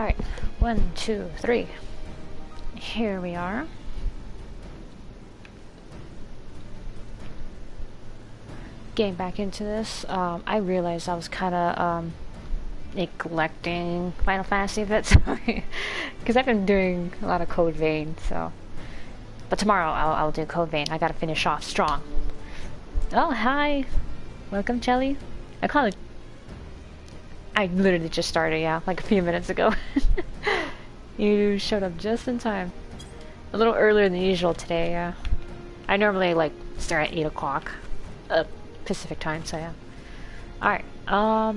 Alright, 1, 2, 3. Here we are. Getting back into this, I realized I was kind of neglecting Final Fantasy a bit, because I've been doing a lot of Code Vein, so. But tomorrow I'll do Code Vein. I gotta finish off strong. Oh, hi! Welcome, Jelly. I literally just started, yeah, like a few minutes ago. You showed up just in time. A little earlier than usual today, yeah. I normally, like, start at 8 o'clock. Pacific time, so yeah. Alright,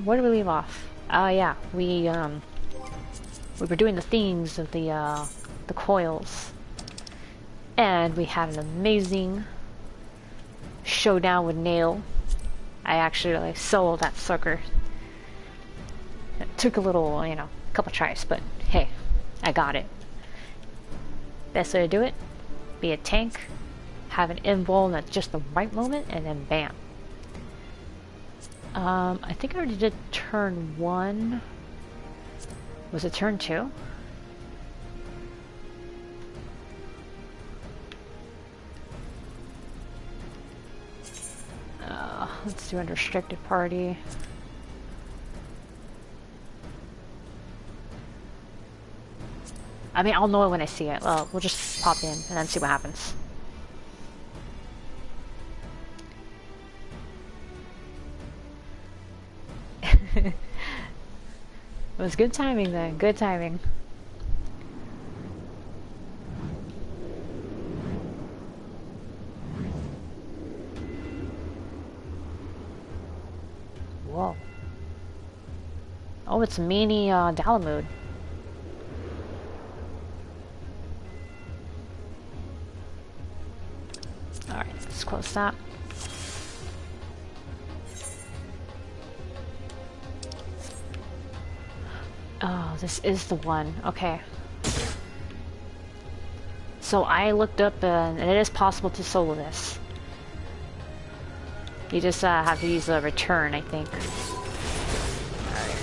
where do we leave off? Yeah, we were doing the themes of the coils. And we had an amazing showdown with Nail. I actually, like, soloed that sucker. It took a little, you know, a couple tries, but hey, I got it. Best way to do it, be a tank, have an invuln at just the right moment, and then bam. I think I already did turn 1. Was it turn 2? Let's do unrestricted party. I mean, I'll know it when I see it. Well, we'll just pop in and then see what happens. It was good timing then, good timing. Whoa. Oh, it's Meanie Dalamud. Alright, let's close that. Oh, this is the one. Okay. So I looked up and it is possible to solo this. You just have to use a return, I think. Alright.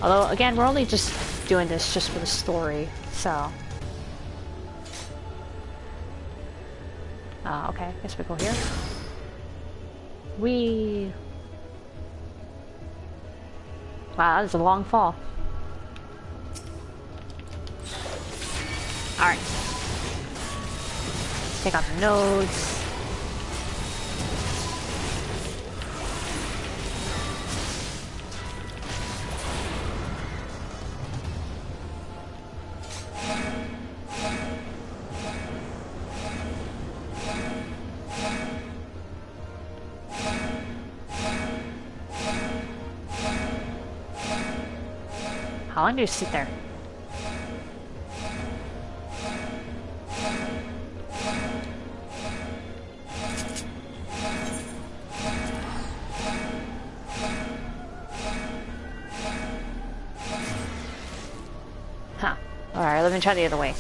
Although, again, we're only just doing this just for the story, so... okay, guess we go here. Whee! Wow, that is a long fall. Alright. Take out the nodes. How long do you sit there? Huh. Alright, let me try the other way.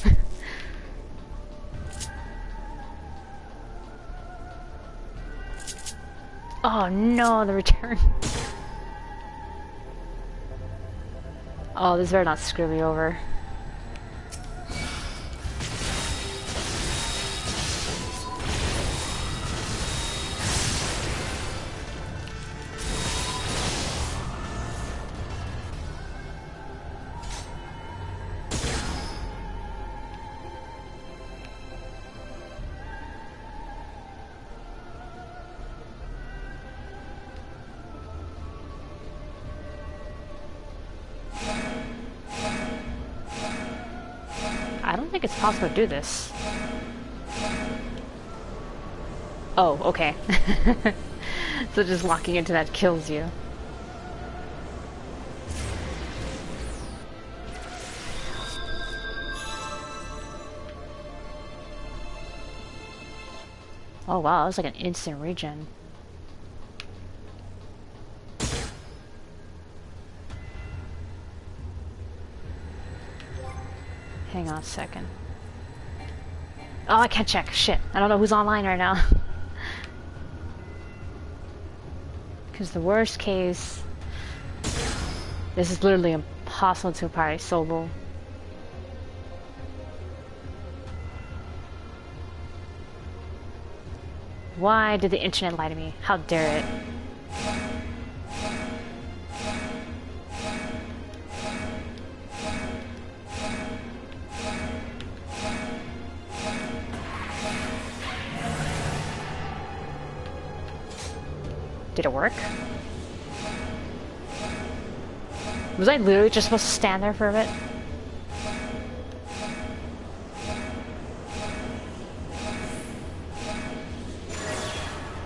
Oh no, the return. Oh, this better not screw me over. I don't think it's possible to do this. Oh, okay. So just walking into that kills you. Oh wow, that was like an instant regen. Hang on a second. Oh, I can't check. Shit. I don't know who's online right now. Because the worst case... This is literally hostile to a party solo. Why did the internet lie to me? How dare it? Did it work? Was I literally just supposed to stand there for a bit?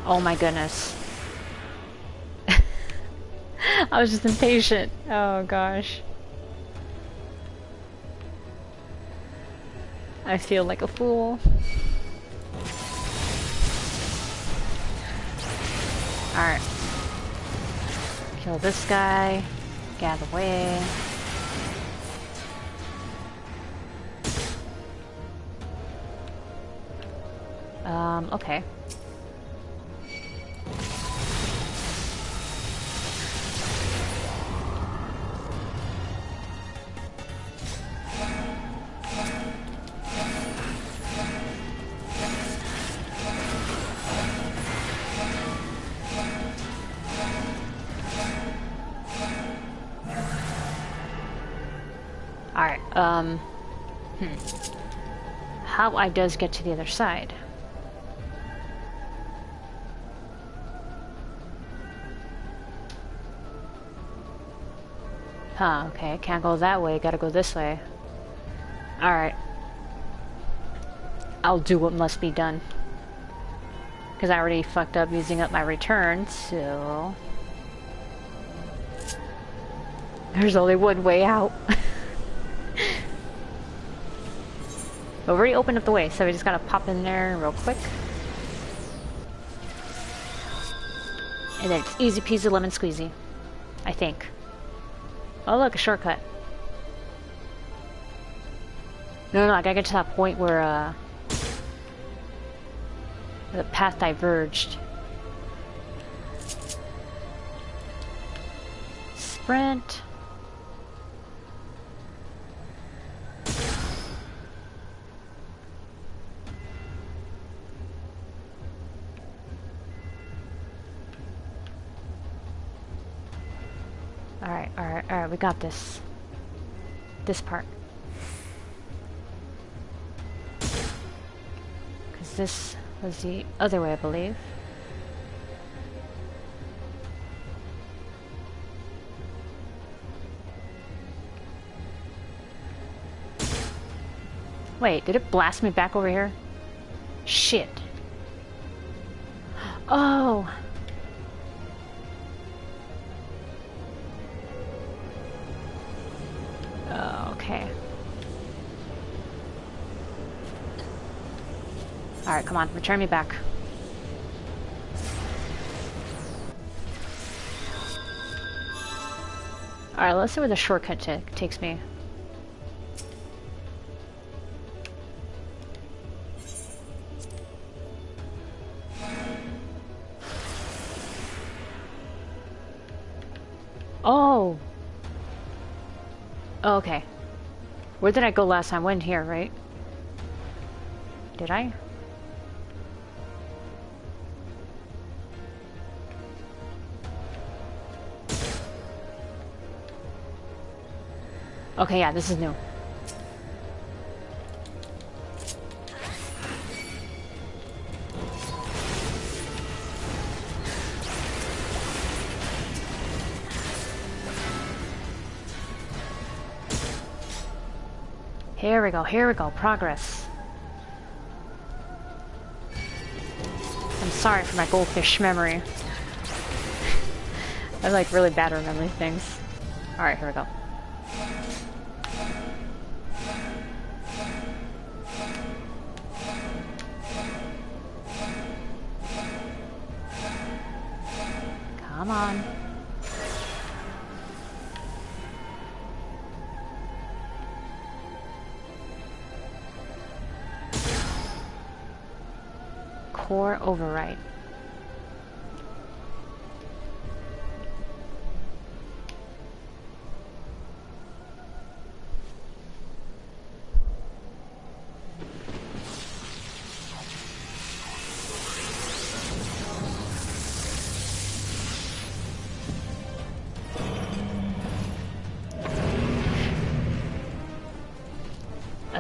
Oh my goodness. I was just impatient. Oh gosh. I feel like a fool. Alright. Kill this guy. Get out of the way. Okay. Alright, how I does get to the other side? Huh, okay, can't go that way, gotta go this way. Alright. I'll do what must be done. Because I already fucked up using up my return, so... There's only one way out. But we already opened up the way, so we just gotta pop in there real quick. And then it's easy peasy lemon squeezy. I think. Oh look, a shortcut. No, I gotta get to that point where, the path diverged. Sprint. Alright, we got this. This part. Because this was the other way, I believe. Wait, did it blast me back over here? Shit. Oh! Okay. Alright, come on, return me back. Alright, let's see where the shortcut takes me. Oh! Oh, okay. Where did I go last time? Went here, right? Did I? Okay, yeah, this is new. Here we go, progress. I'm sorry for my goldfish memory. I like really bad remembering things. Alright, here we go. Come on. Core override.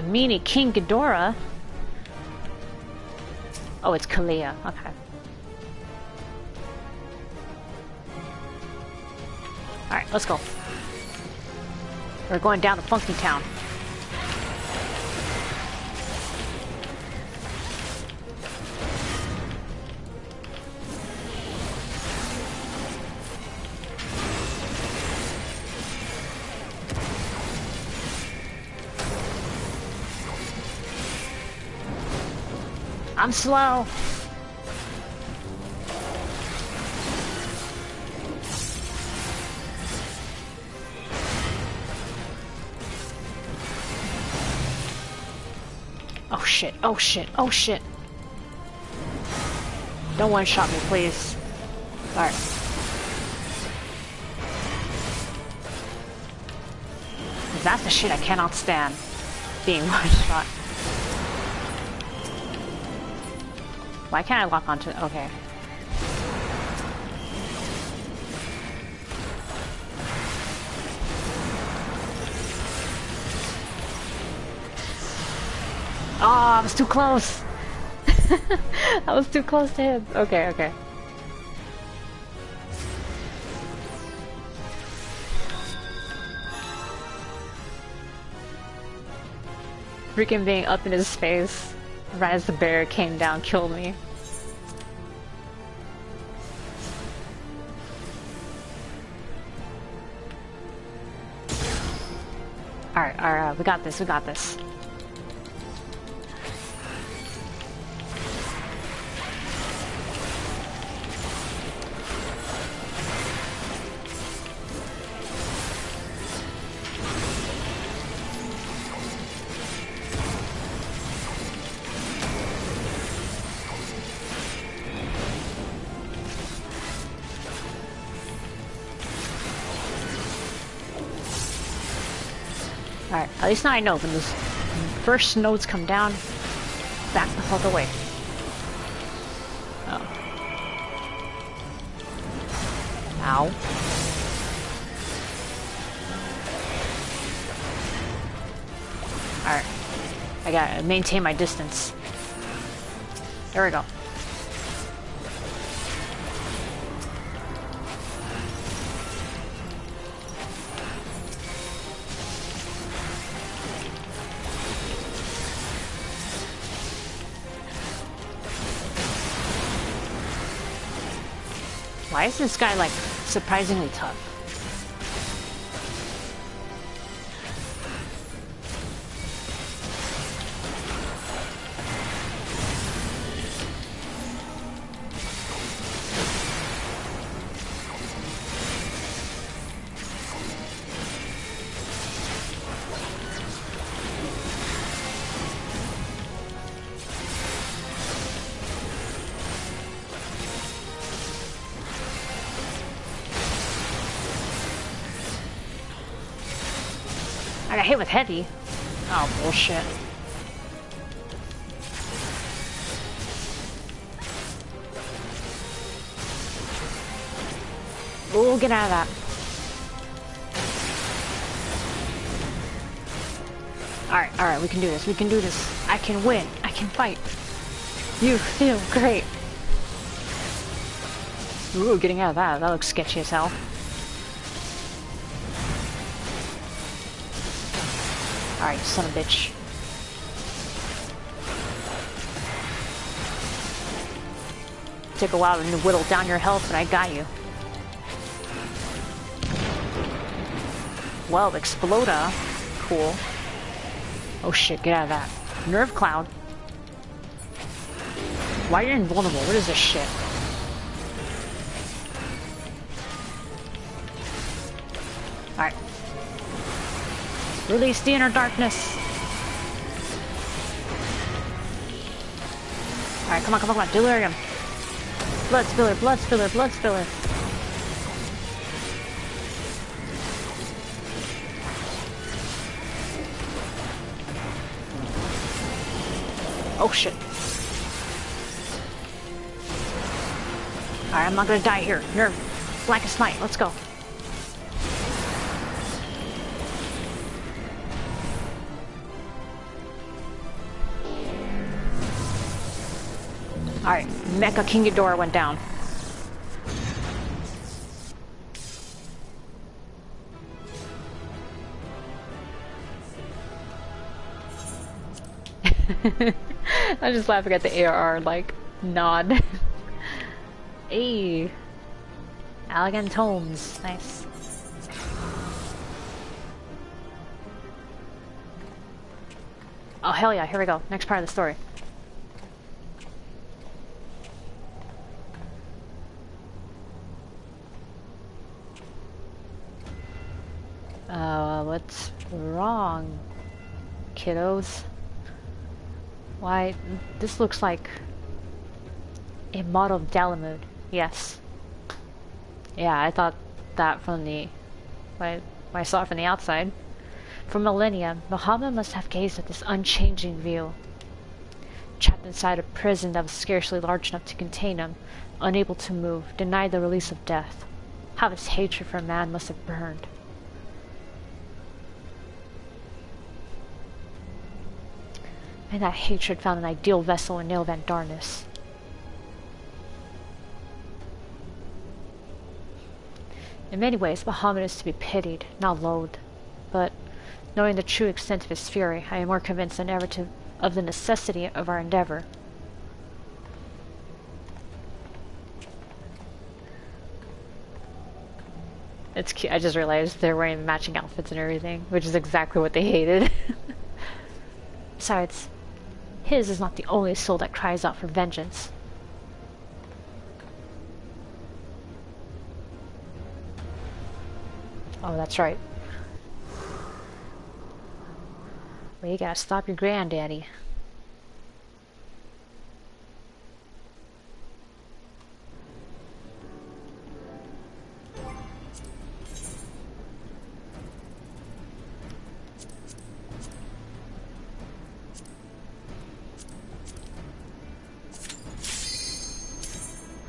A mini King Ghidorah? Oh, it's Kalia. Okay. Alright, let's go. We're going down to Funky Town. I'm slow. Oh shit, oh shit, oh shit. Don't one-shot me, please. Alright. That's the shit I cannot stand. Being one-shot. Why can't I lock onto... Okay. Oh, I was too close! I was too close to him. Okay, okay. Freaking being up in his face. Right as the bear came down, killed me. Alright, we got this, we got this. Alright, at least now I know when those first nodes come down, back the fuck away. Oh. Ow. Alright. I gotta maintain my distance. There we go. Why is this guy, like, surprisingly tough? I got hit with heavy. Oh, bullshit. Ooh, get out of that. Alright, we can do this, we can do this. I can win, I can fight. You feel great. Ooh, getting out of that, that looks sketchy as hell. Alright, son of a bitch. Took a while to whittle down your health, but I got you. Well, Exploda. Cool. Oh shit, get out of that. Nerve Cloud. Why are you invulnerable? What is this shit? Alright. Release the inner darkness. Alright, come on, come on, come on. Delirium. Blood spiller, blood spiller, blood spiller. Oh shit. Alright, I'm not gonna die here. Nerve. Blackest Night, let's go. Mecha King Ghidorah went down. I'm just laughing at the ARR, like, nod. Hey. Elegant tomes. Nice. Oh, hell yeah, here we go. Next part of the story. What's wrong, kiddos? Why, this looks like a model of Bahamut. Yes. Yeah, I thought that from the... when I saw it from the outside. For millennia, Bahamut must have gazed at this unchanging view. Trapped inside a prison that was scarcely large enough to contain him, unable to move, denied the release of death. How his hatred for man must have burned. And that hatred found an ideal vessel in Nilvan Darkness. In many ways, Bahamut is to be pitied, not loathed. But, knowing the true extent of his fury, I am more convinced than ever of the necessity of our endeavor. It's cute. I just realized they're wearing matching outfits and everything, which is exactly what they hated. Besides, his is not the only soul that cries out for vengeance. Oh, that's right. Well, you gotta stop your granddaddy.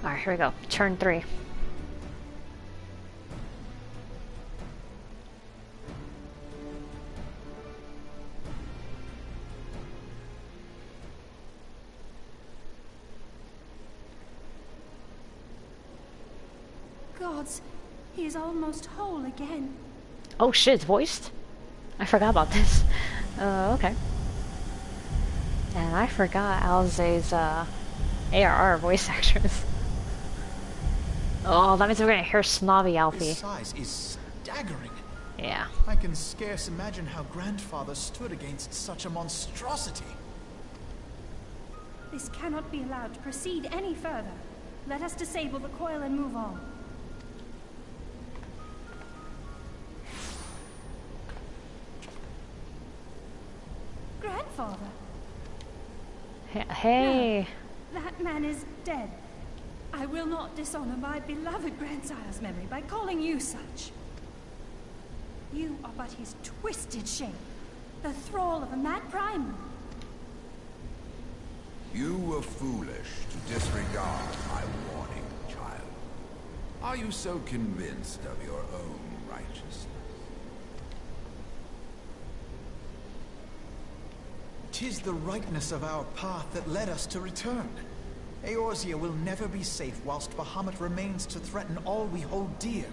Alright, here we go. Turn 3. Gods, he is almost whole again. Oh shit, it's voiced? I forgot about this. Okay. And I forgot Alze's ARR voice actress. Oh, that means we're gonna hear snobby Alfie. His size is staggering. Yeah. I can scarce imagine how Grandfather stood against such a monstrosity. This cannot be allowed to proceed any further. Let us disable the coil and move on. Grandfather! Hey! No, that man is dead. I will not dishonor my beloved grandsire's memory by calling you such. You are but his twisted shape, the thrall of a mad primal. You were foolish to disregard my warning, child. Are you so convinced of your own righteousness? 'Tis the rightness of our path that led us to return. Eorzea will never be safe whilst Bahamut remains to threaten all we hold dear.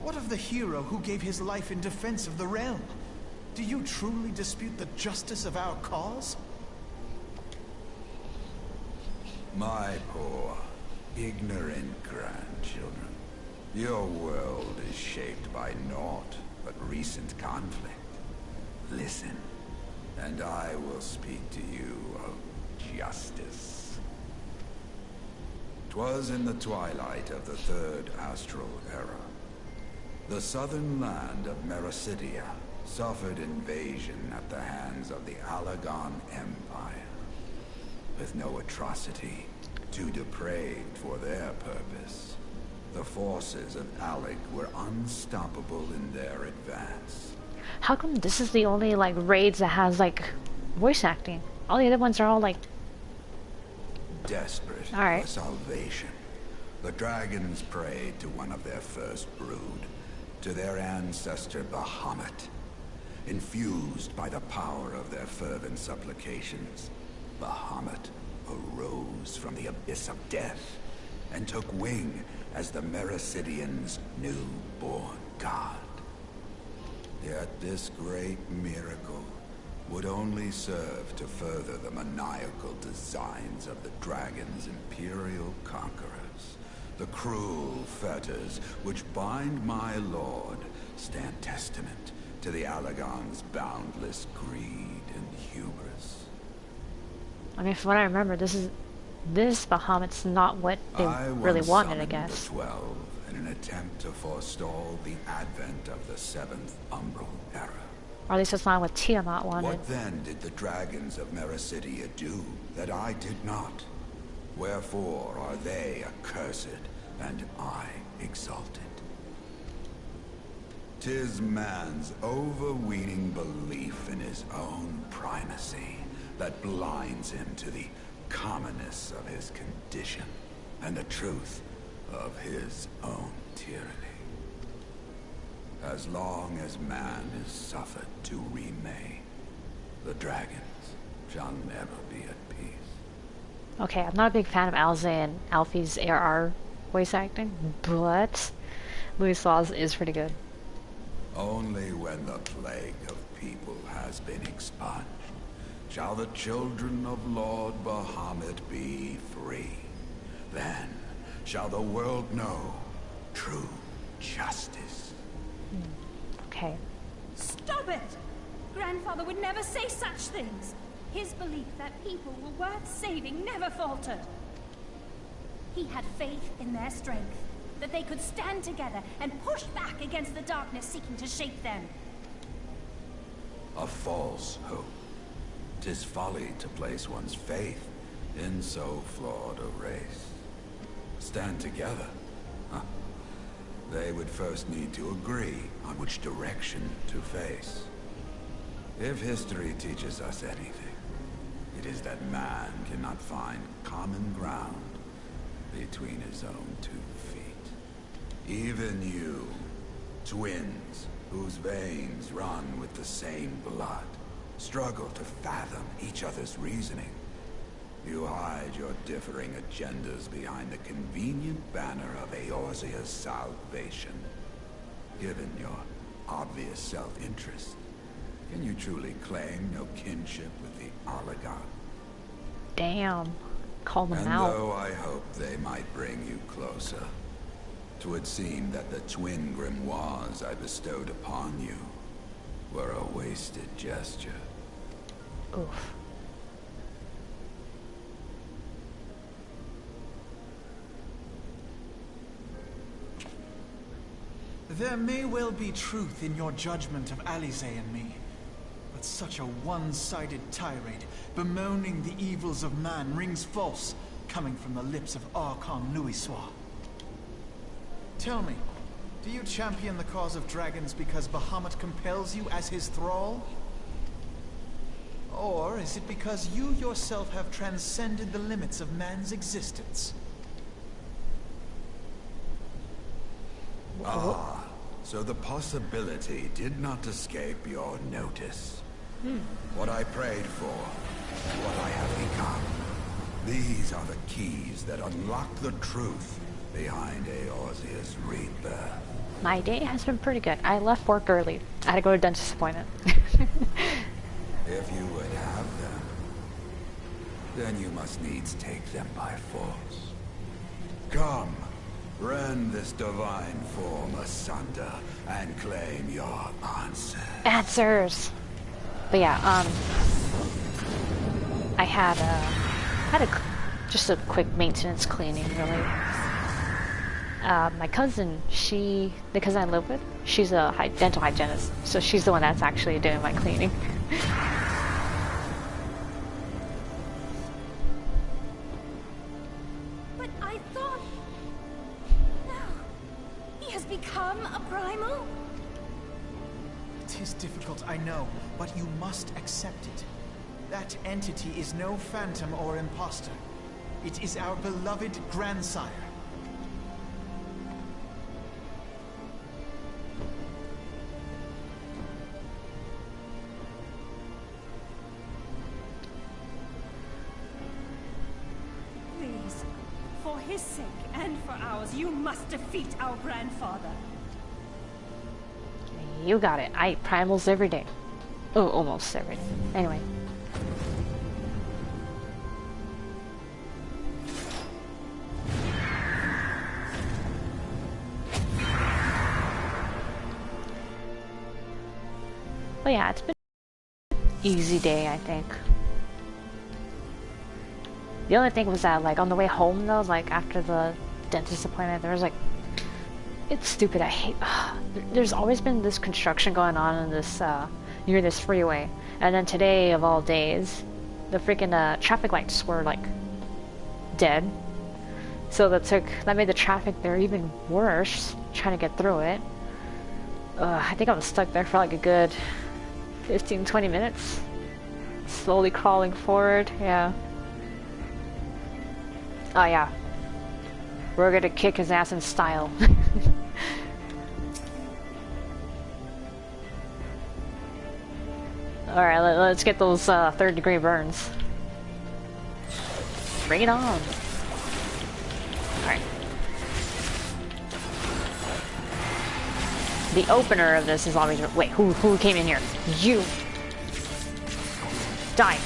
What of the hero who gave his life in defense of the realm? Do you truly dispute the justice of our cause? My poor, ignorant grandchildren. Your world is shaped by naught but recent conflict. Listen, and I will speak to you of justice. 'Twas in the twilight of the Third Astral Era. The southern land of Mericidia suffered invasion at the hands of the Alagon Empire. With no atrocity, too depraved for their purpose, the forces of Alec were unstoppable in their advance. How come this is the only, like, raids that has, like, voice acting? All the other ones are all, like... Desperate for salvation, the dragons prayed to one of their first brood, to their ancestor Bahamut. Infused by the power of their fervent supplications, Bahamut arose from the abyss of death and took wing as the Mericidians' newborn god. Yet this great miracle would only serve to further the maniacal designs of the dragon's imperial conquerors. The cruel fetters which bind my lord stand testament to the Allagon's boundless greed and hubris. I mean, from what I remember, this Bahamut's not what they really wanted, I guess. The 12 in an attempt to forestall the advent of the 7th Umbral Era. Or at least that's not what Tiamat wanted. What then did the dragons of Mericidia do that I did not? Wherefore are they accursed and I exalted? 'Tis man's overweening belief in his own primacy that blinds him to the commonness of his condition and the truth of his own tyranny. As long as man is suffered to remain, the dragons shall never be at peace. Okay, I'm not a big fan of Alze and Alfie's ARR voice acting, but Louisoix is pretty good. Only when the plague of people has been expunged shall the children of Lord Bahamut be free. Then shall the world know true justice. Okay. Stop it! Grandfather would never say such things. His belief that people were worth saving never faltered. He had faith in their strength, that they could stand together and push back against the darkness seeking to shape them. A false hope. 'Tis folly to place one's faith in so flawed a race. Stand together? Huh. They would first need to agree on which direction to face. If history teaches us anything, it is that man cannot find common ground between his own 2 feet. Even you, twins whose veins run with the same blood, struggle to fathom each other's reasoning. You hide your differing agendas behind the convenient banner of Eorzea's salvation. Given your obvious self-interest, can you truly claim no kinship with the Allagon? Damn. Call them and out. though I hope they might bring you closer, 'twould seem that the twin grimoires I bestowed upon you were a wasted gesture. Oof. There may well be truth in your judgment of Alize and me, but such a one-sided tirade bemoaning the evils of man rings false, coming from the lips of Archon Louisoix. Tell me, do you champion the cause of dragons because Bahamut compels you as his thrall? Or is it because you yourself have transcended the limits of man's existence? Ah, so the possibility did not escape your notice. What I prayed for, what I have become. These are the keys that unlock the truth behind Eorzea's rebirth. My day has been pretty good. I left work early. I had to go to dentist appointment. If you would have them, then you must needs take them by force. Come, rend this divine form asunder and claim your answer. Answers. But yeah, I had just a quick maintenance cleaning, really. My cousin, the cousin I live with, she's a dental hygienist, so she's the one that's actually doing my cleaning. But I thought... No. He has become a primal? It is difficult, I know, but you must accept it. That entity is no phantom or imposter. It is our beloved grandsire. his sake and for ours, you must defeat our grandfather. You got it. I eat primals every day. Oh, almost every day. Anyway. But yeah, it's been an easy day, I think. The only thing was that, like, on the way home, though, like, after the dentist appointment, there was, like, it's stupid, I hate, there's always been this construction going on in this, near this freeway, and then today, of all days, the freaking, traffic lights were, like, dead, so that made the traffic there even worse, trying to get through it. I think I was stuck there for, like, a good 15-20 minutes, slowly crawling forward, yeah. Oh yeah. We're gonna kick his ass in style. Alright, let's get those third-degree burns. Bring it on. Alright. The opener of this is always... Wait, who came in here? You! Die!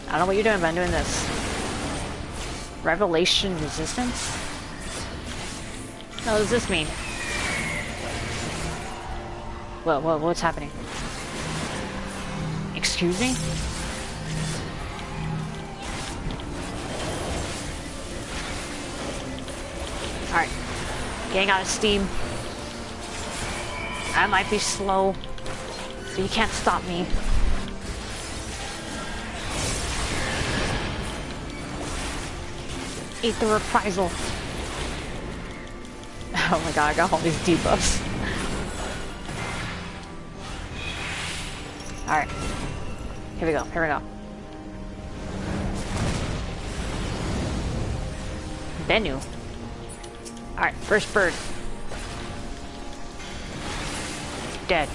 I don't know what you're doing, but I'm doing this. Revelation resistance? What does this mean? What's happening? Excuse me? Alright. Getting out of steam. I might be slow, so you can't stop me. Eat the reprisal. Oh my god, I got all these debuffs. Alright. Here we go, here we go. Bennu. Alright, first bird. Dead.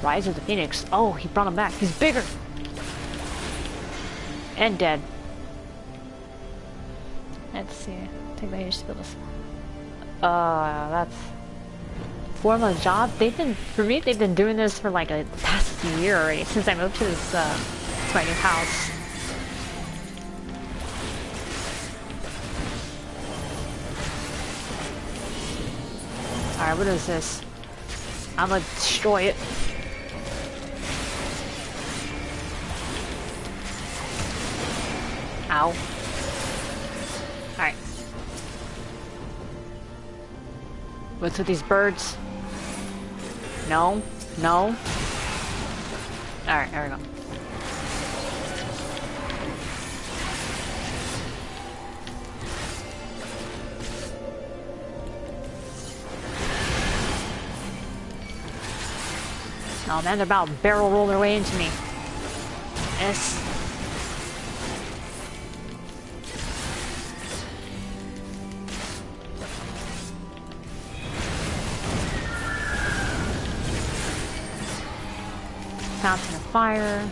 Rise of the Phoenix. Oh, he brought him back. He's bigger. And dead. Let's see. Take my use to this. That's 4 month job. For me, they've been doing this for like a past year already, since I moved to this, to my new house. Alright, what is this? I'm gonna destroy it. Ow. Alright. What's with these birds? No? No? Alright, there we go. Oh man, they're about to barrel roll their way into me. Yes. Fountain of fire.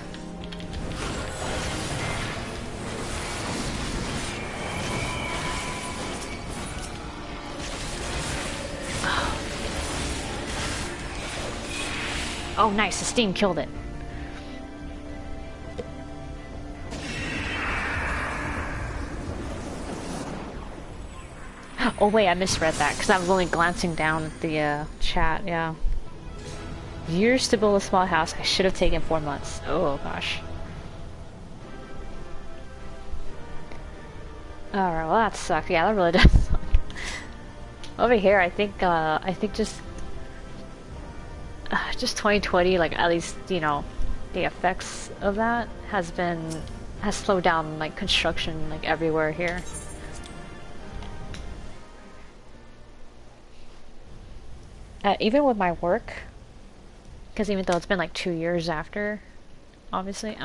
Oh nice, the steam killed it. Oh wait, I misread that because I was only glancing down at the chat, yeah. Years to build a small house, I should have taken 4 months. Oh gosh. Alright, well that sucked. Yeah, that really does suck. Over here, I think just 2020, like at least, you know, the effects of that has slowed down like construction like everywhere here. Even with my work, because even though it's been like 2 years after, obviously,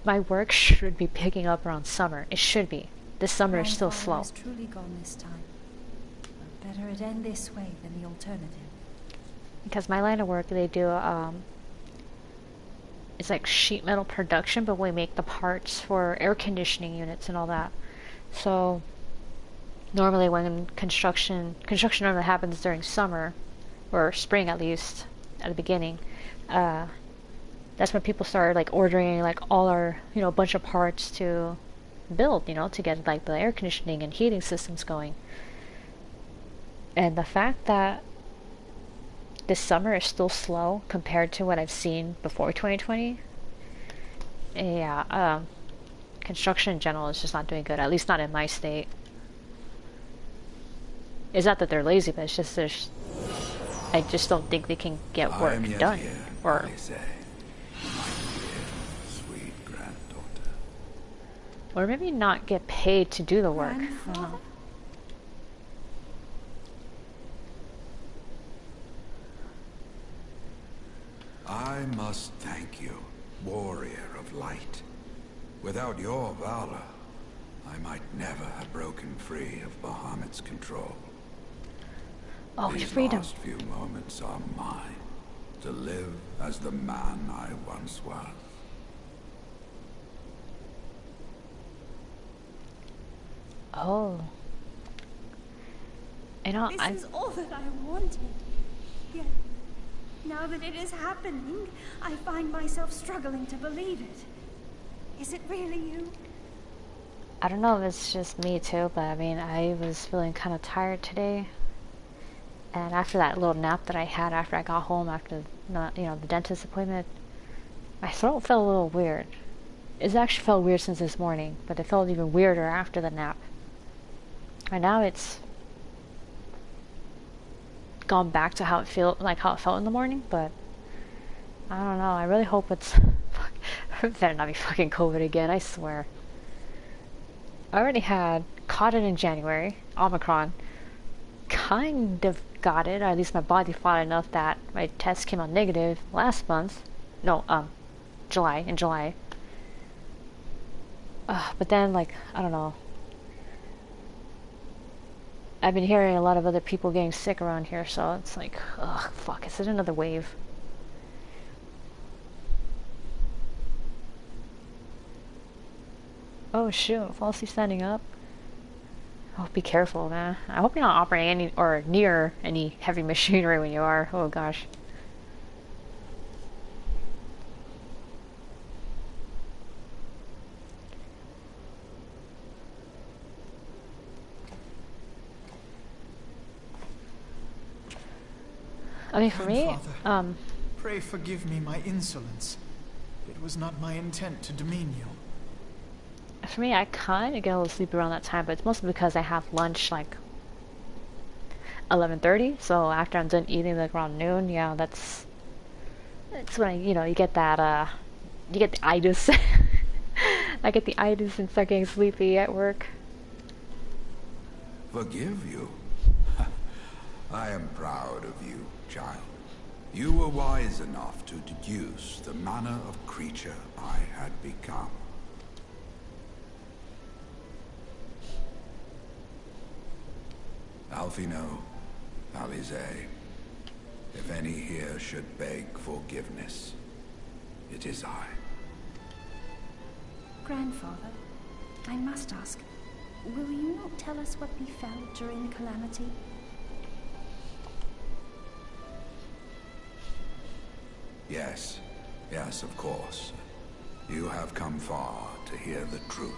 my work should be picking up around summer. It should be. This summer is still slow. Truly gone this time. Better it end this way than the alternative. Because my line of work, they do, it's like sheet metal production, but we make the parts for air conditioning units and all that. So normally when construction normally happens during summer, or spring at least, at the beginning, that's when people start like ordering like all our, you know, a bunch of parts to build, you know, to get like the air conditioning and heating systems going. And the fact that this summer is still slow compared to what I've seen before 2020, yeah, construction in general is just not doing good, at least not in my state. It's not that they're lazy, but it's just I just don't think they can get work done. Here, or say, my dear, sweet granddaughter. Or maybe not get paid to do the work. I don't know. I must thank you, warrior of light. Without your valor, I might never have broken free of Bahamut's control. Oh, These freedom. last few moments are mine, to live as the man I once was. Oh. You know, This is all that I wanted. Yet, now that it is happening, I find myself struggling to believe it. Is it really you? I don't know if it's just me too, but I mean, I was feeling kind of tired today. And after that little nap that I had after I got home after the dentist appointment, my throat felt a little weird. It's actually felt weird since this morning, but it felt even weirder after the nap. And now it's gone back to how it felt in the morning, but I don't know. I really hope it's it better not be fucking COVID again, I swear. I already caught it in January, Omicron. Kind of got it, or at least my body fought enough that my test came out negative last month. No, in July. But then, like, I don't know. I've been hearing a lot of other people getting sick around here, so it's like, ugh, fuck, is it another wave? Oh shoot, fall asleep standing up. Oh, be careful, man. I hope you're not operating any or near any heavy machinery when you are. Oh gosh. I mean, for me, pray forgive me my insolence. It was not my intent to demean you. for me, I kind of get a little sleepy around that time, but it's mostly because I have lunch like 11:30. So after I'm done eating, like around noon, yeah, that's when you get that you get the itis. I get the itis and start getting sleepy at work. Forgive you? I am proud of you, child. You were wise enough to deduce the manner of creature I had become. Alfino, Alizé, if any here should beg forgiveness, it is I. Grandfather, I must ask, will you not tell us what befell during the Calamity? Yes, yes, of course. You have come far to hear the truth.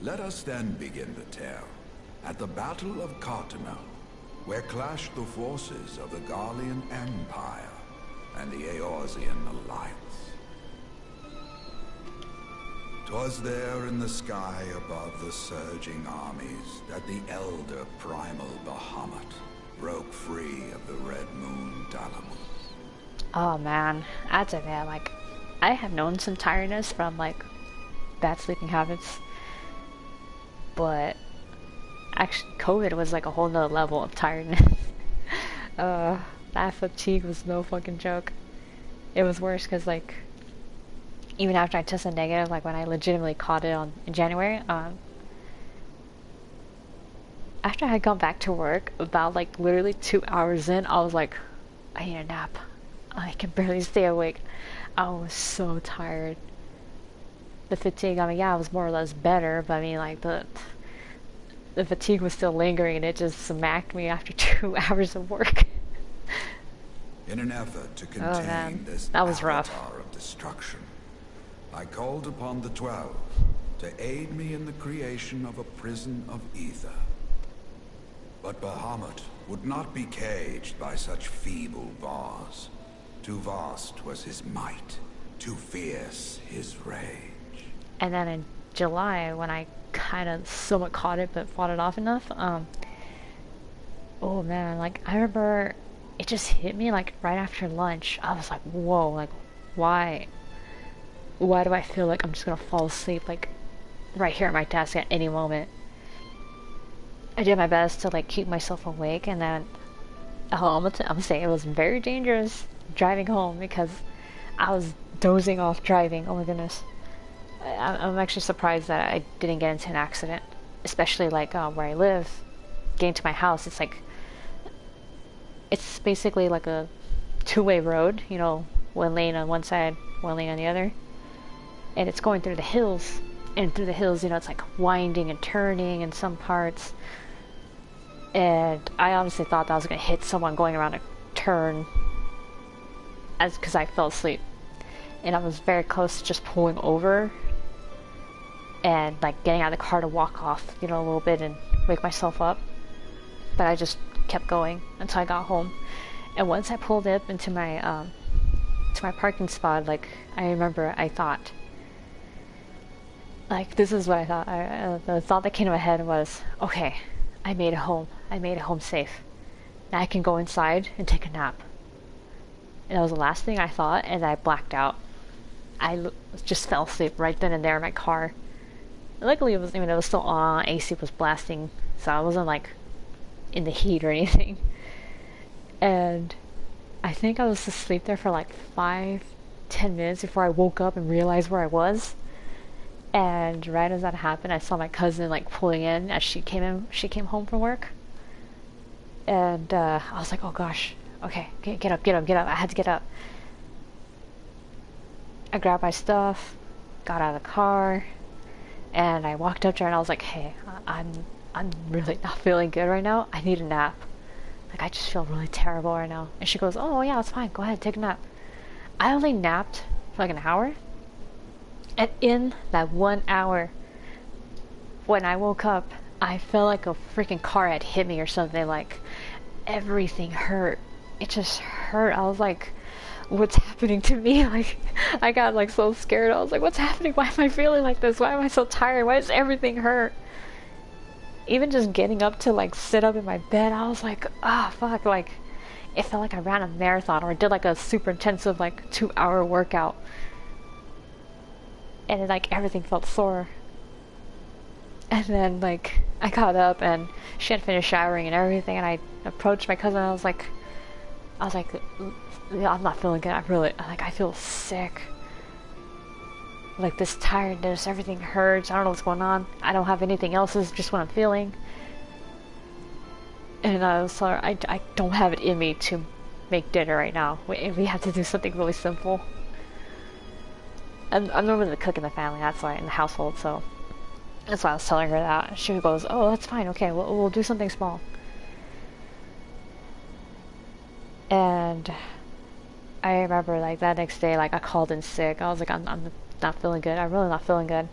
Let us then begin the tale at the Battle of Cartano, where clashed the forces of the Garlean Empire and the Eorzean Alliance. 'Twas there in the sky above the surging armies that the elder primal Bahamut broke free of the Red Moon Dalamut. Oh man, that's a man. Like, I have known some tiredness from like bad sleeping habits, but actually COVID was like a whole nother level of tiredness. That fatigue was no fucking joke. It was worse because like even after I tested negative, like when I legitimately caught it in January, after I got back to work, about like literally 2 hours in, I was like, I need a nap. I can barely stay awake. I was so tired. The fatigue, I mean, yeah, I was more or less better, but I mean, like, the fatigue was still lingering, and it just smacked me after 2 hours of work. In an effort to Oh man, contain this that was rough. avatar of destruction, I called upon the 12 to aid me in the creation of a prison of ether. But Bahamut would not be caged by such feeble bars. Too vast was his might, too fierce his rage. And then in July, when I kind of somewhat caught it but fought it off enough, oh man, like I remember it just hit me like right after lunch. I was like, whoa, like why do I feel like I'm just gonna fall asleep like right here at my desk at any moment? I did my best to like keep myself awake, and then I'm gonna say it was very dangerous driving home because I was dozing off driving. Oh my goodness. I'm actually surprised that I didn't get into an accident, especially like where I live. Getting to my house, it's basically like a two-way road, you know, one lane on one side, one lane on the other, and it's going through the hills. And through the hills, you know, it's like winding and turning in some parts. And I honestly thought that I was gonna hit someone going around a turn, because I fell asleep, and I was very close to just pulling over and like getting out of the car to walk off, you know, a little bit and wake myself up. But I just kept going until I got home. And once I pulled up into my to my parking spot, like I remember I thought, like this is what I thought. The thought that came to my head was, okay, I made it home. I made it home safe. Now I can go inside and take a nap. And that was the last thing I thought, and I blacked out. Just fell asleep right then and there in my car. Luckily, it was still on. AC was blasting, so I wasn't like in the heat or anything. And I think I was asleep there for like 5-10 minutes before I woke up and realized where I was. And right as that happened, I saw my cousin like pulling in as she came home from work. And I was like, oh gosh, okay, get up. I had to get up. I grabbed my stuff, got out of the car, and I walked up to her and I was like, hey, I'm really not feeling good right now. I need a nap. Like, I just feel really terrible right now. And she goes, oh yeah, it's fine. Go ahead, take a nap. I only napped for like an hour. And in that 1 hour, when I woke up, I felt like a freaking car had hit me or something. Like, everything hurt. It just hurt. I was like, what's happening to me? Like, I got like so scared. I was like, what's happening? Why am I feeling like this? Why am I so tired? Why does everything hurt? Even just getting up to like sit up in my bed, I was like, ah, fuck. Like, it felt like I ran a marathon or did like a super intensive like 2-hour workout. And like everything felt sore. And then like I got up and she had finished showering and everything, and I approached my cousin and I was like, I'm not feeling good. I feel sick. Like this tiredness, everything hurts. I don't know what's going on. I don't have anything else. This is just what I'm feeling. And I was like, I don't have it in me to make dinner right now. We have to do something really simple. I'm normally the cook in the family, that's why, in the household, so that's why I was telling her that. She goes, oh, that's fine, okay, we'll do something small. And I remember, like, that next day, like, I called in sick. I was like, I'm not feeling good. I'm really not feeling good.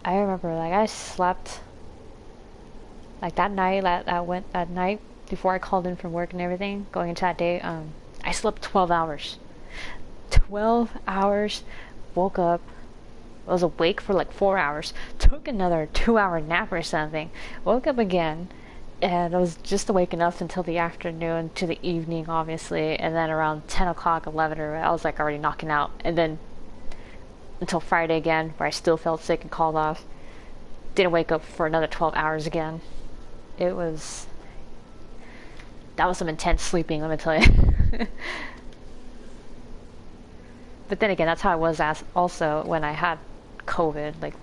I remember, like, I slept, like, that night, that night before I called in from work and everything, going into that day, I slept 12 hours. 12 hours, woke up, was awake for like 4 hours, took another 2-hour nap or something, woke up again, and I was just awake enough until the afternoon to the evening, obviously, and then around 10 o'clock, 11, or I was like already knocking out, and then until Friday again, where I still felt sick and called off. Didn't wake up for another 12 hours again. That was some intense sleeping, let me tell you. But then again, that's how I was also when I had COVID, like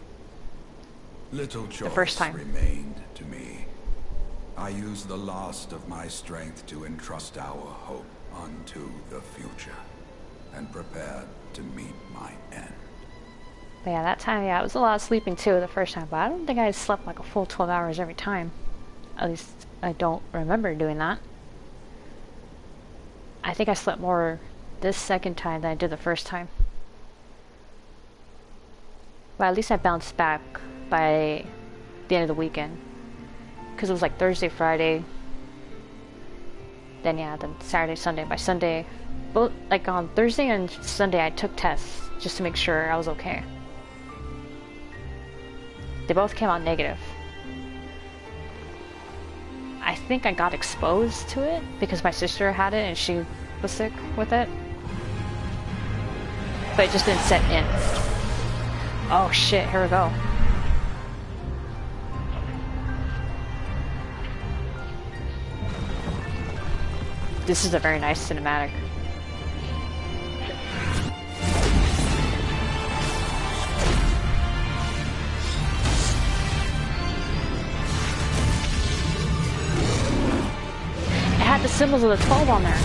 Little the first choice time. remained to me. I used the last of my strength to entrust our hope unto the future, and prepared to meet my end. But yeah, that time, yeah, it was a lot of sleeping too the first time, but I don't think I slept like a full 12 hours every time. At least I don't remember doing that. I think I slept more this second time than I did the first time. But at least I bounced back by the end of the weekend. Because it was like Thursday, Friday. Then yeah, then Saturday, Sunday. By Sunday, both like on Thursday and Sunday I took tests just to make sure I was okay. They both came out negative. I think I got exposed to it because my sister had it and she was sick with it. But it just didn't set in. Oh shit, here we go. This is a very nice cinematic. It had the symbols of the 12 on there.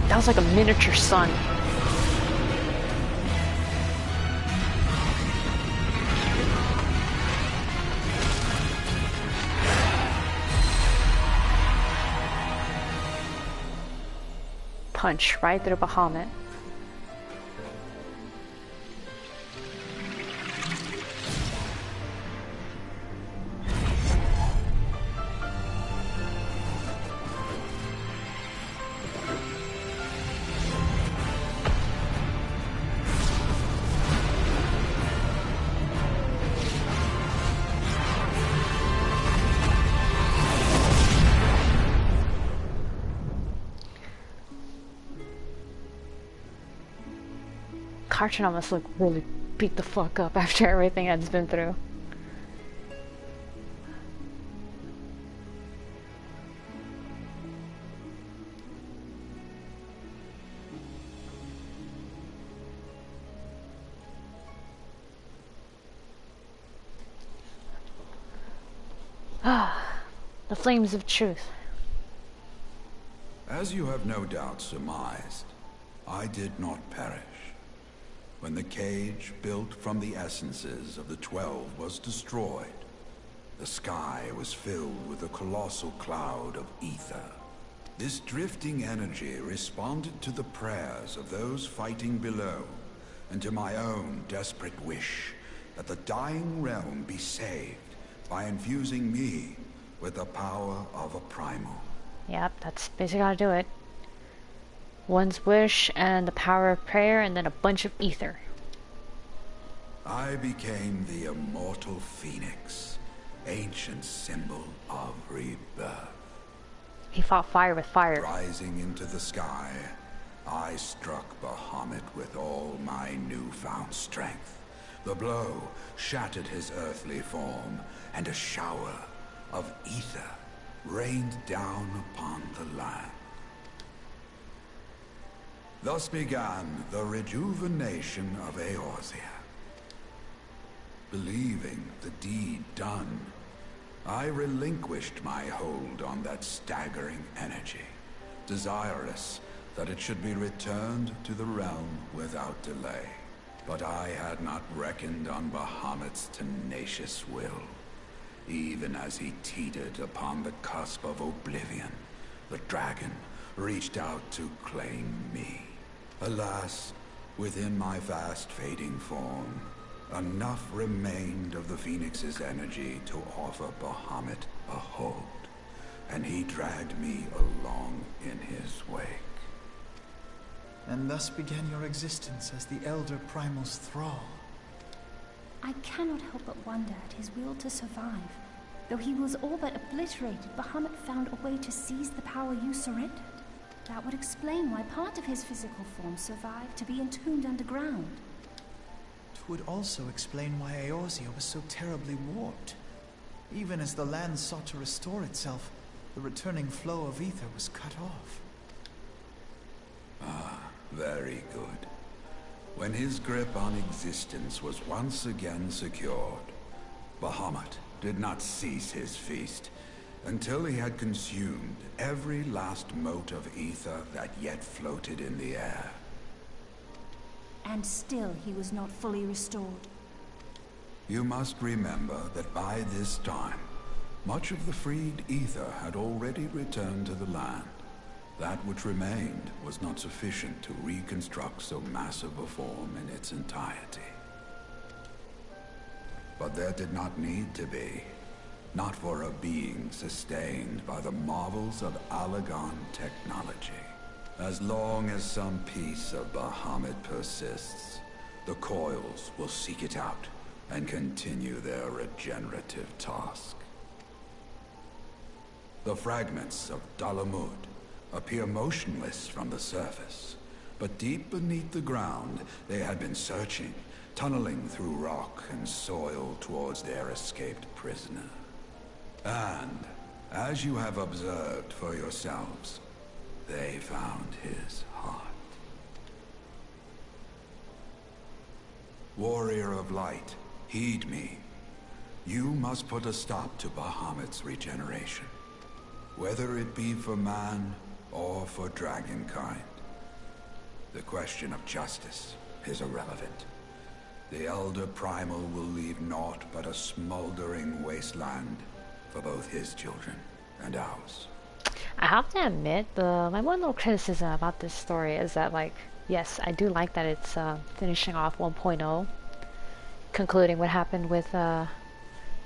That was like a miniature sun. Punch right through Bahamut. Cartron must look really beat the fuck up after everything it's been through. Ah, the flames of truth. As you have no doubt surmised, I did not perish. When the cage built from the essences of the 12 was destroyed, the sky was filled with a colossal cloud of ether. This drifting energy responded to the prayers of those fighting below, and to my own desperate wish that the dying realm be saved by infusing me with the power of a primal. Yep, that's basically how to do it. One's wish and the power of prayer and then a bunch of ether. I became the immortal phoenix, ancient symbol of rebirth. He fought fire with fire. Rising into the sky, I struck Bahamut with all my newfound strength. The blow shattered his earthly form, and a shower of ether rained down upon the land. Thus began the rejuvenation of Eorzea. Believing the deed done, I relinquished my hold on that staggering energy, desirous that it should be returned to the realm without delay. But I had not reckoned on Bahamut's tenacious will. Even as he teetered upon the cusp of oblivion, the dragon reached out to claim me. Alas, within my fast fading form, enough remained of the Phoenix's energy to offer Bahamut a hold, and he dragged me along in his wake. And thus began your existence as the Elder Primal's thrall. I cannot help but wonder at his will to survive. Though he was all but obliterated, Bahamut found a way to seize the power you surrendered. That would explain why part of his physical form survived to be entombed underground. It would also explain why Eorzea was so terribly warped. Even as the land sought to restore itself, the returning flow of ether was cut off. Ah, very good. When his grip on existence was once again secured, Bahamut did not cease his feast until he had consumed every last mote of ether that yet floated in the air. And still he was not fully restored. You must remember that by this time, much of the freed ether had already returned to the land. That which remained was not sufficient to reconstruct so massive a form in its entirety. But there did not need to be. Not for a being sustained by the marvels of Allagan technology. As long as some piece of Bahamut persists, the coils will seek it out and continue their regenerative task. The fragments of Bahamut appear motionless from the surface, but deep beneath the ground they had been searching, tunneling through rock and soil towards their escaped prisoner. And, as you have observed for yourselves, they found his heart. Warrior of Light, heed me. You must put a stop to Bahamut's regeneration, whether it be for man or for dragonkind. The question of justice is irrelevant. The Elder Primal will leave naught but a smoldering wasteland for both his children and ours. I have to admit, my one little criticism about this story is that, like, yes, I do like that it's finishing off 1.0, concluding what happened with the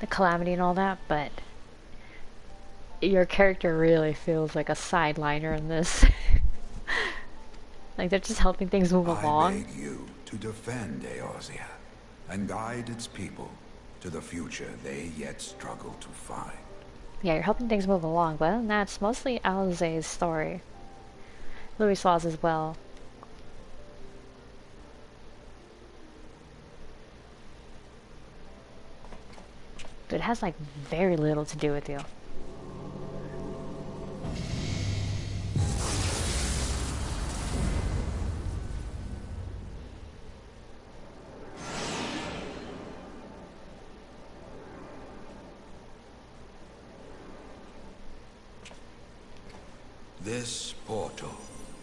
Calamity and all that, but your character really feels like a sideliner in this. Like, they're just helping things move along. I beg you to defend Eorzea and guide its people to the future they yet struggle to find. Yeah, you're helping things move along, but other than that, it's mostly Alize's story. Louisoix as well. But it has, like, very little to do with you. This portal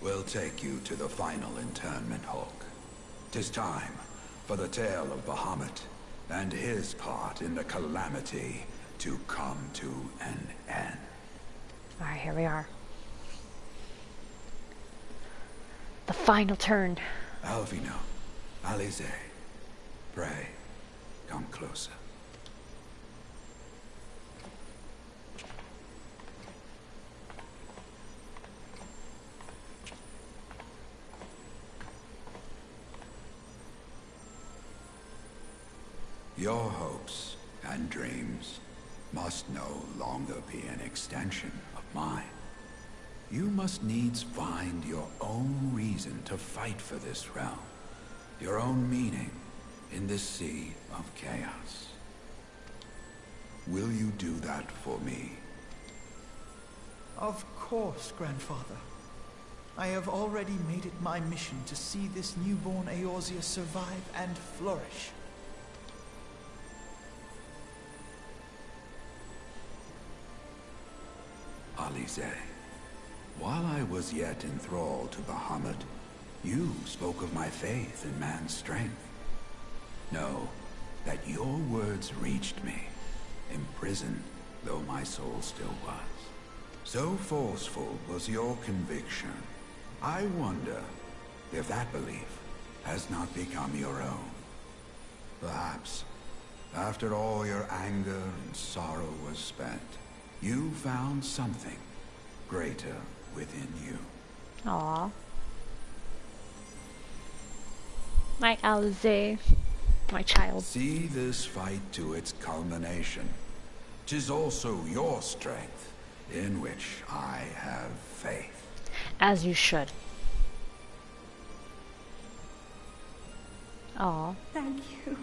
will take you to the final internment hulk. 'Tis time for the tale of Bahamut and his part in the Calamity to come to an end. Alright, here we are. The final turn. Alvino, Alize, pray, come closer. Your hopes and dreams must no longer be an extension of mine. You must needs find your own reason to fight for this realm, your own meaning in this sea of chaos. Will you do that for me? Of course, Grandfather. I have already made it my mission to see this newborn Eorzea survive and flourish. Alize, while I was yet enthralled to Bahamut, you spoke of my faith in man's strength. Know that your words reached me, imprisoned though my soul still was. So forceful was your conviction, I wonder if that belief has not become your own. Perhaps, after all your anger and sorrow was spent, you found something greater within you. Aww. My Alize, my child. See this fight to its culmination, 'Tis also your strength, in which I have faith. As you should. Aw. Thank you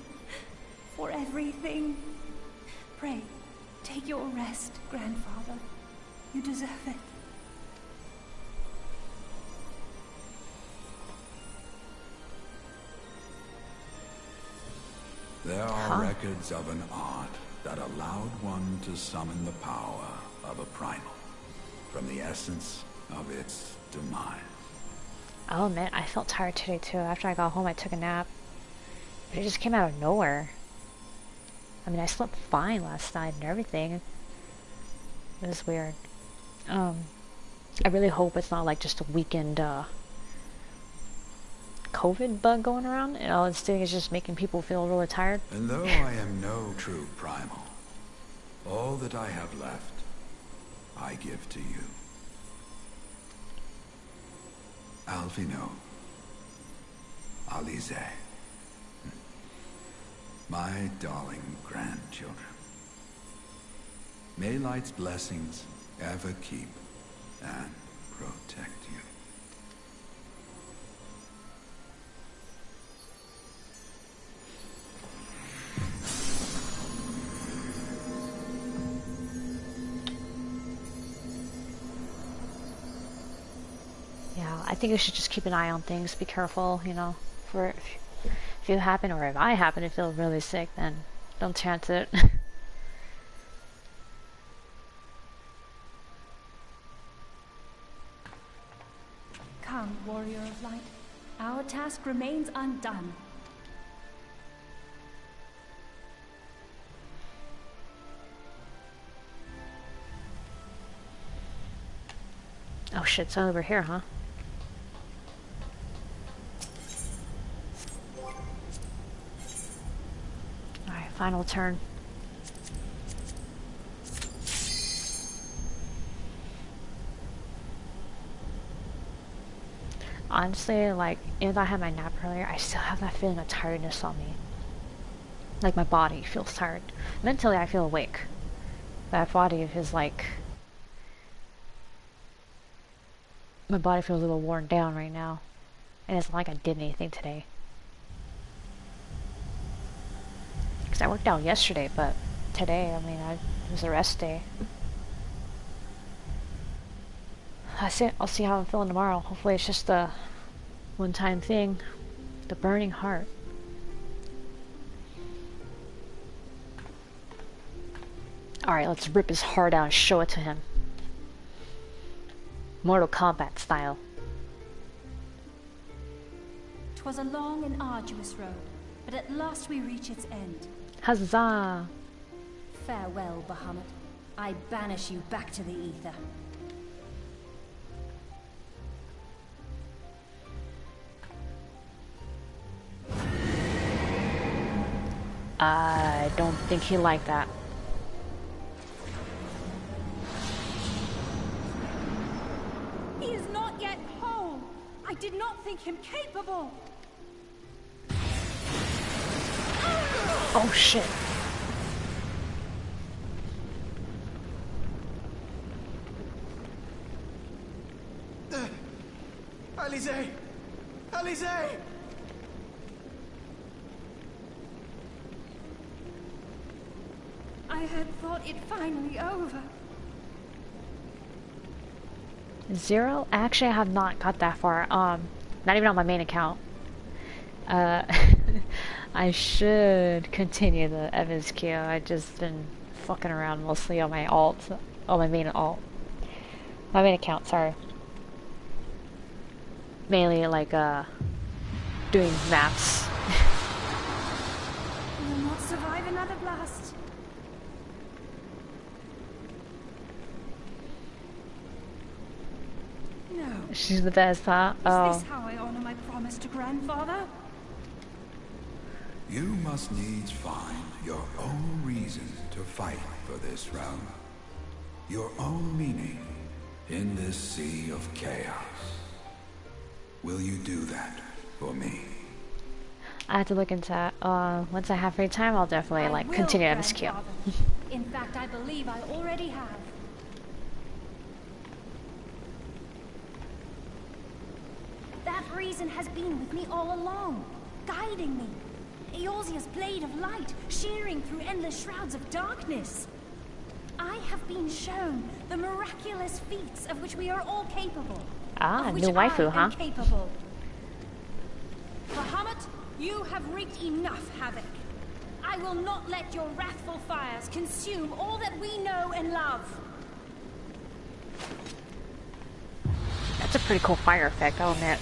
for everything. Pray, take your rest, grandfather. You deserve it. There are records of an art that allowed one to summon the power of a primal from the essence of its demise. Oh man, I felt tired today too. After I got home, I took a nap. But it just came out of nowhere. I mean, I slept fine last night and everything. It was weird. I really hope it's not like just a weekend, COVID bug going around. And all it's doing is just making people feel really tired. And though I am no true primal, all that I have left, I give to you. Alphino. Alize. My darling grandchildren. May light's blessings ever keep and protect you. Yeah, I think you should just keep an eye on things. Be careful, you know, for if you happen, or if I happen to feel really sick, then don't chance it. Come, warrior of light. Our task remains undone. Oh shit, it's over here, huh? Alright, final turn. Honestly, like, even though I had my nap earlier, I still have that feeling of tiredness on me. Like, my body feels tired. Mentally, I feel awake. That body is like... My body feels a little worn down right now. And it's not like I did anything today. Because I worked out yesterday, but today, I mean, it was a rest day. I'll see how I'm feeling tomorrow. Hopefully it's just a one-time thing. The burning heart. Alright, let's rip his heart out and show it to him. Mortal Kombat style. 'Twas a long and arduous road, but at last we reach its end. Huzzah! Farewell, Bahamut. I banish you back to the ether. I don't think he liked that. He is not yet whole. I did not think him capable. Oh shit. Alize! Alize! I had thought it finally over. Zero? Actually, I have not got that far. Not even on my main account. I should continue the Evans queue. I've just been fucking around mostly on my alt. On my main alt. My main account, sorry. Mainly like, doing maps. We will not survive another blast. No. She's the best, huh? Is this how I honor my promise to grandfather? You must needs find your own reason to fight for this realm. Your own meaning in this sea of chaos. Will you do that for me? I have to look into that. Once I have free time, I'll definitely, like, continue Evans queue. In fact, I believe I already have. That reason has been with me all along, guiding me. Eorzea's blade of light, shearing through endless shrouds of darkness. I have been shown the miraculous feats of which we are all capable. Ah, of which new waifu, I am huh? capable. Bahamut, you have wreaked enough havoc. I will not let your wrathful fires consume all that we know and love. That's a pretty cool fire effect, I'll admit.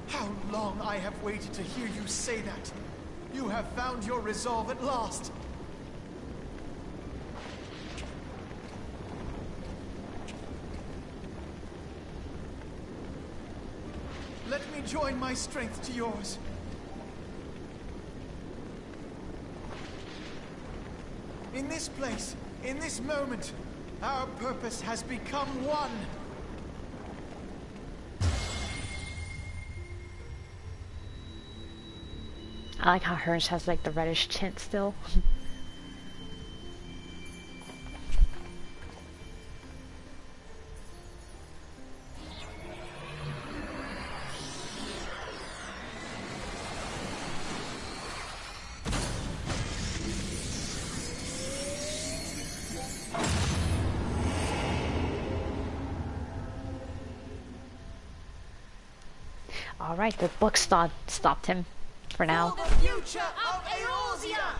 How long I have waited to hear you say that. You have found your resolve at last. Let me join my strength to yours. In this place, in this moment, our purpose has become one. I like how hers has like the reddish tint still. Alright, the book stopped him for now. For the future of Eorzea!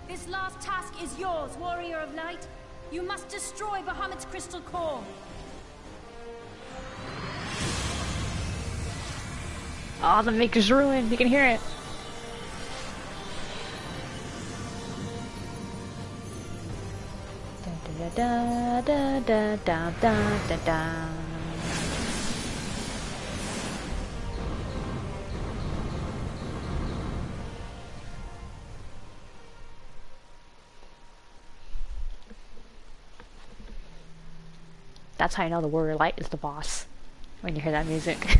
This last task is yours, Warrior of Light. You must destroy Bahamut's crystal core. Oh, the Maker's ruined. You can hear it. Da da da da da da da. That's how you know the Warrior Light is the boss, when you hear that music.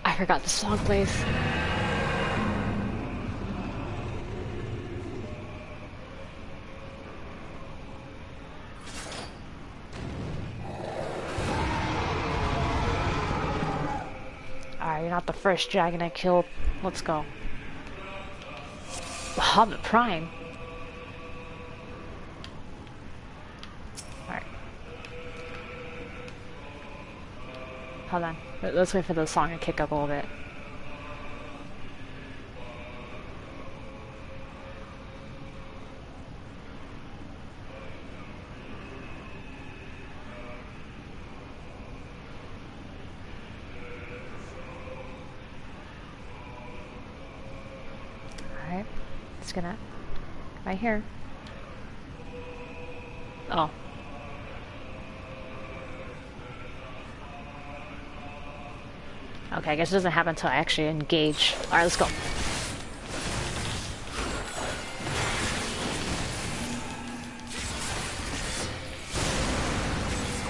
I forgot the song plays. Alright, you're not the first dragon I killed. Let's go. Bahamut Prime. Alright. Hold on. Let's wait for the song to kick up a little bit. Alright. It's gonna... right here. Oh. Okay, I guess it doesn't happen until I actually engage. Alright, let's go.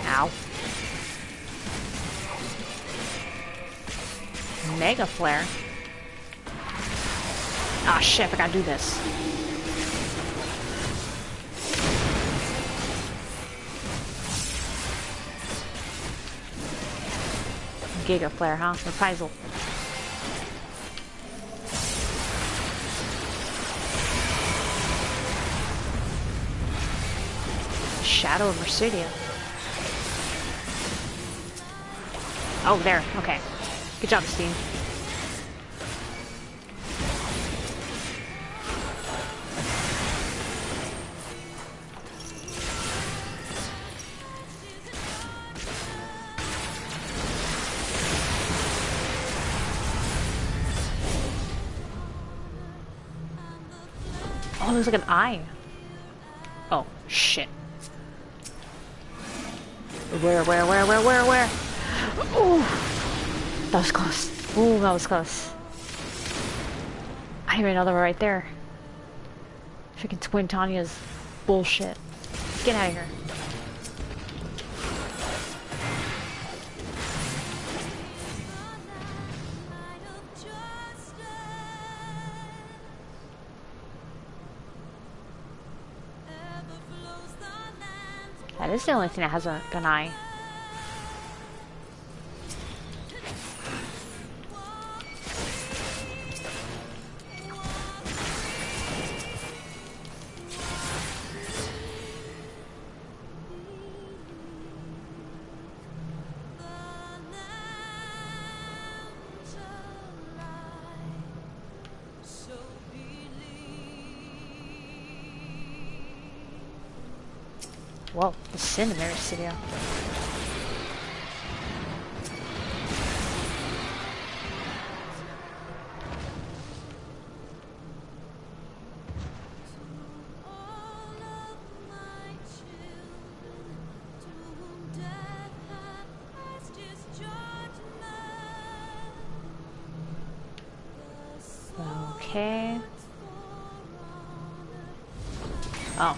Ow. Mega Flare. Ah, shit, I forgot to do this. Giga Flare, huh? Reprisal. Shadow of Mercedia. Oh, there. Okay. Good job, Steam. Oh, it looks like an eye. Oh, shit. Where? Ooh! That was close. Ooh, that was close. I didn't even know they were right there. Freaking Twin Tanya's bullshit. Get out of here. That is the only thing that has an eye. Whoa, the Cinnamon Studio. Okay. Oh.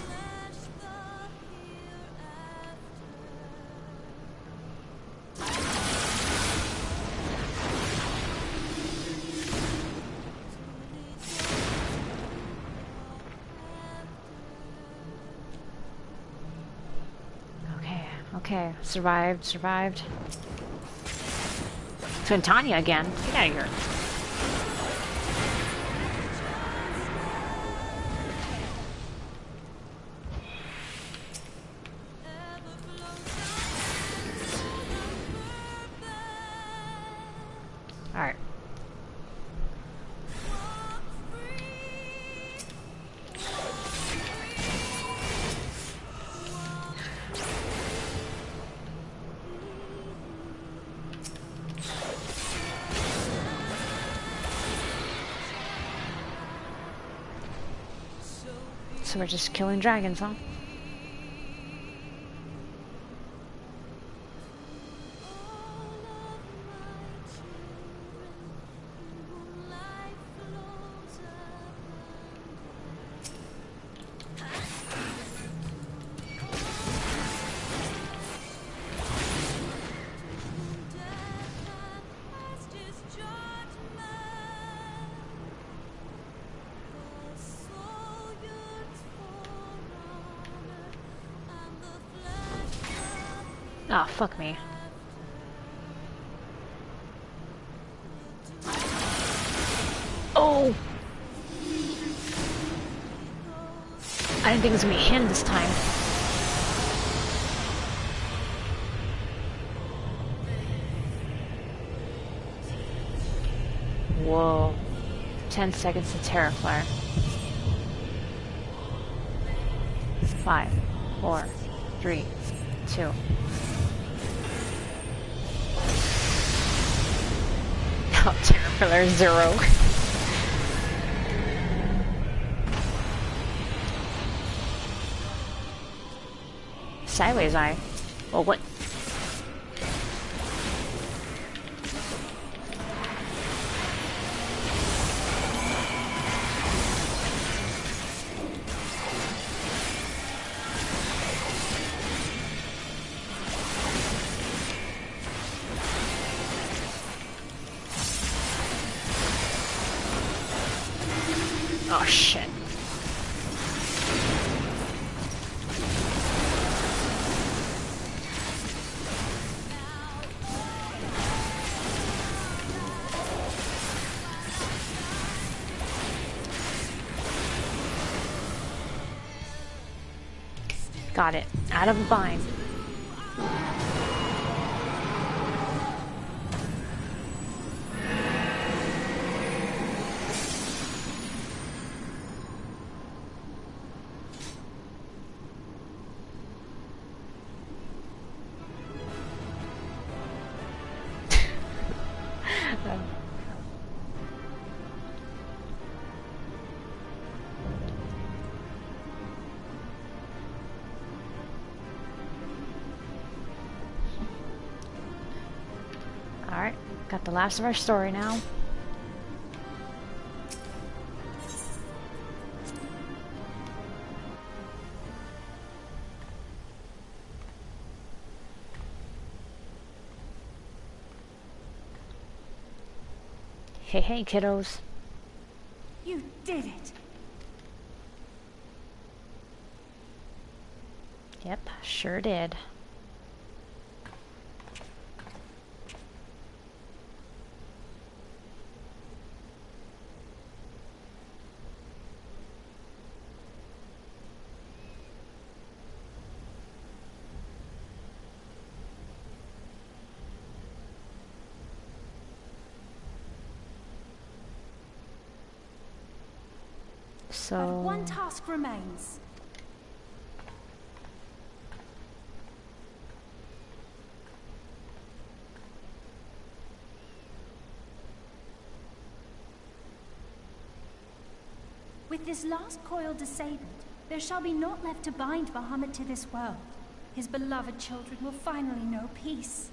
Okay, survived. Twin Tanya again. Get out of here. Alright. So we're just killing dragons, huh? Ah, fuck me. Oh! I didn't think it was gonna be him this time. Whoa. 10 seconds to Terraflare. 5, 4, 3, 2. Oh, Terraflare 0. Sideways eye. Well, what? Oh, shit. Got it. Out of a bind. Alright, got the last of our story now. Hey, hey, kiddos. You did it! Yep, sure did. So... But one task remains. With this last coil disabled, there shall be naught left to bind Bahamut to this world. His beloved children will finally know peace.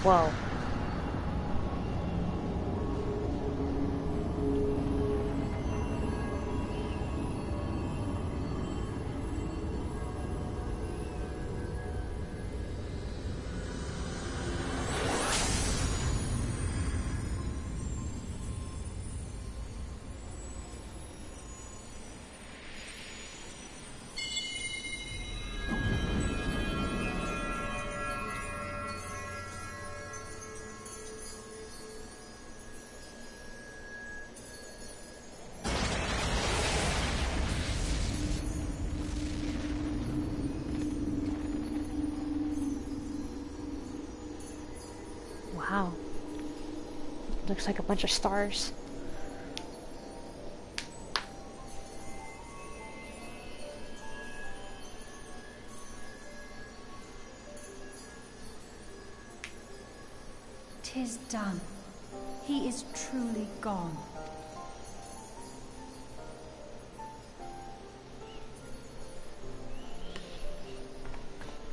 Whoa. Wow. Looks like a bunch of stars. "'Tis done. He is truly gone."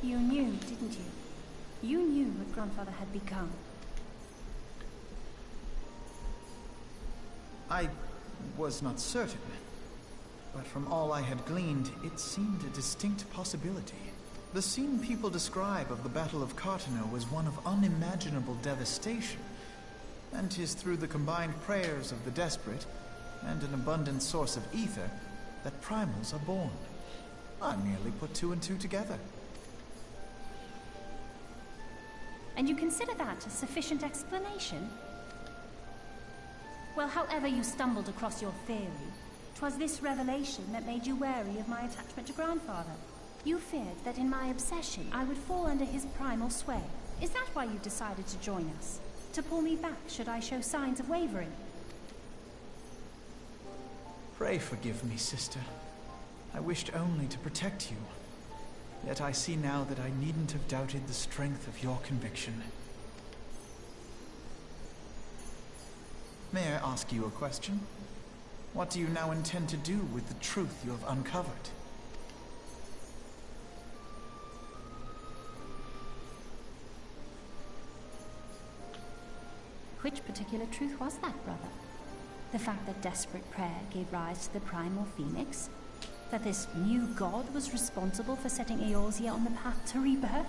You knew, didn't you? You knew what Grandfather had become. I was not certain, but from all I had gleaned, it seemed a distinct possibility. The scene people describe of the Battle of Cartano was one of unimaginable devastation, and 'tis through the combined prayers of the desperate and an abundant source of ether that primals are born. I merely put two and two together. And you consider that a sufficient explanation? Well, however you stumbled across your theory, 'twas this revelation that made you wary of my attachment to Grandfather. You feared that in my obsession I would fall under his primal sway. Is that why you decided to join us? To pull me back should I show signs of wavering? Pray forgive me, sister. I wished only to protect you. Yet I see now that I needn't have doubted the strength of your conviction. May I ask you a question? What do you now intend to do with the truth you have uncovered? Which particular truth was that, brother? The fact that desperate prayer gave rise to the primal phoenix? That this new god was responsible for setting Eorzea on the path to rebirth?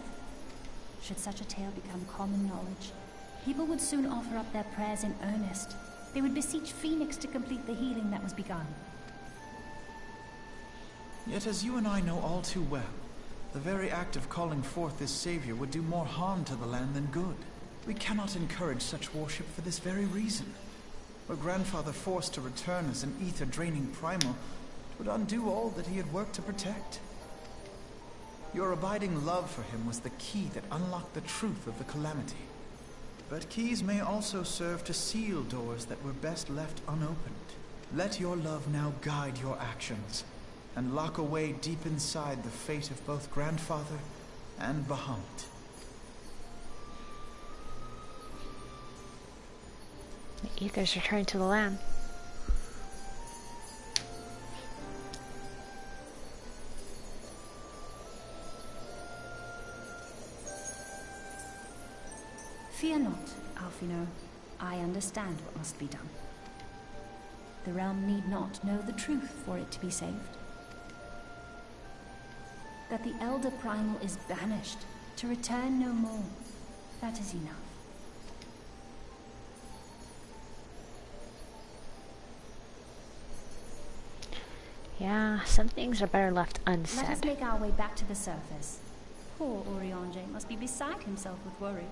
Should such a tale become common knowledge, people would soon offer up their prayers in earnest. They would beseech Phoenix to complete the healing that was begun. Yet as you and I know all too well, the very act of calling forth this savior would do more harm to the land than good. We cannot encourage such worship for this very reason. Were Grandfather forced to return as an ether-draining primal, it would undo all that he had worked to protect. Your abiding love for him was the key that unlocked the truth of the Calamity. But keys may also serve to seal doors that were best left unopened. Let your love now guide your actions, and lock away deep inside the fate of both Grandfather and Bahamut. The ethers return to the land. Fear not, Alfino. I understand what must be done. The realm need not know the truth for it to be saved. That the Elder Primal is banished, to return no more. That is enough. Yeah, some things are better left unsaid. Let us make our way back to the surface. Poor Urianger must be beside himself with worry.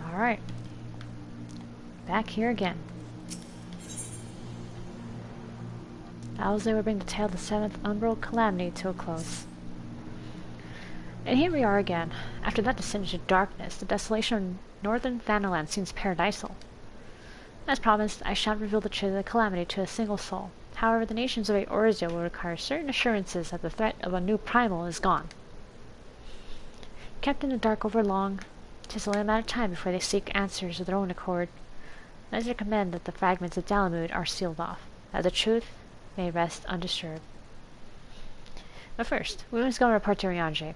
Alright. Back here again. Owlsley will bring the tale of the 7th Umbral Calamity to a close. And here we are again. After that descent into darkness, the desolation of northern Thanalan seems paradisal. As promised, I shan't reveal the truth of the Calamity to a single soul. However, the nations of Eorzea will require certain assurances that the threat of a new primal is gone. Kept in the dark over long, 'tis only a matter of time before they seek answers of their own accord. Let us recommend that the fragments of Dalamud are sealed off, that the truth may rest undisturbed. But first, we must go and report to Urianger.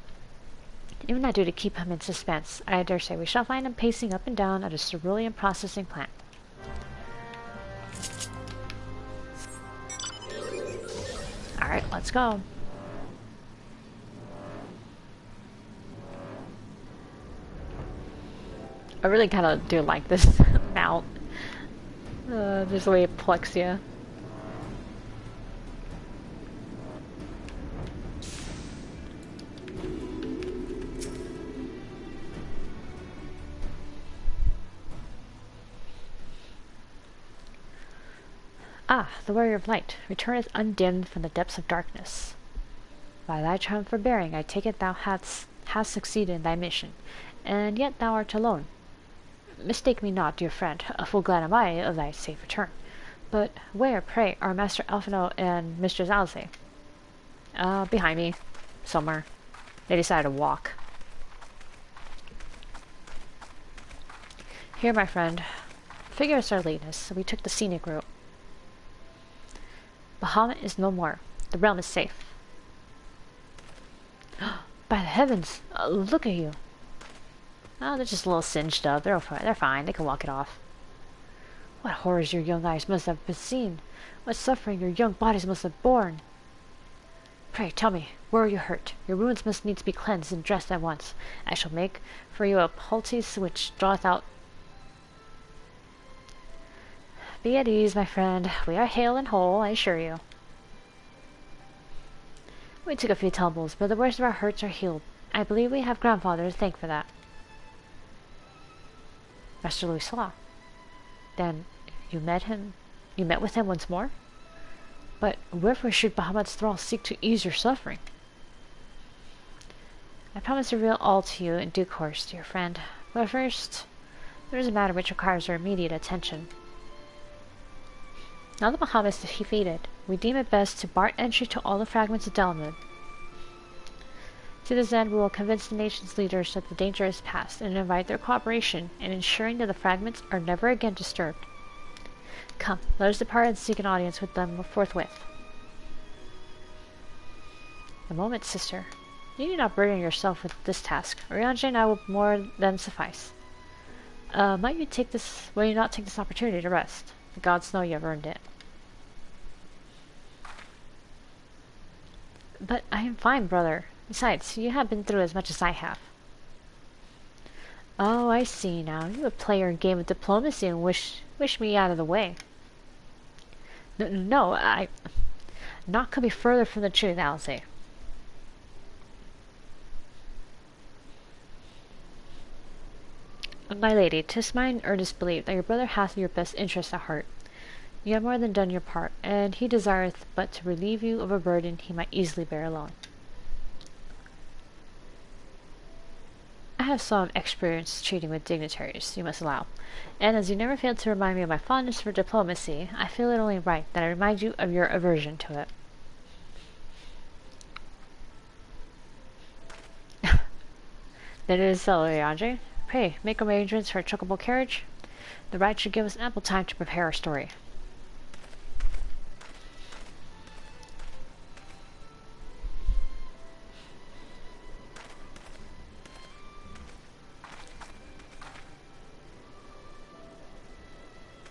Even I do to keep him in suspense. I dare say we shall find him pacing up and down at a cerulean processing plant. Alright, let's go. I really kind of do like this mount. There's a way of plexia. Ah, the warrior of light, returneth undimmed from the depths of darkness. By thy triumph forbearing, I take it thou hast succeeded in thy mission, and yet thou art alone. Mistake me not, dear friend, full glad am I of thy safe return. But where, pray, are Master Alfino and Mistress Owlsley? Behind me, somewhere. They decided to walk. Here, my friend. Figure us our lateness, so we took the scenic route. Bahamut is no more. The realm is safe. By the heavens! Look at you! Oh, they're just a little singed up. They're fine. They can walk it off. What horrors your young eyes must have seen. What suffering your young bodies must have borne. Pray, tell me, where are you hurt? Your wounds must needs be cleansed and dressed at once. I shall make for you a poultice which draweth out... Be at ease, my friend. We are hale and whole, I assure you. We took a few tumbles, but the worst of our hurts are healed. I believe we have Grandfather to thank for that. Master Louisoix. Then, you met him? You met with him once more? But wherefore should Bahamut's thrall seek to ease your suffering? I promise to reveal all to you in due course, dear friend. But first, there is a matter which requires your immediate attention. Now that Bahamut is defeated, we deem it best to bar entry to all the fragments of Dalamud. To this end, we will convince the nation's leaders that the danger is past and invite their cooperation in ensuring that the fragments are never again disturbed. Come, let us depart and seek an audience with them forthwith. A moment, sister. You need not burden yourself with this task. Urianger and I will more than suffice. Will you not take this opportunity to rest? The gods know you have earned it. But I am fine, brother. Besides, you have been through as much as I have. Oh, I see now. You would play your game of diplomacy and wish me out of the way. No, Naught could be further from the truth, I'll say. My lady, 'tis mine earnest belief that your brother hath your best interest at heart. You have more than done your part, and he desireth but to relieve you of a burden he might easily bear alone. I have some experience treating with dignitaries, you must allow, and as you never failed to remind me of my fondness for diplomacy, I feel it only right that I remind you of your aversion to it. Then it is so, Leandre. Pray, make arrangements for a chocobo carriage. The ride should give us ample time to prepare our story.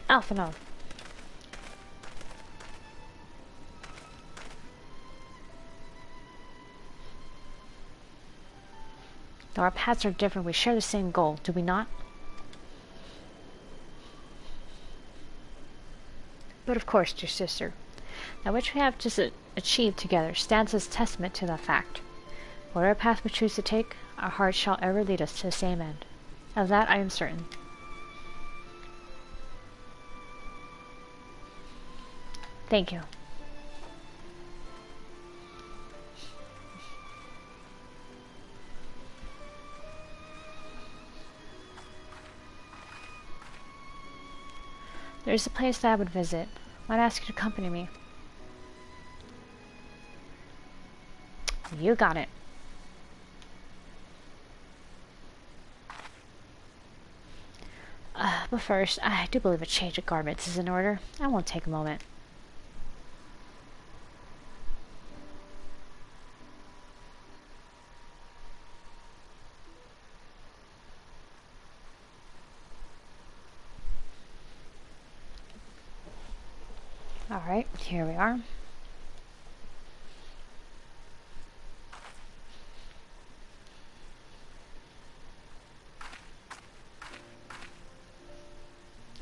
Alphino. Though our paths are different, we share the same goal, do we not? But of course, dear sister, that which we have just achieved together stands as testament to that fact. Whatever path we choose to take, our hearts shall ever lead us to the same end. Of that I am certain. Thank you. There's a place that I would visit. Might ask you to accompany me. You got it. But first, I do believe a change of garments is in order. I won't take a moment. Alright, here we are.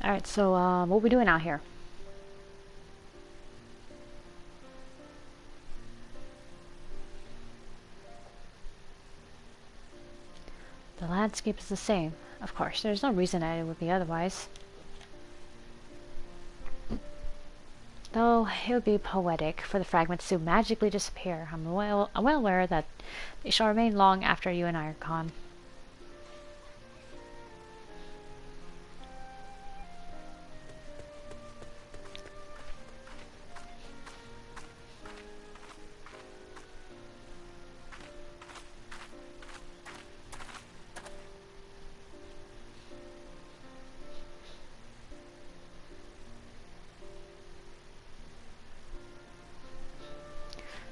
Alright, so what are we doing out here? The landscape is the same. Of course, there's no reason that it would be otherwise. Though it would be poetic for the fragments to magically disappear. I'm well aware that they shall remain long after you and I are gone.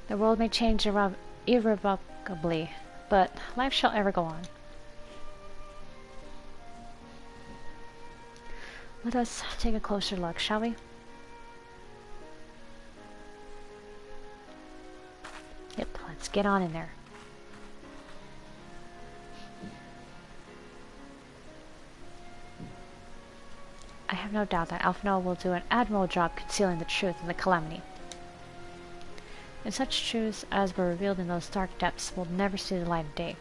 The world may change irrevocably, but life shall ever go on. Let us take a closer look, shall we? Yep, let's get on in there. I have no doubt that Alphino will do an admirable job concealing the truth in the Calamity. And such truths as were revealed in those dark depths will never see the light of day.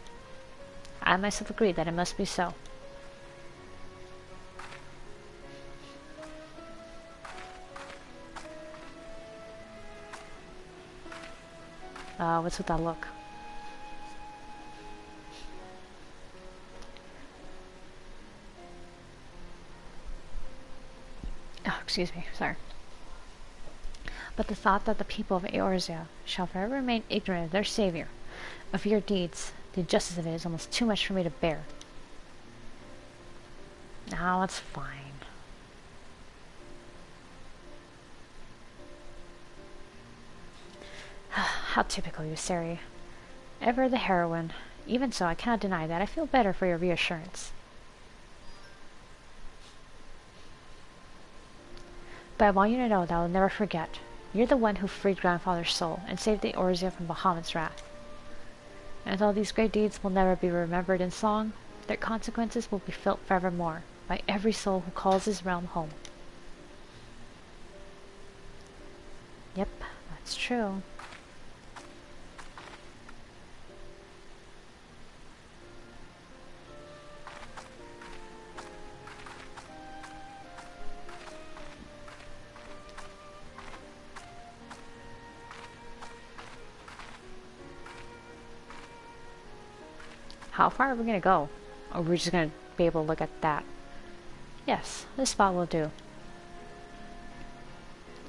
I myself agree that it must be so. What's with that look? Oh, excuse me, sorry. But the thought that the people of Eorzea shall forever remain ignorant of their savior, of your deeds, the injustice of it is almost too much for me to bear. Now, it's fine. How typical you, Sari. Ever the heroine. Even so, I cannot deny that I feel better for your reassurance. But I want you to know that I will never forget. You're the one who freed Grandfather's soul and saved the Eorzea from Bahamut's wrath. And though these great deeds will never be remembered in song, their consequences will be felt forevermore by every soul who calls this realm home. Yep, It's true. How far are we gonna go? Or we're just gonna be able to look at that? Yes, this spot will do.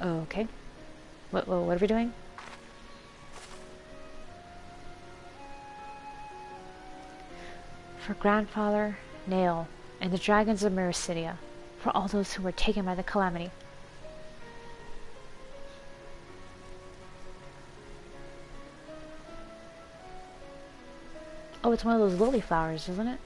Okay. What are we doing? For Grandfather, Nail, and the dragons of Mericidia, for all those who were taken by the Calamity. Oh, it's one of those lily flowers, isn't it?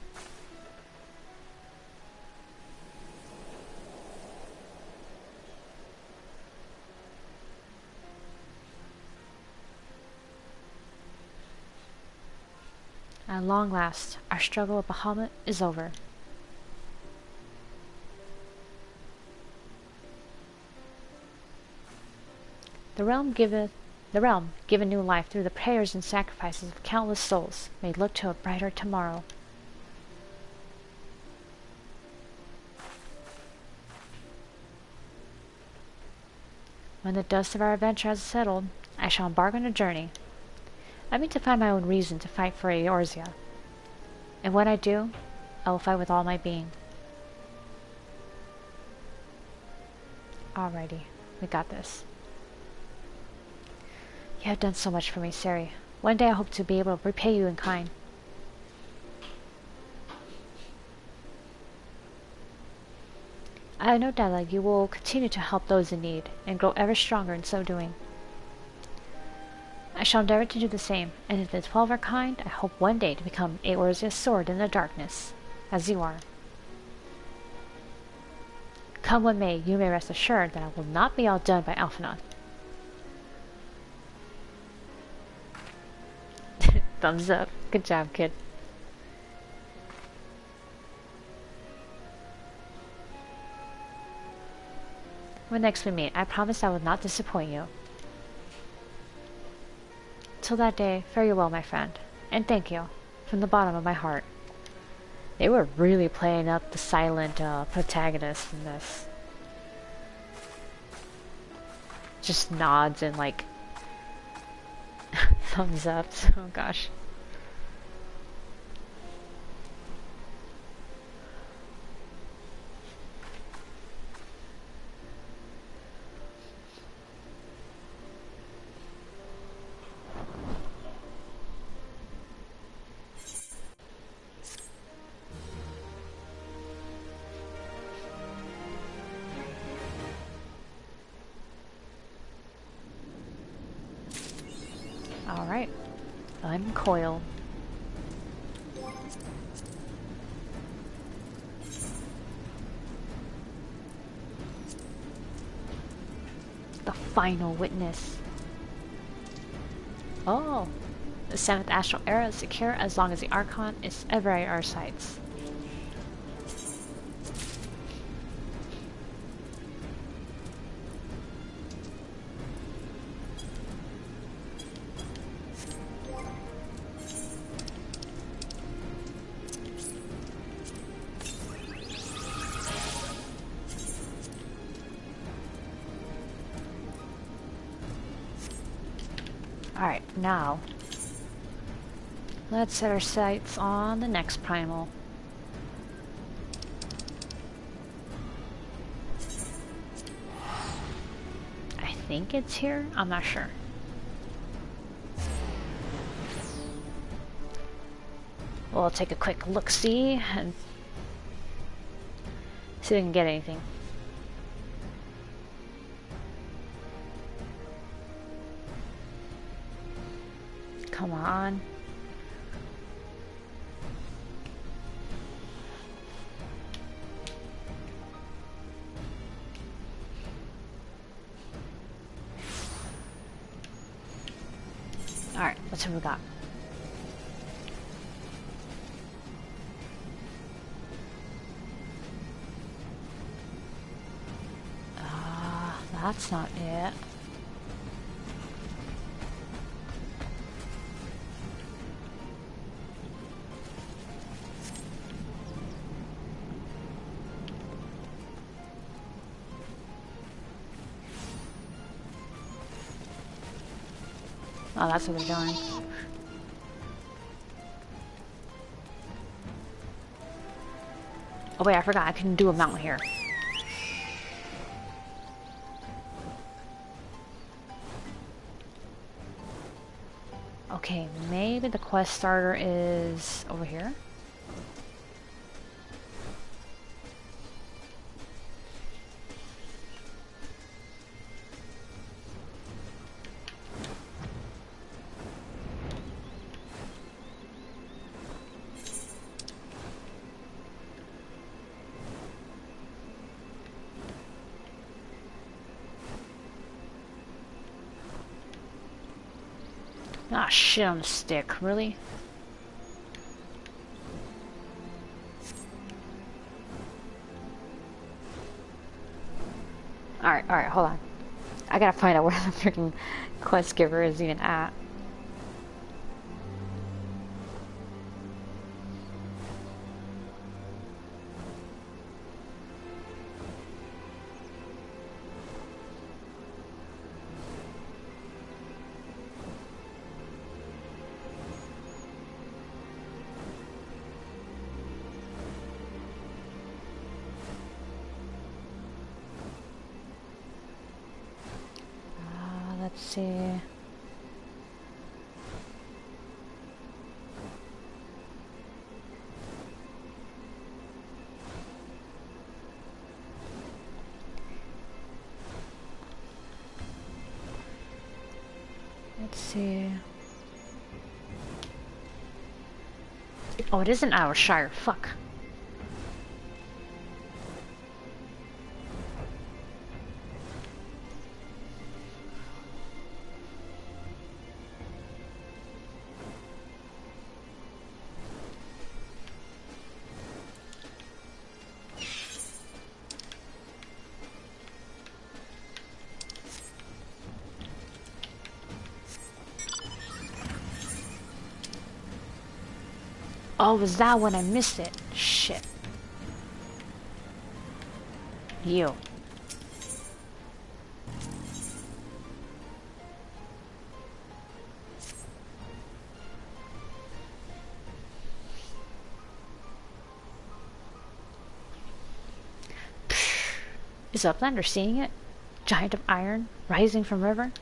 At long last, our struggle with Bahamut is over. The realm, given new life through the prayers and sacrifices of countless souls, may look to a brighter tomorrow. When the dust of our adventure has settled, I shall embark on a journey. I mean to find my own reason to fight for Eorzea. And when I do, I will fight with all my being. Alrighty, we got this. You have done so much for me, Sari. One day I hope to be able to repay you in kind. I have no doubt that you will continue to help those in need, and grow ever stronger in so doing. I shall endeavor to do the same, and if the 12 are kind, I hope one day to become Eorzea's sword in the darkness, as you are. Come what may, you may rest assured that I will not be outdone by Alphinaud. Thumbs up. Good job, kid. When next we meet, I promise I will not disappoint you. Till that day, fare you well, my friend, and thank you, from the bottom of my heart. They were really playing up the silent protagonist in this. Just nods and like thumbs up. Oh gosh. Alright. Uncoil. The final witness. Oh. The 7th astral era is secure as long as the Archon is ever at our sides. Alright, now let's set our sights on the next primal. I think it's here? I'm not sure. We'll take a quick look-see and see if we can get anything. Come on. Alright, let's see what we got. That's not it. Oh, that's what they're doing. Oh wait, I forgot. I can do a mount here. Okay, maybe the quest starter is over here. Ah, shit on the stick, really? Alright, hold on. I gotta find out where the freaking quest giver is even at. Let's see. Let's see. Oh, it is an Shire. Fuck. Oh, was that when I missed it? Shit. You. Is Uplander seeing it? Giant of iron, rising from river?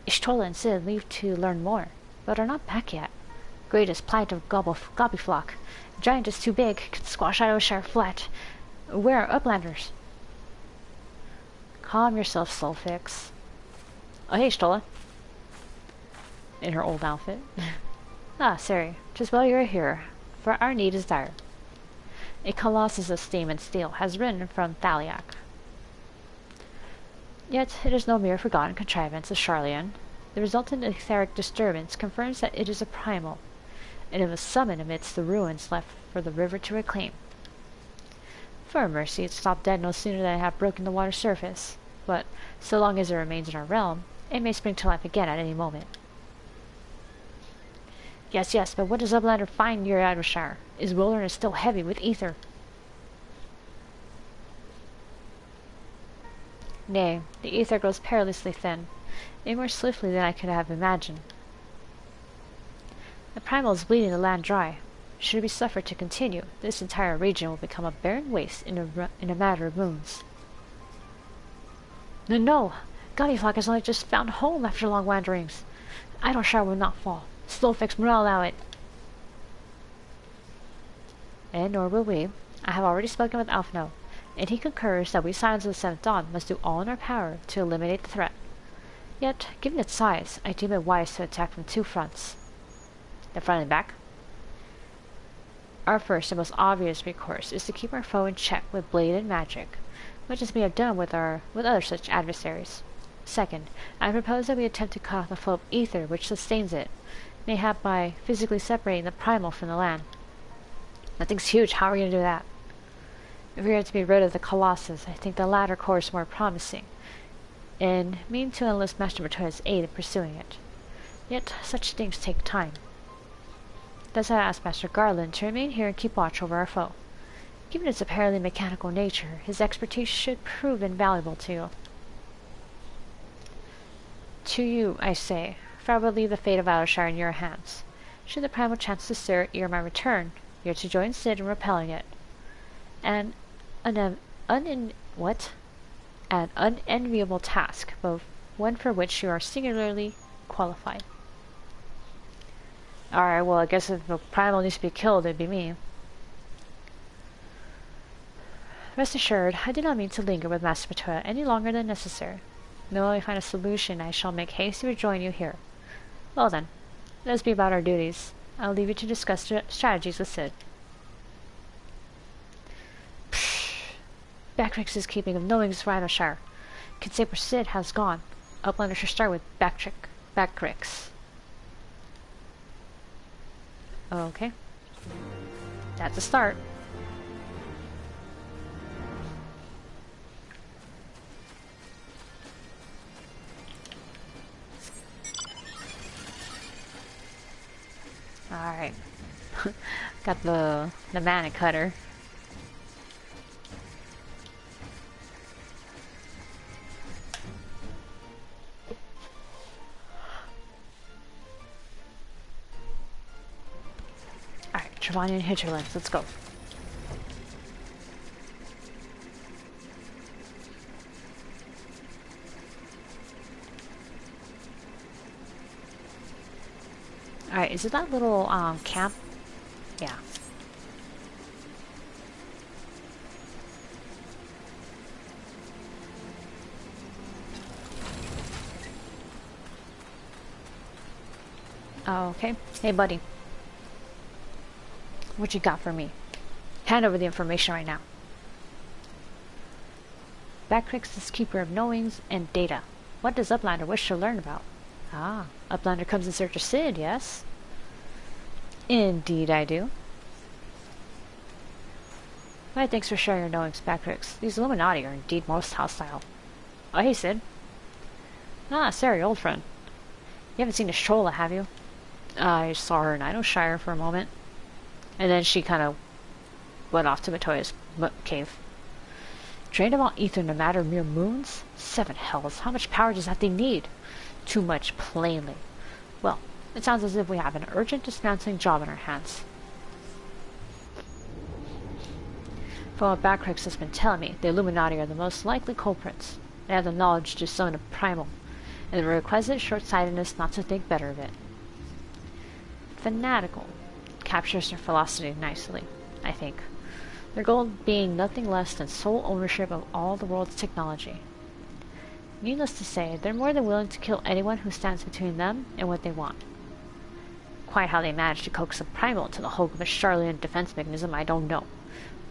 Ishtola and Sid leave to learn more, but are not back yet. Greatest plight of Gobbyflock. Giant is too big, could squash Shire flat. Where are Uplanders? Calm yourself, Sulfix. Oh, hey, Stola. In her old outfit. Ah, Sari, 'tis well you're here, for our need is dire. A colossus of steam and steel has risen from Thaliak. Yet it is no mere forgotten contrivance of Charlian. The resultant etheric disturbance confirms that it is a primal, and it was summoned amidst the ruins left for the river to reclaim. For mercy, it stopped dead no sooner than it had broken the water's surface, but so long as it remains in our realm, it may spring to life again at any moment. Yes, but what does Uplander find near Adwashire? Is wilderness still heavy with ether? Nay, the ether grows perilously thin, and more swiftly than I could have imagined. The primal is bleeding the land dry. Should we suffer to continue, this entire region will become a barren waste in a matter of moons. No! Gobbyflock has only just found home after long wanderings. Idleshire will not fall. Slowfix will not allow it. And nor will we. I have already spoken with Alphino, and he concurs that we Scions of the Seventh Dawn must do all in our power to eliminate the threat. Yet, given its size, I deem it wise to attack from two fronts. The front and back? Our first and most obvious recourse is to keep our foe in check with blade and magic, much as we have done with other such adversaries. Second, I propose that we attempt to cut off the flow of ether which sustains it, mayhap by physically separating the primal from the land. That thing's huge. How are we going to do that? If we are to be rid of the Colossus, I think the latter course is more promising, and mean to enlist Master Matoya's aid in pursuing it. Yet such things take time. Thus I asked Master Garland to remain here and keep watch over our foe. Given its apparently mechanical nature, his expertise should prove invaluable to you. To you, I say, for I will leave the fate of Alashar in your hands. Should the primal chance to stir ere my return, you're to join Sid in repelling it. An unenviable task, but one for which you are singularly qualified. Alright, well, I guess if the primal needs to be killed, it'd be me. Rest assured, I do not mean to linger with Master Matoya any longer than necessary. The moment I find a solution, I shall make haste to rejoin you here. Well then, let us be about our duties. I'll leave you to discuss strategies with Sid. Backrix is keeping of knowings for Rhinoshire. Can say where Sid has gone. Uplander should start with Backrix. Okay. That's a start. Alright. Got the mana cutter. Alright, Trevanian Hinterlands, let's go. Alright, is it that little camp? Yeah. Oh, okay. Hey, buddy. What you got for me? Hand over the information right now. Backrix is keeper of knowings and data. What does Uplander wish to learn about? Ah, Uplander comes in search of Sid, yes? Indeed I do. Why, thanks for sharing your knowings, Backrix. These Illuminati are indeed most hostile. Oh, hey, Sid. Ah, Sarah, old friend. You haven't seen the Shola, have you? I saw her in Shire for a moment. And then she kind of went off to Matoya's cave. Drained of all ether in a matter of mere moons? 7 hells, how much power does that thing need? Too much, plainly. Well, it sounds as if we have an urgent dismantling job on our hands. From what Backrix has been telling me, the Illuminati are the most likely culprits. They have the knowledge to summon a primal, and the requisite short-sightedness not to think better of it. Fanatical. Captures their philosophy nicely, I think. Their goal being nothing less than sole ownership of all the world's technology. Needless to say, they're more than willing to kill anyone who stands between them and what they want. Quite how they managed to coax a primal into the hulk of a Charlian defense mechanism, I don't know.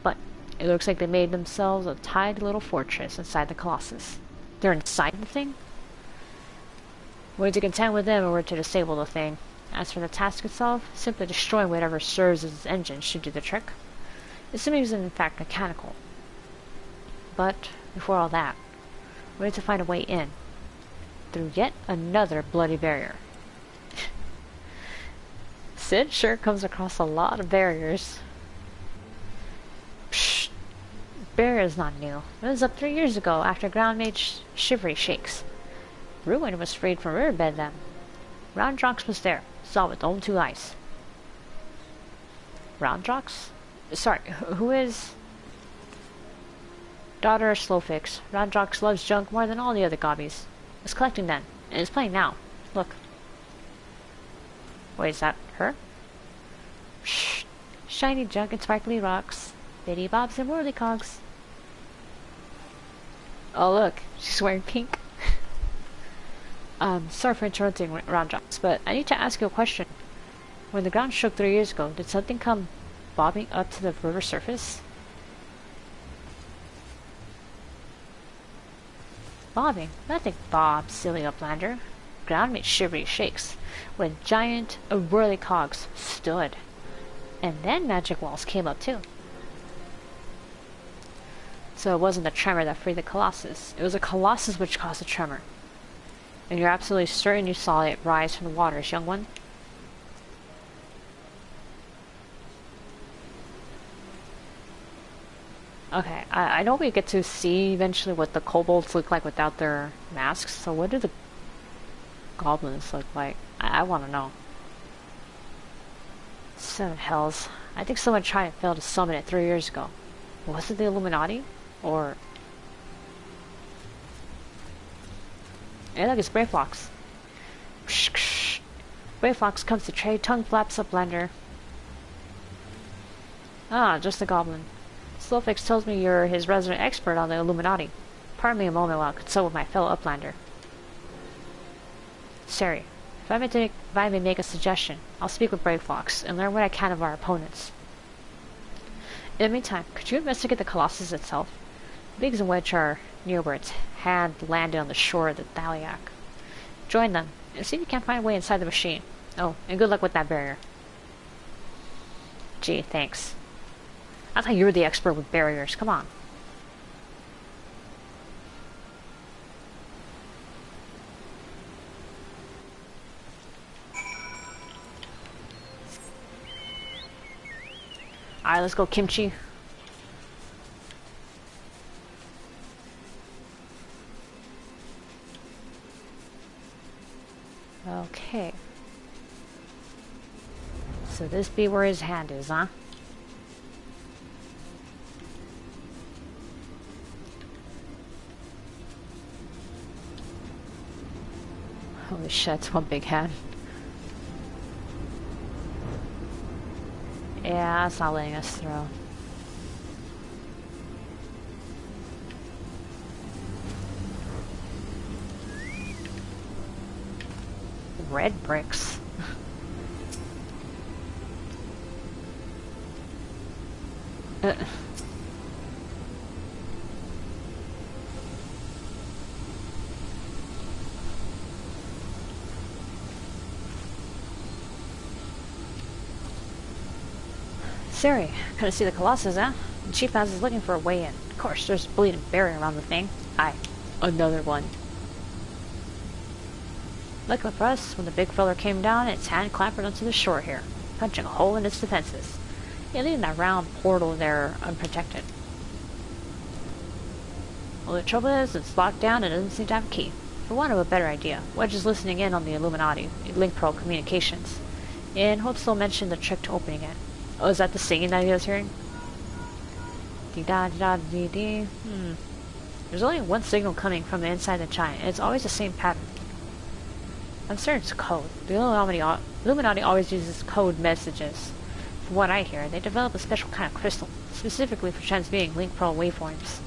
But it looks like they made themselves a tidy little fortress inside the Colossus. They're inside the thing? We're to contend with them or we're to disable the thing. As for the task itself, simply destroying whatever serves as its engine should do the trick. Assuming it's in fact mechanical. But, before all that, we need to find a way in. Through yet another bloody barrier. Sid sure comes across a lot of barriers. Psh! Barrier is not new. It was up 3 years ago after ground made shivery shakes. Ruin was freed from riverbed then. Roundrox was there. Saw with own 2 eyes. Roundrox? Sorry, who is... Daughter of Slowfix. Roundrox loves junk more than all the other gobbies. It's collecting then, and it's playing now. Look. Wait, is that her? Shh. Shiny junk and sparkly rocks. Bitty bobs and whirly cogs. Oh look, she's wearing pink. Sorry for interrupting Roundrox, but I need to ask you a question. When the ground shook 3 years ago, did something come bobbing up to the river surface? Bobbing? Nothing bobbed, silly Uplander. Ground made shivery shakes, when giant, whirly cogs stood. And then magic walls came up too. So it wasn't the tremor that freed the Colossus. It was the Colossus which caused the tremor. And you're absolutely certain you saw it rise from the waters, young one? Okay, I know we get to see eventually what the kobolds look like without their masks, so what do the goblins look like? I want to know. Seven hells. I think someone tried and failed to summon it 3 years ago. Was it the Illuminati? Or... Hey, look, it's Brayflox. Brayflox comes to trade, tongue flaps up blender. Ah, just a goblin. Slowfix tells me you're his resident expert on the Illuminati. Pardon me a moment while I consult with my fellow uplander. Sari, if I may make a suggestion, I'll speak with Brayflox and learn what I can of our opponents. In the meantime, could you investigate the Colossus itself? The bigs and wedge are near where its hand landed on the shore of the Thaliac. Join them, and see if you can't find a way inside the machine. Oh, and good luck with that barrier. Gee, thanks. I thought you were the expert with barriers, come on. Alright, let's go kimchi. Okay. So this be where his hand is, huh? Holy shit, it's one big hand. Yeah, it's not letting us through. Red bricks. Sari, couldn't see the Colossus, huh? The Chief House is looking for a way in. Of course, there's a bleeding barrier around the thing. Aye, another one. Luckily for us, when the big feller came down, its hand clambered onto the shore here, punching a hole in its defenses. Yeah, leaving that round portal there unprotected. Well, the trouble is, it's locked down and doesn't seem to have a key. For want of a better idea, Wedge is listening in on the Illuminati, Link Pearl communications, and hopes they'll mention the trick to opening it. Oh, is that the singing that he was hearing? Dee-da-dee-da-dee-dee. There's only one signal coming from the inside the giant, and it's always the same pattern. I'm certain it's a code. The Illuminati always uses code messages. From what I hear, they develop a special kind of crystal, specifically for transmitting Link Pearl waveforms.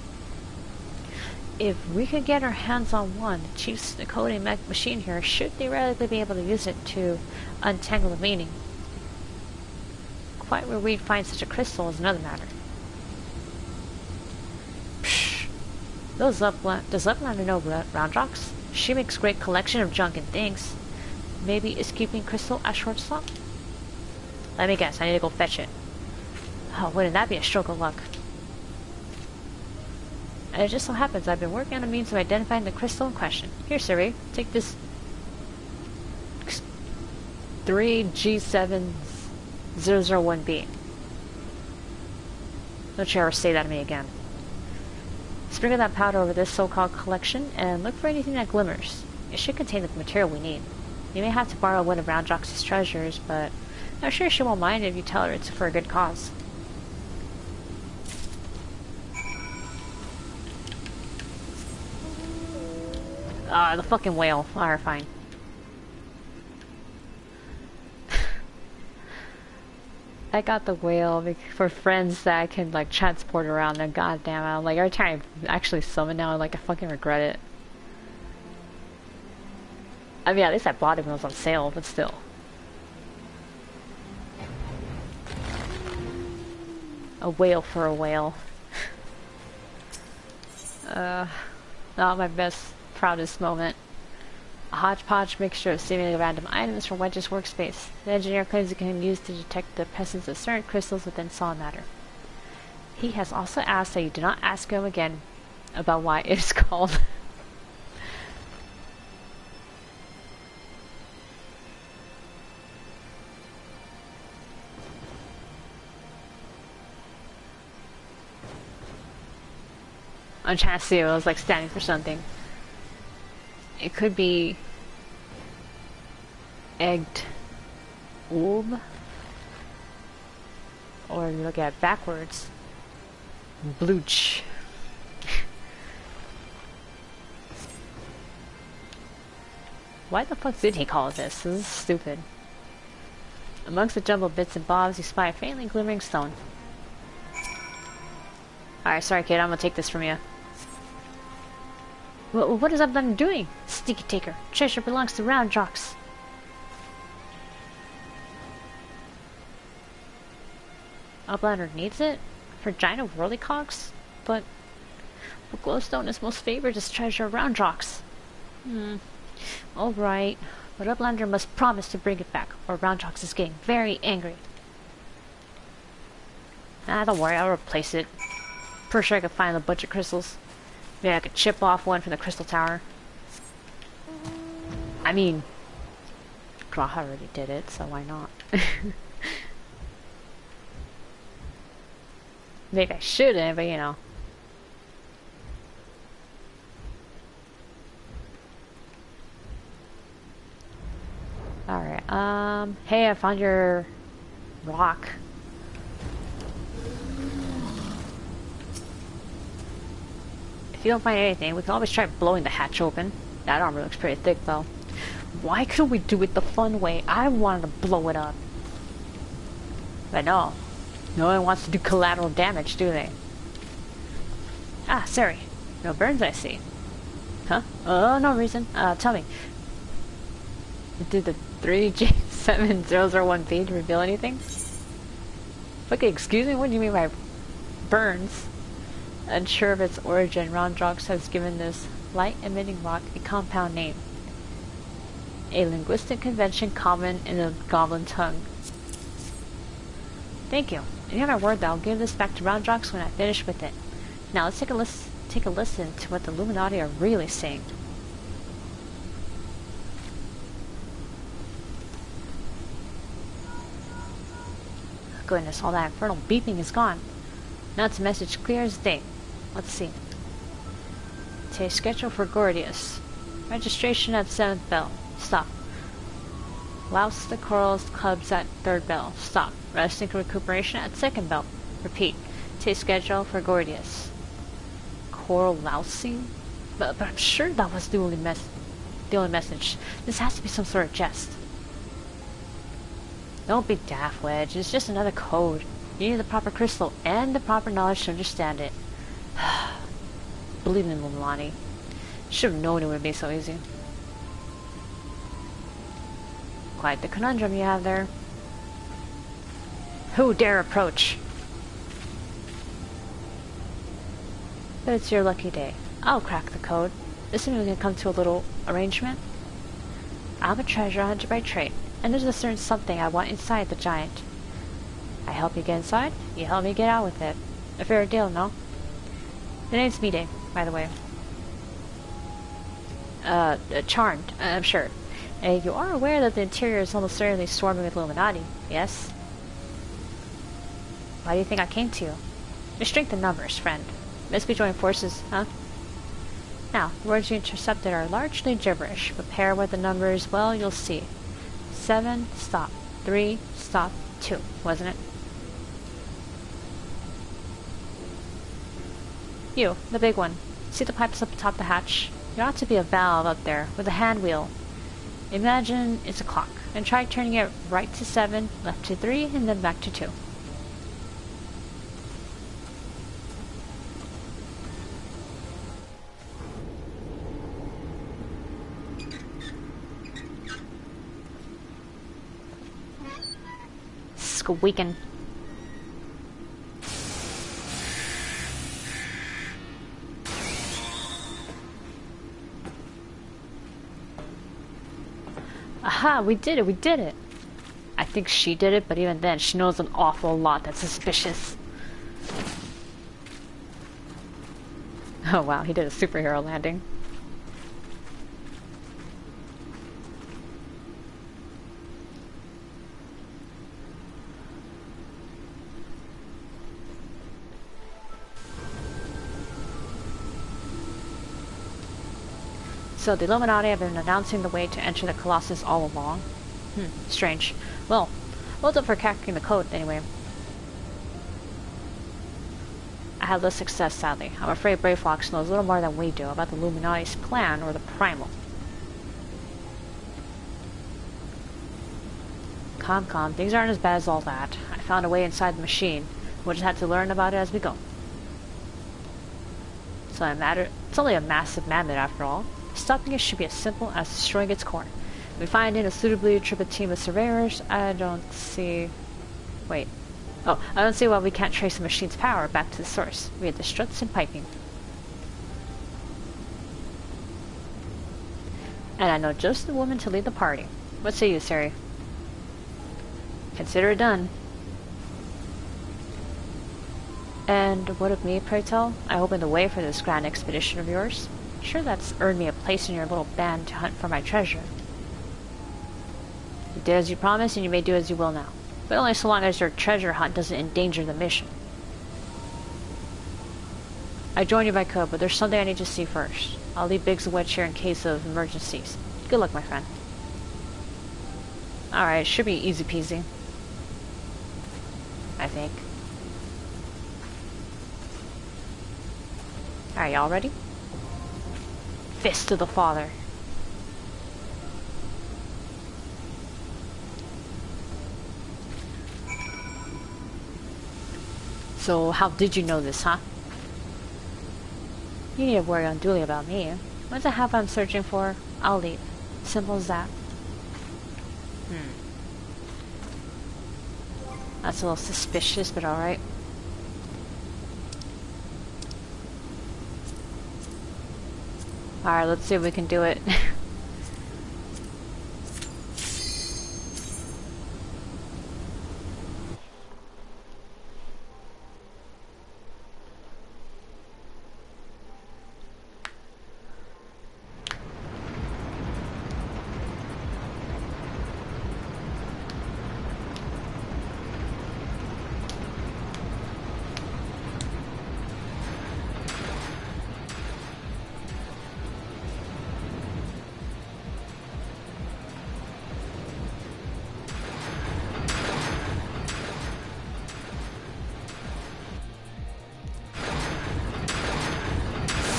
If we could get our hands on one, the Chief's decoding machine here should theoretically be able to use it to untangle the meaning. Quite where we'd find such a crystal is another matter. Psh! Does Uplander know Roundrocks? She makes great collection of junk and things. Maybe is keeping crystal a short stop? Let me guess, I need to go fetch it. Oh, wouldn't that be a stroke of luck? And it just so happens I've been working on a means of identifying the crystal in question. Here, Siri, take this 3G7001B. Don't you ever say that to me again. Sprinkle that powder over this so-called collection and look for anything that glimmers. It should contain the material we need. You may have to borrow one of Roundrox's treasures, but I'm sure she won't mind if you tell her it's for a good cause. Ah, the fucking whale. Alright, fine. I got the whale for friends that I can like transport around. And goddamn, I'm like every time I actually summon now, like I fucking regret it. I mean, at least I bought it when it was on sale, but still. A whale for a whale. Not my best, proudest moment. A hodgepodge mixture of seemingly random items from Wedge's workspace. The engineer claims it can be used to detect the presence of certain crystals within solid matter. He has also asked that you do not ask him again about why it is called. I'm trying to see if I was like standing for something. It could be Egged orb? Or you look at it backwards. Blooch. Why the fuck did he call it this? This is stupid. Amongst the jumbled bits and bobs, you spy a faintly glimmering stone. Alright, sorry kid, I'm gonna take this from you. What is Uplander doing? Sneaky taker. Treasure belongs to Round Jocks. Uplander needs it? For giant whirly cogs? But glowstone is most favored as treasure of Round Jocks. Alright. But Uplander must promise to bring it back, or Round Jocks is getting very angry. Ah, don't worry, I'll replace it. Pretty sure I could find a bunch of crystals. Maybe I could chip off one from the crystal tower. I mean, Graha already did it, so why not? Maybe I shouldn't, but you know. Alright, hey, I found your rock. If you don't find anything, we can always try blowing the hatch open. That armor looks pretty thick, though. Why couldn't we do it the fun way? I wanted to blow it up. But no. No one wants to do collateral damage, do they? Ah, sorry. No burns, I see. Huh? Oh, no reason. Tell me. Did the 3J7001 page reveal anything? Okay, excuse me, what do you mean by burns? Unsure of its origin, Round Jocks has given this light-emitting rock a compound name. A linguistic convention common in the goblin tongue. Thank you. And you have my word that I'll give this back to Round Jocks when I finish with it. Now let's take a listen to what the Illuminati are really saying. Goodness, all that infernal beeping is gone. Now it's a message clear as day. Let's see. Today's schedule for Gordius. Registration at 7th bell. Stop. Louse the corals clubs at 3rd bell. Stop. Resting and recuperation at 2nd bell. Repeat. Today's schedule for Gordius. Coral lousing? But I'm sure that was the only message. This has to be some sort of jest. Don't be daft, Wedge. It's just another code. You need the proper crystal and the proper knowledge to understand it. Believe in Illuminati. Should have known it would be so easy. Quite the conundrum you have there. Who dare approach? But it's your lucky day. I'll crack the code. Isn't we can come to a little arrangement? I'm a treasure hunter by trade, and there's a certain something I want inside the giant. I help you get inside, you help me get out with it. A fair deal, no? The name's Meeting, by the way. Charmed, I'm sure. You are aware that the interior is almost certainly swarming with Illuminati, yes? Why do you think I came to you? Your strength in numbers, friend. Must be joining forces, huh? Now, the words you intercepted are largely gibberish, but pair with the numbers, well, you'll see. 7, stop. 3, stop. 2, wasn't it? You, the big one. See the pipes up atop the hatch? There ought to be a valve up there, with a hand wheel. Imagine it's a clock, and try turning it right to 7, left to 3, and then back to 2. Squeaking. Aha, we did it, we did it! I think she did it, but even then, she knows an awful lot that's suspicious. Oh wow, he did a superhero landing. So the Illuminati have been announcing the way to enter the Colossus all along. Strange. Well done for cracking the code, anyway. I had less success, sadly. I'm afraid Brave Fox knows a little more than we do about the Illuminati's plan or the primal. Calm. Things aren't as bad as all that. I found a way inside the machine. We'll just have to learn about it as we go. It's only a massive mammoth after all. Stopping it should be as simple as destroying its core. If we find it a suitably equipped team of surveyors, I don't see why we can't trace the machine's power back to the source, via the struts and piping. And I know just the woman to lead the party. What say you, Sari? Consider it done. And what of me, pray tell? I opened the way for this grand expedition of yours. Sure, that's earned me a place in your little band to hunt for my treasure. You did as you promised, and you may do as you will now. But only so long as your treasure hunt doesn't endanger the mission. I'd join you if I could, but there's something I need to see first. I'll leave Biggs and Wedge here in case of emergencies. Good luck, my friend. Alright, should be easy peasy. I think. Alright, y'all ready? Fist to the father. So, how did you know this, huh? You need to worry unduly about me. Once I have what I'm searching for, I'll leave. Simple as that. That's a little suspicious, but alright. Alright, let's see if we can do it.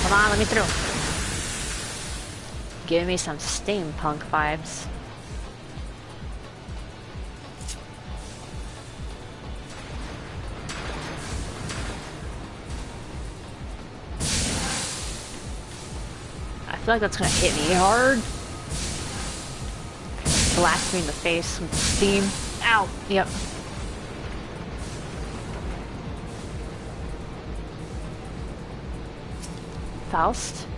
Come on, let me through. Give me some steampunk vibes. I feel like that's gonna hit me hard. Blast me in the face with steam. Ow! Yep. Faust?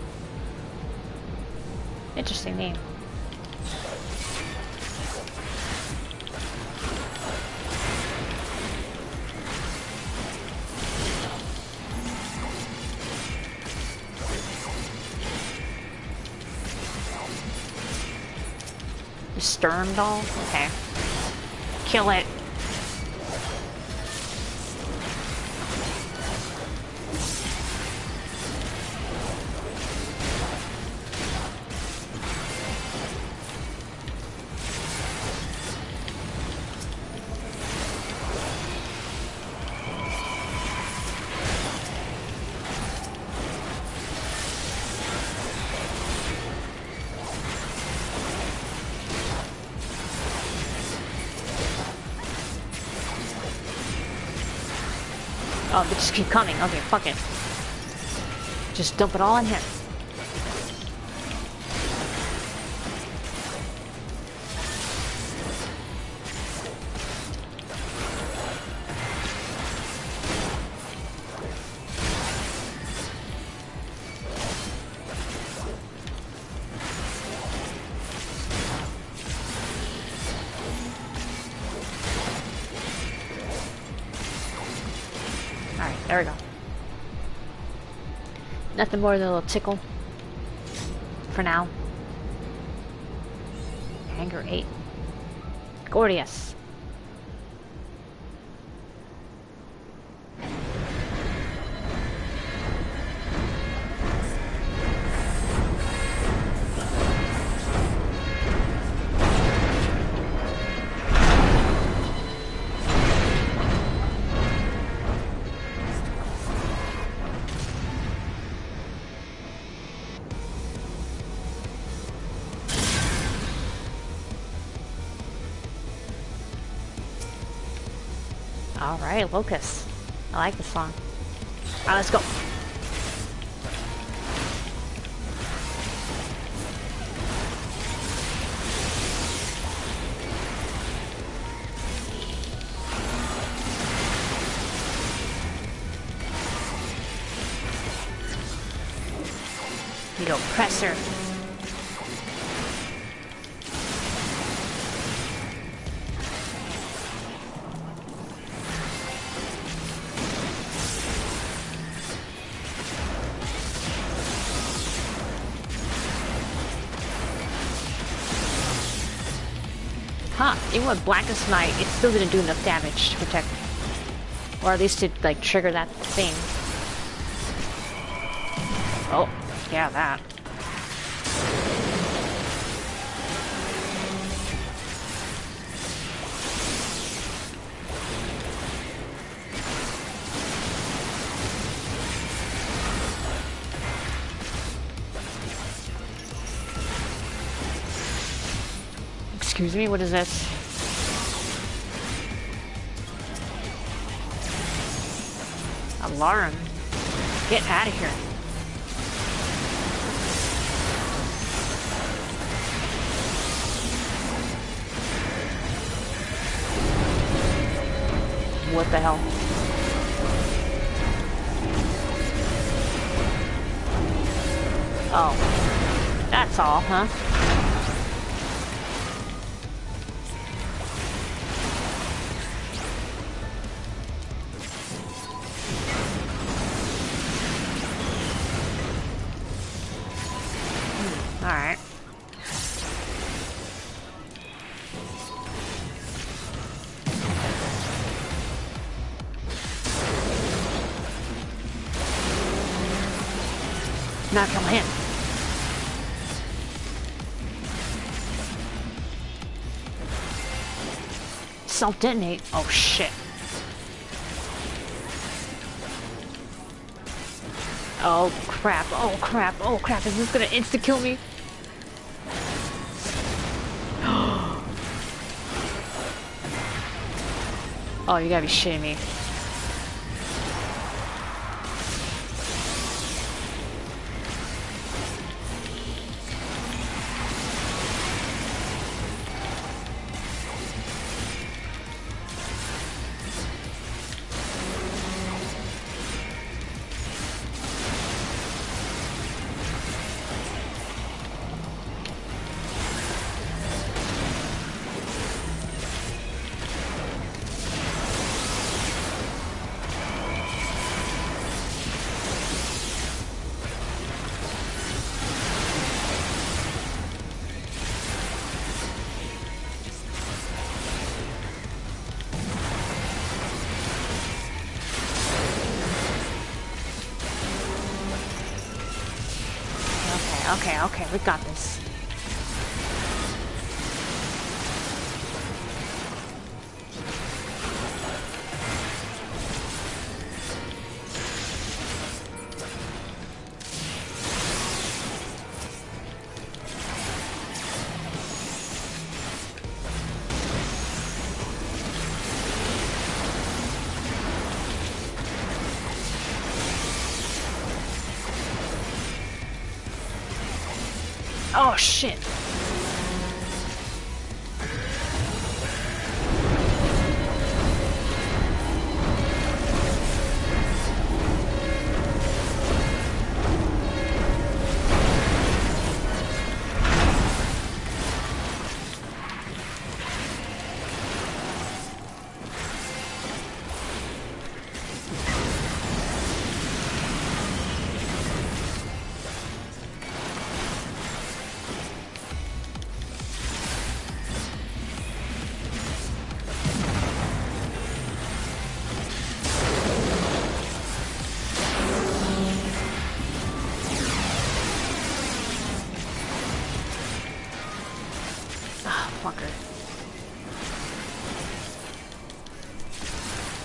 Interesting name. The Stern doll? Okay. Kill it. Oh, they just keep coming. Okay, fuck it. Just dump it all in here. There we go. Nothing more than a little tickle. For now. Hangar 8. Gordius. Alright, Locust. I like this song. Alright, let's go. You go, presser. Huh, even with Blackest Night, it still didn't do enough damage to protect. Or at least to, like, trigger that thing. Oh, yeah, that. Excuse me, what is this? Alarm. Get out of here. What the hell? Oh. That's all, huh? Alright. Not from him. Self-detonate? Oh shit. Oh crap, oh crap, oh crap, is this gonna insta-kill me? Oh, you gotta be shitting me. Okay, we got this. Oh shit.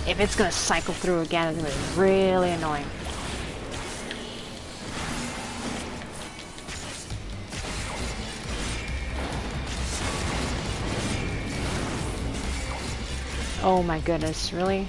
If it's gonna cycle through again, it's gonna be really annoying. Oh my goodness, really?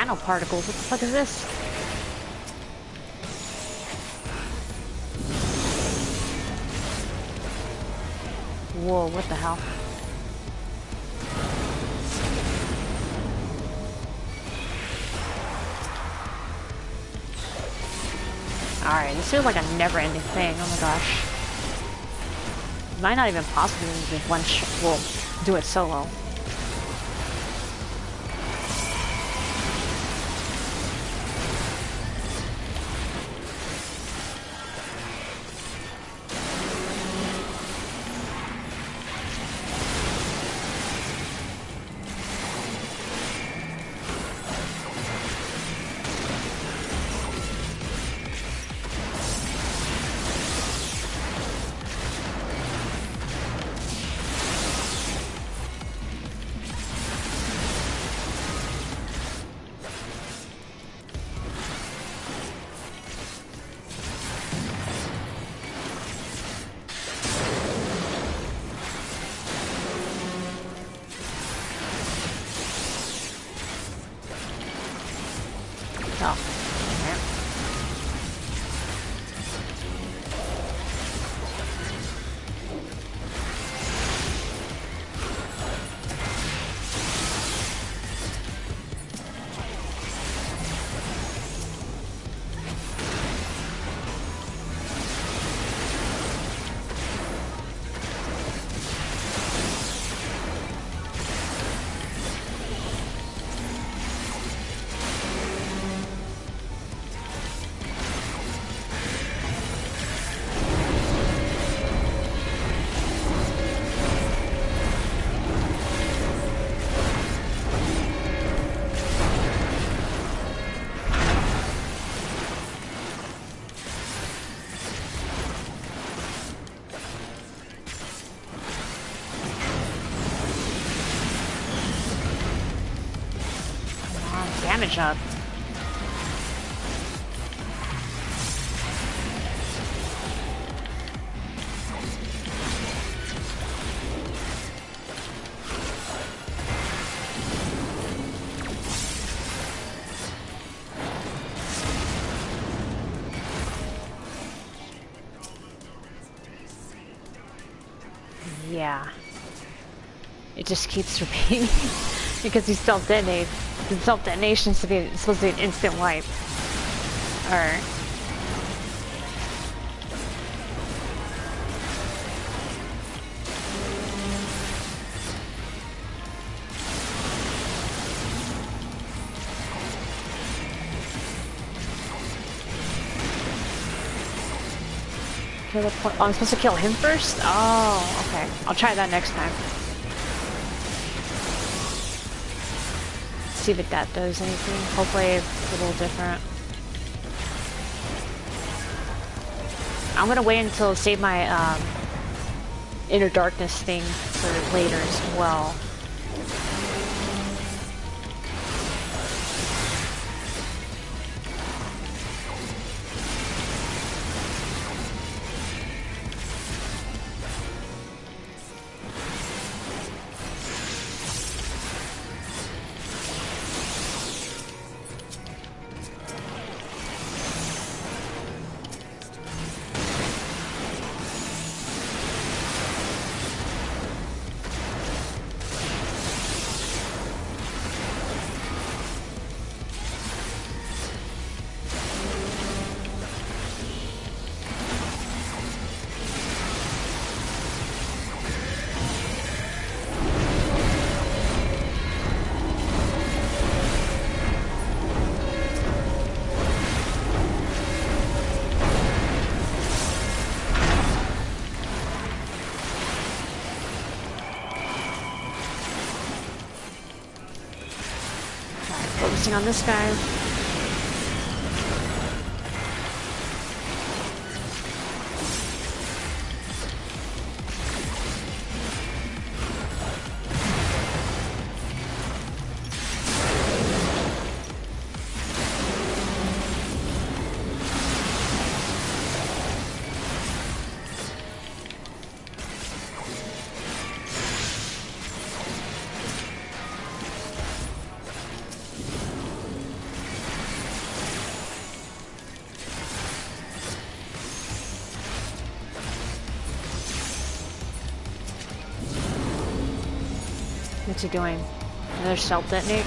nanoparticles. What the fuck is this? Whoa, what the hell? Alright, this feels like a never-ending thing. Oh my gosh. It might not even possibly be one shot. We'll do it solo. Oh. Damage up. Yeah. It just keeps repeating because he's self-detonated. The self-detonation is supposed to be an instant wipe. Alright. Kill the point. Oh, I'm supposed to kill him first? Oh, okay. I'll try that next time. See if that does anything. Hopefully it's a little different. I'm gonna wait until save my inner darkness thing for later as well. Focusing on this guy. What's he doing? Another self detonate?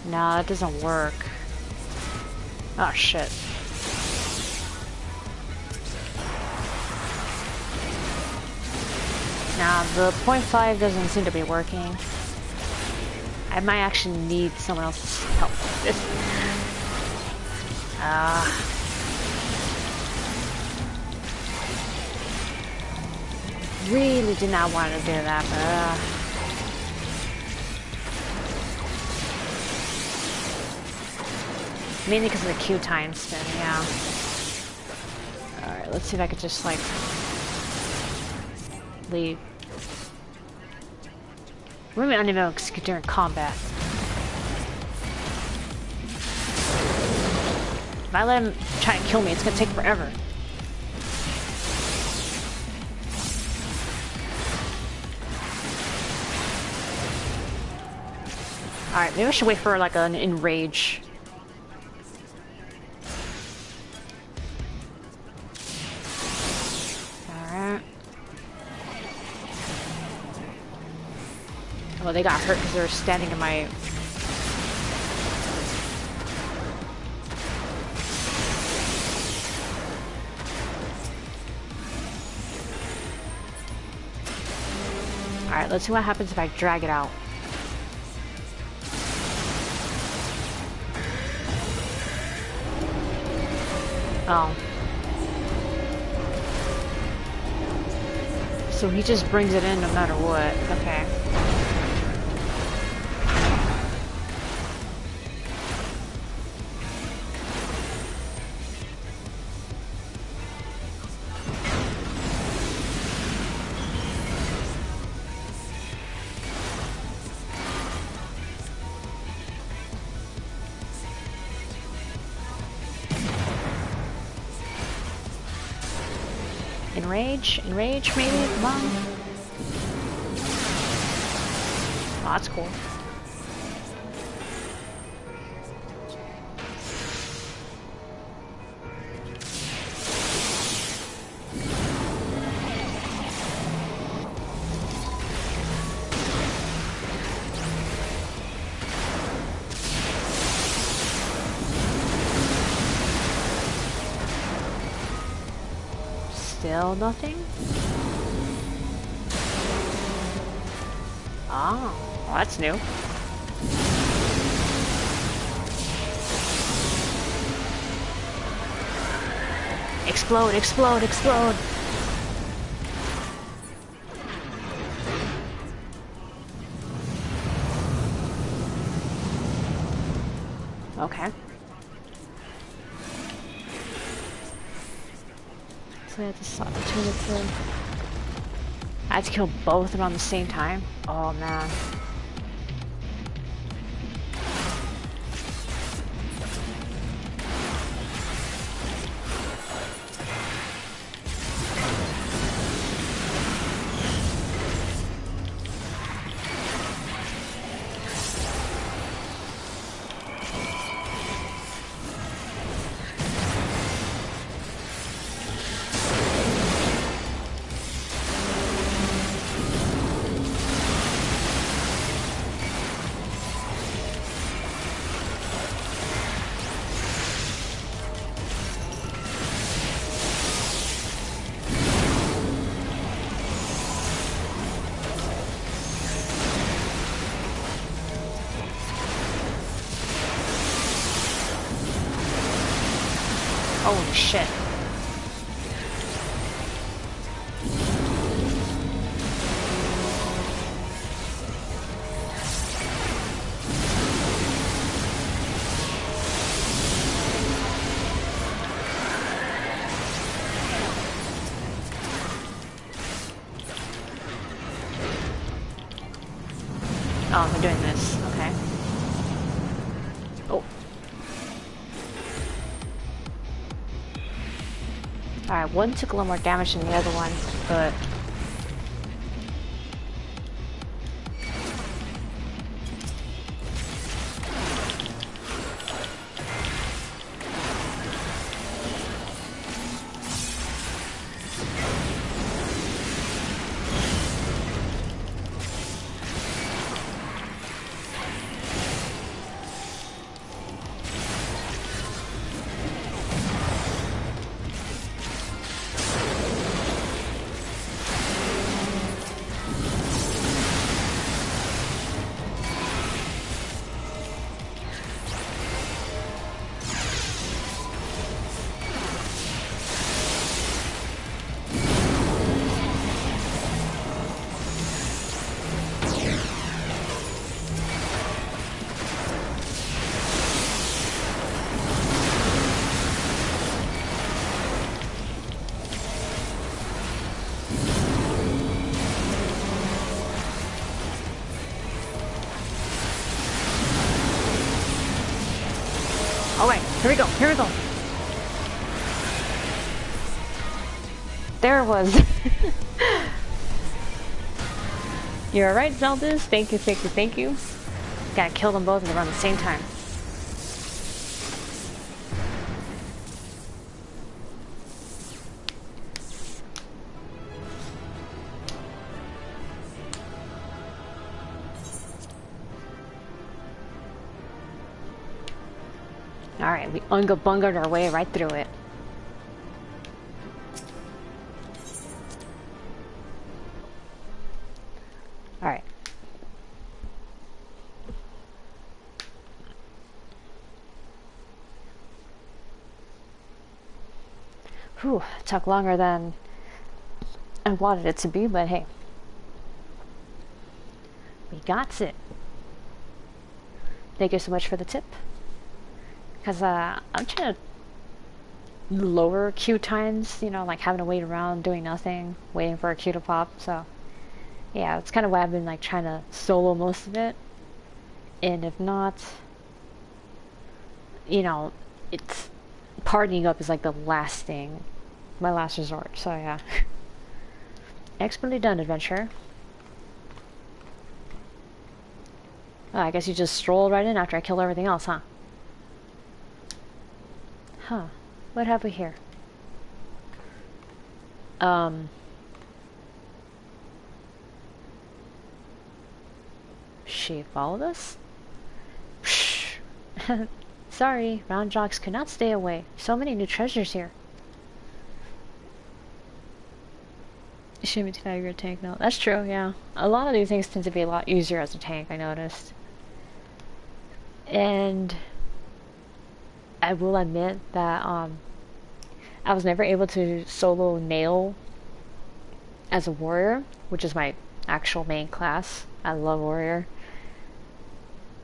No, that doesn't work. Oh shit. Now the .5 doesn't seem to be working. I might actually need someone else's help with this. Really did not want to do that, but mainly because of the Q time spin, yeah. Alright, let's see if I could just like leave. Maybe I don't even execute during combat. If I let him try and kill me, it's gonna take forever. Alright, maybe I should wait for like an enrage. Alright. Oh, they got hurt because they were standing in my... Alright, let's see what happens if I drag it out. Oh. So he just brings it in no matter what. Okay. Enrage maybe? Come on. Oh, that's cool. Still nothing? Oh, well, that's new. Explode, explode, explode! Okay. So I have to swap between the two. I had to kill both around the same time? Oh man. Holy shit. Oh, I'm doing this. Okay. Oh. Alright, one took a little more damage than the other one, but... Alright, here we go, here we go. There it was. You're right, Zeldis. Thank you, thank you, thank you. Gotta kill them both around the same time. Alright, we unga-bungaed our way right through it. Alright. Whew, it took longer than I wanted it to be, but hey. We got it. Thank you so much for the tip. Because I'm trying to lower queue times, you know, like having to wait around doing nothing, waiting for a queue to pop, so yeah, that's kind of why I've been like trying to solo most of it. And if not, you know, it's partying up is like the last thing, my last resort, so yeah. Expertly done, adventure. Oh, I guess you just strolled right in after I killed everything else, huh? Huh. What have we here? She followed us? Sorry, round jocks could not stay away. So many new treasures here. You shouldn't be too your tank now. That's true, yeah. A lot of these things tend to be a lot easier as a tank, I noticed. And I will admit that I was never able to solo nail as a warrior, which is my actual main class. I love warrior.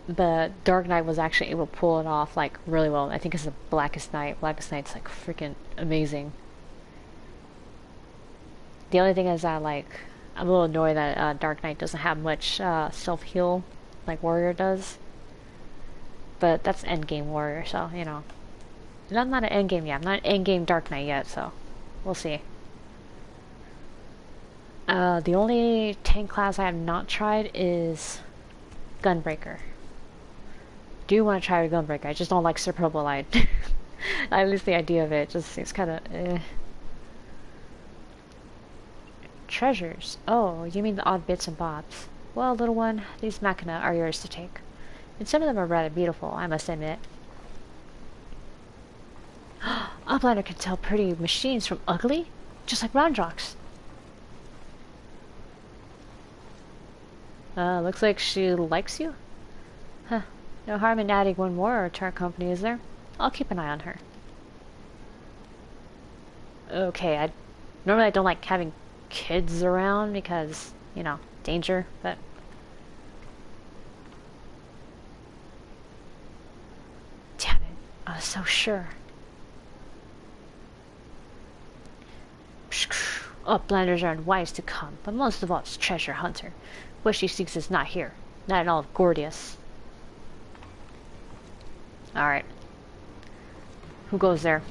But Dark Knight was actually able to pull it off like really well. I think it's the Blackest Night. Blackest Night's like freaking amazing. The only thing is that like I'm a little annoyed that Dark Knight doesn't have much self-heal like warrior does. But that's endgame warrior, so you know. And I'm not an endgame yet. I'm not an endgame Dark Knight yet, so we'll see. The only tank class I have not tried is Gunbreaker. Do want to try Gunbreaker. I just don't like Superbo Light. At least the idea of it just seems kind of eh. Treasures. Oh, you mean the odd bits and bobs. Well, little one, these machina are yours to take. And some of them are rather beautiful, I must admit. Uplander can tell pretty machines from ugly, just like Rondrox. Looks like she likes you. Huh. No harm in adding one more to our company, is there? I'll keep an eye on her. Okay, normally I don't like having kids around because, you know, danger, but... Damn it, I was so sure. Uplanders are unwise to come, but most of all it's treasure hunter. What she seeks is not here. Not at all Gordius. Alright. Who goes there?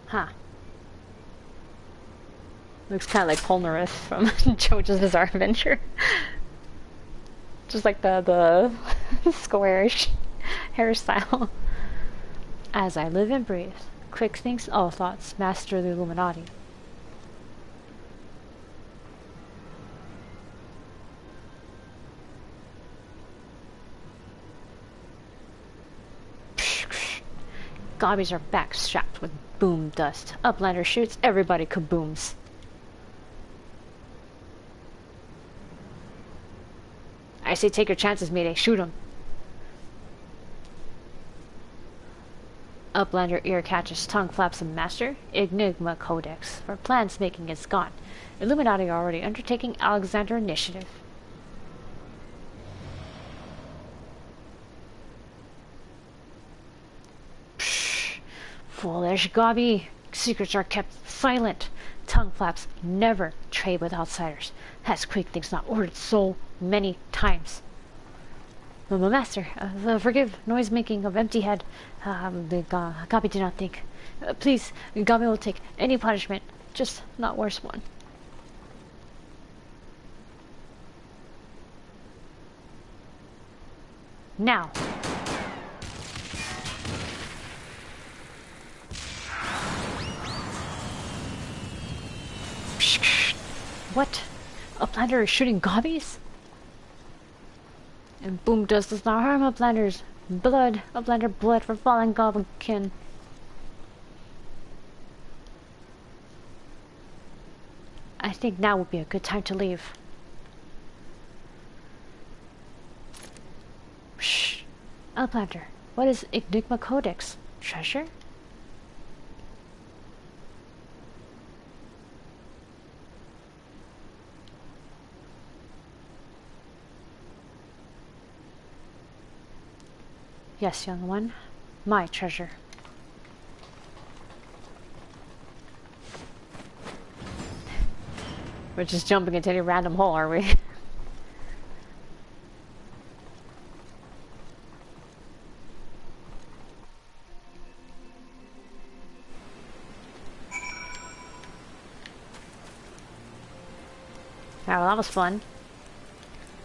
Huh. Looks kind of like Polnareff from JoJo's Bizarre Adventure. Just like the squarish hairstyle. As I live and breathe, quick thinks all thoughts, master the Illuminati. Gobbies are back strapped with boom dust. Uplander shoots, everybody kabooms. I say take your chances, Mayday. Shoot him. Uplander ear catches tongue flaps of master. Enigma Codex. For plans making is gone. Illuminati are already undertaking Alexander initiative. Psh, foolish Gobby. Secrets are kept silent. Tongue flaps never trade with outsiders. Has quick things not ordered so many times. Master, forgive noise making of empty head. Gabi did not think. Please, Gabi will take any punishment, just not worse one. Now. What? Uplander is shooting Gobbies? And boom dust does not harm Uplanders. Blood, Uplander blood for fallen Goblinkin. I think now would be a good time to leave. Shh. Uplander, what is Enigma Codex? Treasure? Yes, young one. My treasure. We're just jumping into any random hole, are we? Oh, well, that was fun.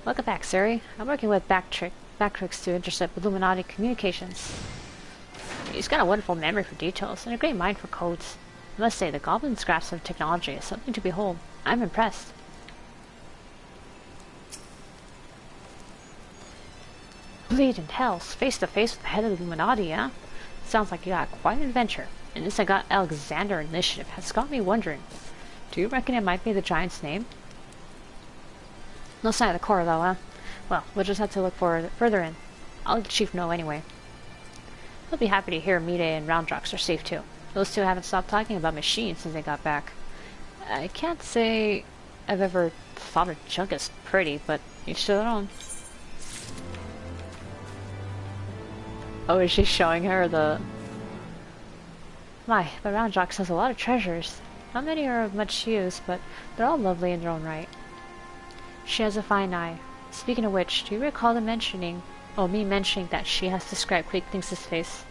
Welcome back, Siri. I'm working with Backtricks to intercept Illuminati communications. He's got a wonderful memory for details and a great mind for codes. I must say, the Goblin's grasp of technology is something to behold. I'm impressed. Bleed in hell, face to face with the head of the Illuminati, huh? Sounds like you got quite an adventure. And this I got Alexander initiative has got me wondering. Do you reckon it might be the giant's name? No sign of the core though, huh? Well, we'll just have to look further in. I'll let the chief know anyway. He'll be happy to hear Mide and Roundrox are safe too. Those two haven't stopped talking about machines since they got back. I can't say I've ever thought of junk as pretty, but each to their own. Oh, is she showing her the... My, but Roundrox has a lot of treasures. Not many are of much use, but they're all lovely in their own right. She has a fine eye. Speaking of which, do you recall me mentioning that she has described Quick Things' face?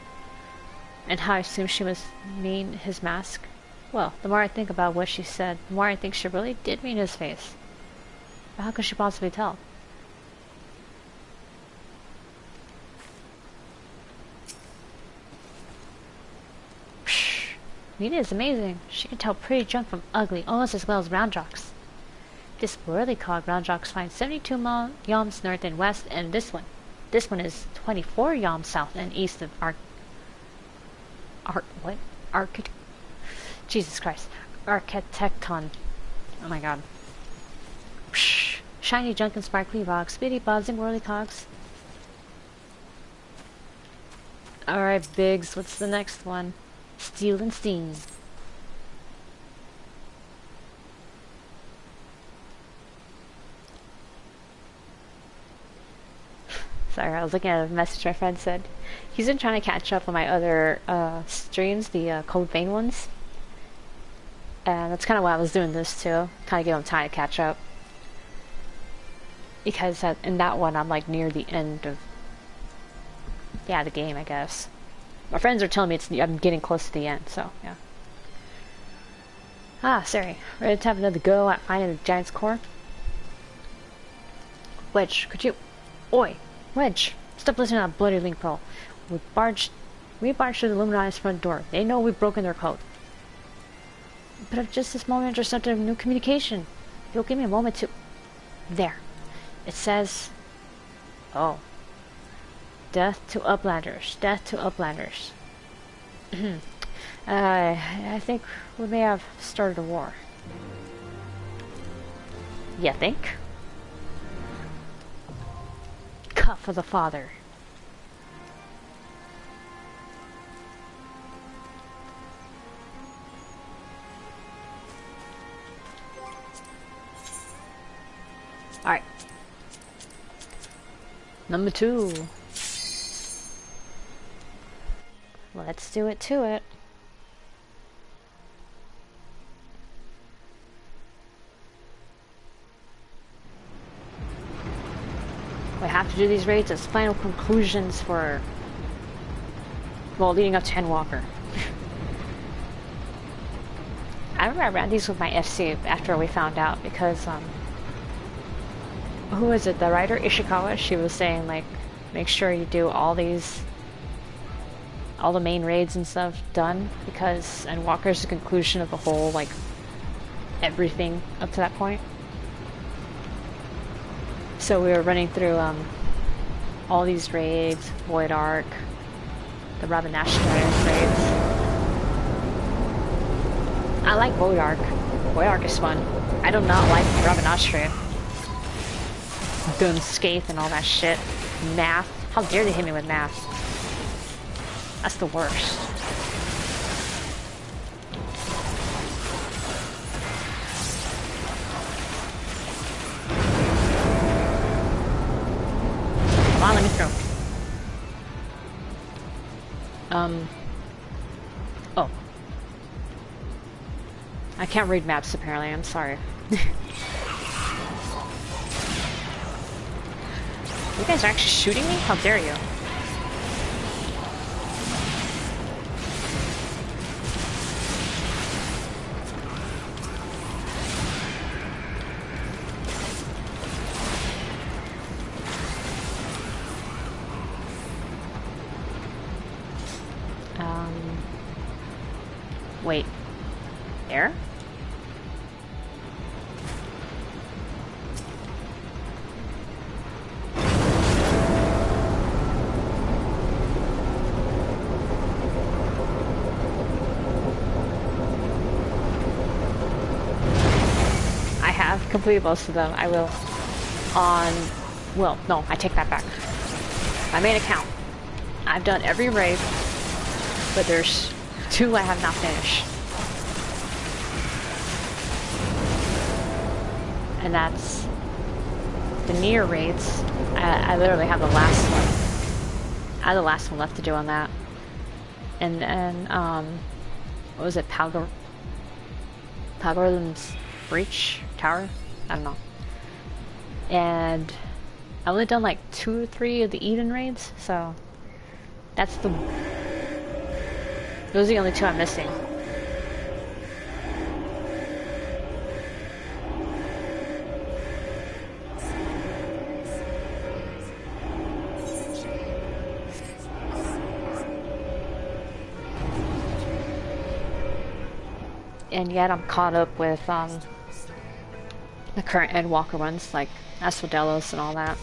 And how I assume she must mean his mask? Well, the more I think about what she said, the more I think she really did mean his face. But how could she possibly tell? Psh! Nina is amazing. She can tell pretty junk from ugly almost as well as Roundrox. This whirly-cog Roundrox finds 72 yoms north and west, and this one is 24 yoms south and east of Jesus Christ. Architecton. Oh my god. Psh, shiny junk and sparkly rocks, bitty buzzing whirly cogs. Alright, Biggs, what's the next one? Steel and Steam. Sorry, I was looking at a message my friend said. He's been trying to catch up on my other streams, the Code Vein ones. And that's kind of why I was doing this too. Kind of give him time to catch up. Because in that one, I'm like near the end of... yeah, the game, I guess. My friends are telling me I'm getting close to the end, so, yeah. Ah, sorry. Ready to have another go at finding the giant's core? Wedge, could you... Oi! Wedge, stop listening to that bloody link pearl. We barged through the Illuminati's front door. They know we've broken their code. But I've just this moment intercepted a new communication. If you'll give me a moment to... There. It says... Oh. Death to Uplanders. Death to Uplanders. I think we may have started a war. You think? Cut for the father. Number 2. Let's do it to it. We have to do these raids as final conclusions for, well, leading up to Endwalker. I remember I ran these with my FC after we found out because, who was it? The writer Ishikawa? She was saying, like, make sure you do all these, all the main raids and stuff done, because Endwalker's the conclusion of the whole, like, everything up to that point. So we were running through, all these raids, Void Ark, the Rabanastra raids. I like Void Ark. Void Ark is fun. I do not like Rabanastra. Doing Scathe and all that shit. Math. How dare they hit me with math? That's the worst. Come on, let me through. Oh. I can't read maps apparently, I'm sorry. You guys are actually shooting me? How dare you? Wait. There? I have completed most of them. I will on... Well, no, I take that back. My main account. I've done every raid, but there's 2 I have not finished. And that's the near raids. I literally have the last one. I have the last one left to do on that. And then, what was it? Palgorlin's Breach Tower? I don't know. And I've only done like 2 or 3 of the Eden raids, so that's the... Those are the only 2 I'm missing. And yet I'm caught up with the current Endwalker ones, like Asphodelos and all that.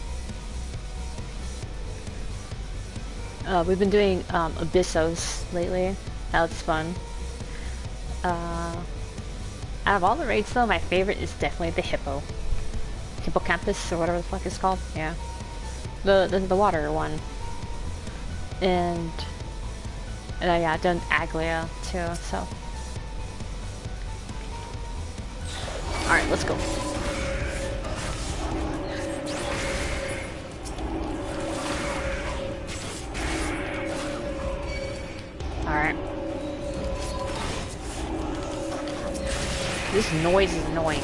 We've been doing Abyssos lately. That was fun. Out of all the raids though, my favorite is definitely the Hippocampus or whatever the fuck it's called. Yeah, the water one. And yeah, I've done Aglia too. So. Alright, let's go. Alright. This noise is annoying.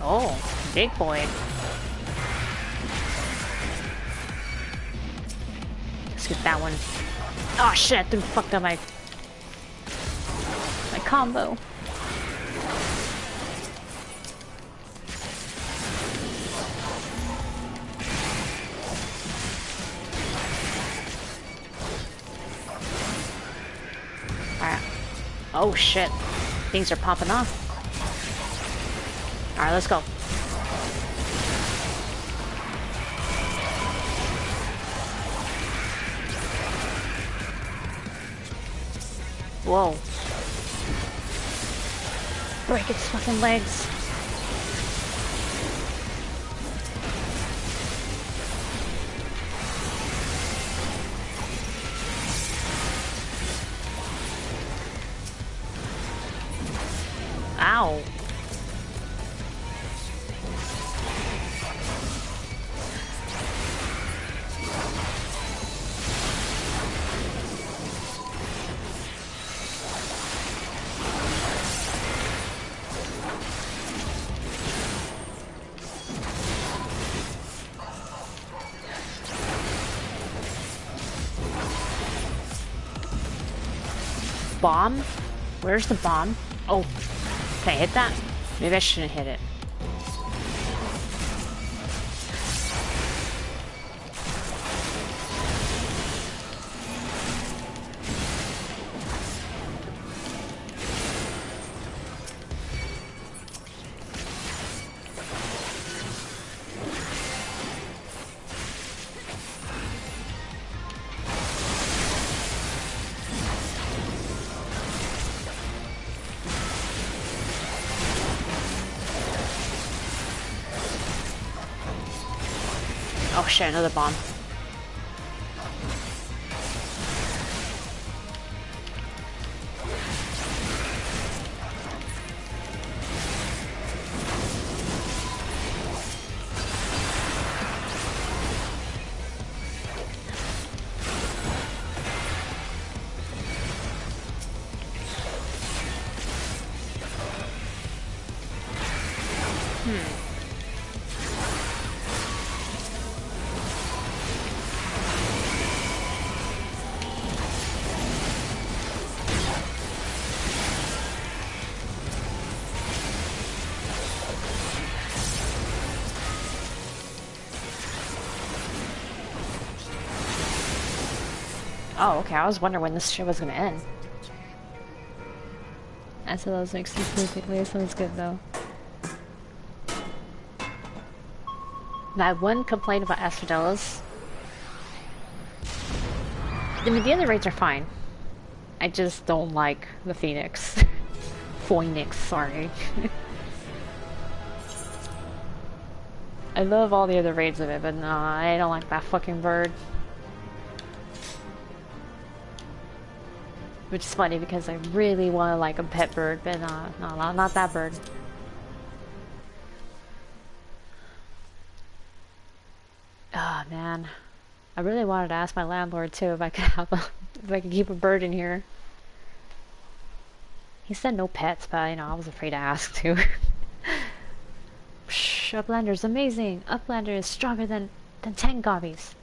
Oh, big boy. Let's get that one. Oh shit, I fucked up my combo. Alright. Oh shit. Things are popping off. Alright, let's go. Whoa. Break its fucking legs. Ow. bomb? Where's the bomb? Oh, can I hit that? Maybe I shouldn't hit it. Oh shit, another bomb. Oh, okay, I was wondering when this shit was gonna end. That's how those makes sense perfectly. Sounds good though. My one complaint about Asphodelos, I mean, the other raids are fine. I just don't like the Phoenix. Phoenix, sorry. I love all the other raids of it, but nah, I don't like that fucking bird. Which is funny because I really want to like a pet bird, but no, not that bird. Ah, oh, man. I really wanted to ask my landlord too if I could have if I could keep a bird in here. He said no pets, but you know, I was afraid to ask too. Psh, Uplander's amazing. Uplander is stronger than 10 gobbies.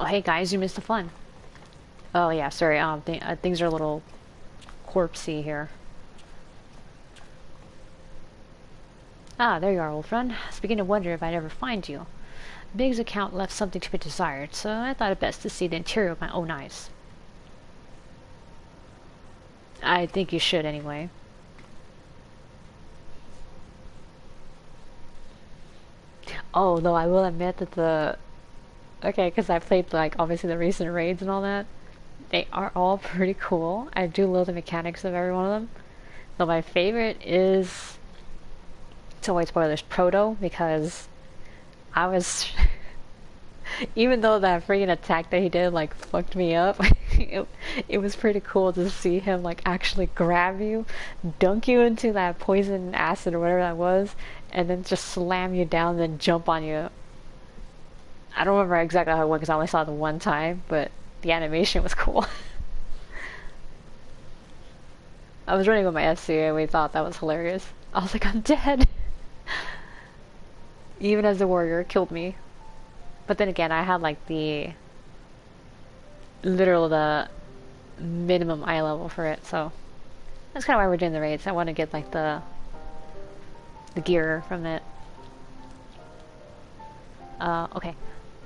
Oh, hey guys, you missed the fun. Oh yeah, sorry. Things are a little corpsey here. Ah, there you are, old friend. I was beginning to wonder if I'd ever find you. Big's account left something to be desired, so I thought it best to see the interior with my own eyes. I think you should, anyway. Oh, though I will admit that the... Okay, because I played, like, obviously the recent raids and all that. They are all pretty cool. I do love the mechanics of every one of them. Though my favorite is... To avoid spoilers, Proto, because I was... Even though that freaking attack that he did, like, fucked me up, it was pretty cool to see him, like, actually grab you, dunk you into that poison acid or whatever that was, and then just slam you down and then jump on you. I don't remember exactly how it went because I only saw it the one time, but the animation was cool. I was running with my SC and we thought that was hilarious. I was like, I'm dead! Even as a warrior, it killed me. But then again, I had like the minimum eye level for it, so that's kind of why we're doing the raids. I want to get like the gear from it. Okay.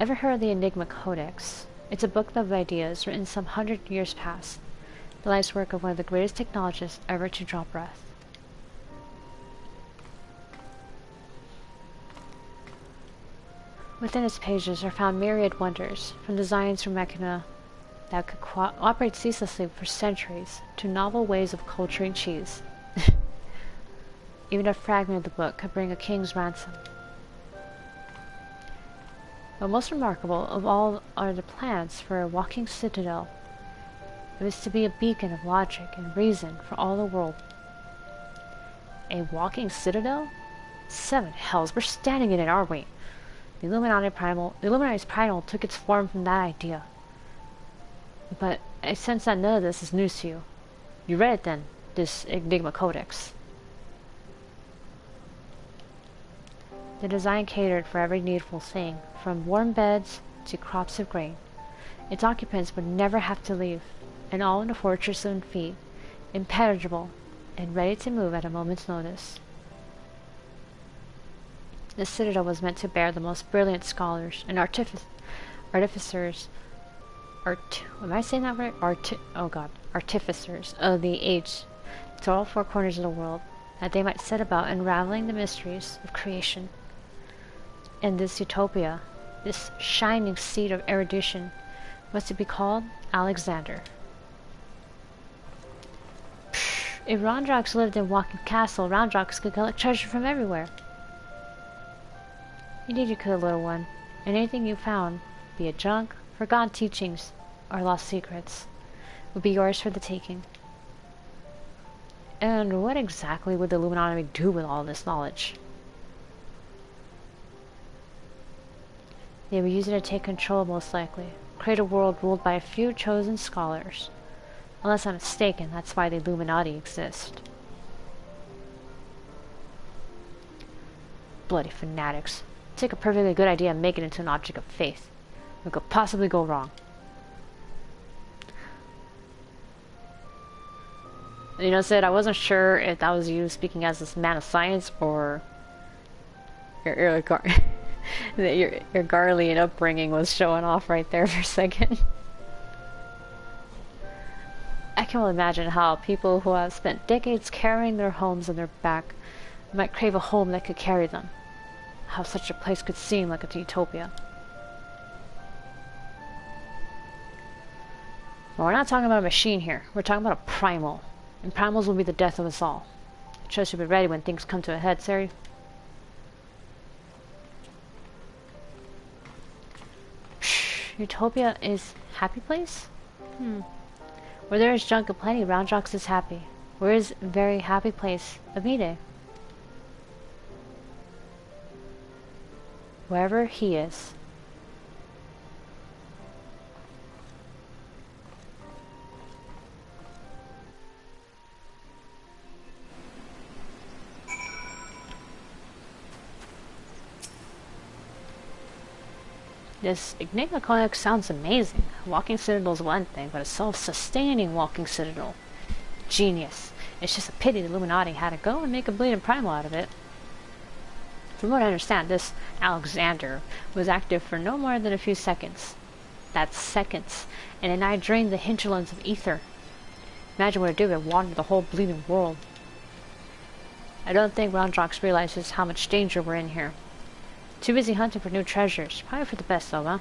Ever heard of the Enigma Codex? It's a book of ideas written some 100 years past. The life's work of one of the greatest technologists ever to draw breath. Within its pages are found myriad wonders, from designs for machina that could operate ceaselessly for centuries, to novel ways of culturing cheese. Even a fragment of the book could bring a king's ransom. But most remarkable of all are the plans for a walking citadel. It was to be a beacon of logic and reason for all the world. A walking citadel? 7 hells, we're standing in it, aren't we? The Illuminati's primal took its form from that idea. But I sense that none of this is news to you. You read it then, this Enigma Codex. The design catered for every needful thing, from warm beds to crops of grain. Its occupants would never have to leave, and all in a fortress on feet, impenetrable, and ready to move at a moment's notice. The citadel was meant to bear the most brilliant scholars and artificers, am I saying that right? Artificers of the age to all four corners of the world, that they might set about unraveling the mysteries of creation. And this utopia, this shining seat of erudition, was to be called Alexander. If Rondrox lived in Walking Castle, Rondrox could collect treasure from everywhere. Indeed you could, little one, and anything you found, be it junk, forgotten teachings, or lost secrets, would be yours for the taking. And what exactly would the Illuminati do with all this knowledge? They would use it to take control, most likely. Create a world ruled by a few chosen scholars. Unless I'm mistaken, that's why the Illuminati exist. Bloody fanatics. Take a perfectly good idea and make it into an object of faith. What could possibly go wrong? You know, Sid, I wasn't sure if that was you speaking as this man of science or your Garlean upbringing was showing off right there for a second. I can only imagine how people who have spent decades carrying their homes on their back might crave a home that could carry them. How such a place could seem like a utopia. Well, we're not talking about a machine here. We're talking about a primal. And primals will be the death of us all. I trust you'll be ready when things come to a head, Sari. Utopia is happy place? Where there is junk aplenty, Roundrox is happy. Where is very happy place? Amide. Wherever he is. This Enigma Codex sounds amazing. A walking citadel is one thing, but a self-sustaining walking citadel. Genius. It's just a pity the Illuminati had to go and make a bleeding primal out of it. From what I understand, this Alexander was active for no more than a few seconds. That's seconds. And then I drained the hinterlands of ether. Imagine what it'd do if it wandered the whole bleeding world. I don't think Roundrox realizes how much danger we're in here. Too busy hunting for new treasures. Probably for the best though, huh?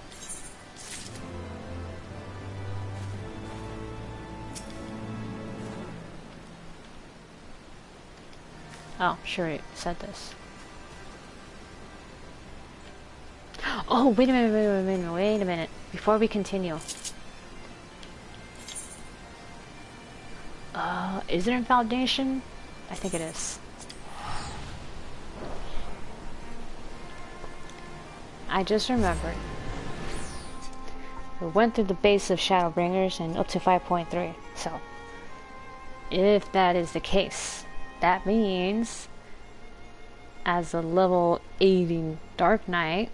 Oh, sure it said this. Oh, wait a minute. Before we continue. Is it in Foundation? I think it is. I just remembered. We went through the base of Shadowbringers and up to 5.3. So, if that is the case, that means as a level 80 Dark Knight,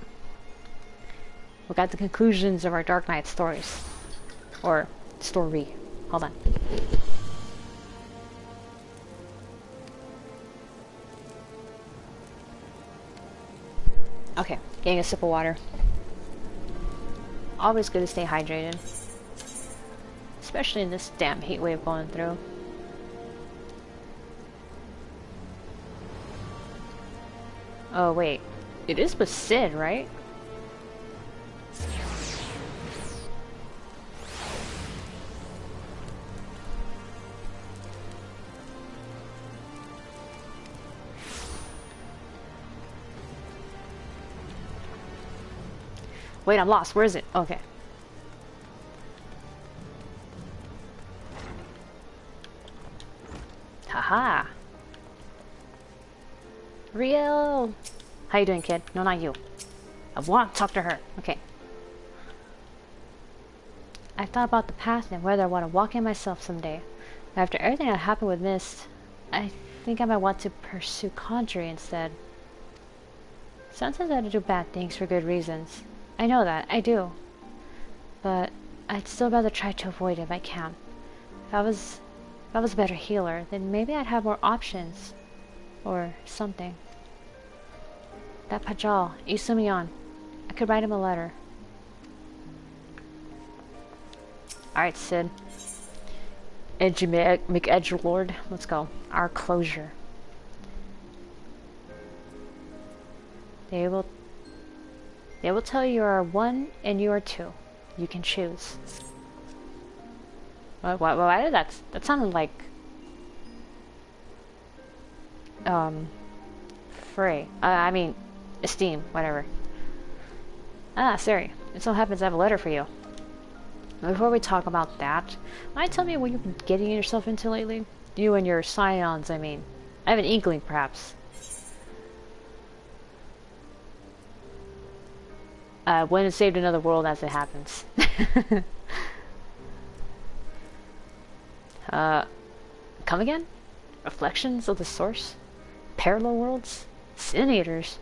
we got the conclusions of our Dark Knight stories. Or story. Hold on. Okay, getting a sip of water. Always good to stay hydrated. Especially in this damn heat wave going through. Oh wait, it is with Sid, right? Wait, I'm lost. Where is it? Okay. Haha. Rio! How you doing, kid? No, not you. I want to talk to her. Okay. I thought about the path and whether I want to walk in myself someday. After everything that happened with Mist, I think I might want to pursue Conjury instead. Sometimes I have to do bad things for good reasons. I know that, I do. But I'd still rather try to avoid it if I can. If I was a better healer, then maybe I'd have more options. Or something. That Pajal, Isumion. I could write him a letter. Alright, Sid. McEdgelord, let's go. Our closure. They will tell you are 1 and you are 2. You can choose. Why did that sounded like Frey. I mean Esteem, whatever. Ah, Sari. It so happens I have a letter for you. Before we talk about that, might tell me what you've been getting yourself into lately? You and your scions, I mean. I have an inkling, perhaps. Went and saved another world as it happens. Come again? Reflections of the source? Parallel worlds? Sinators?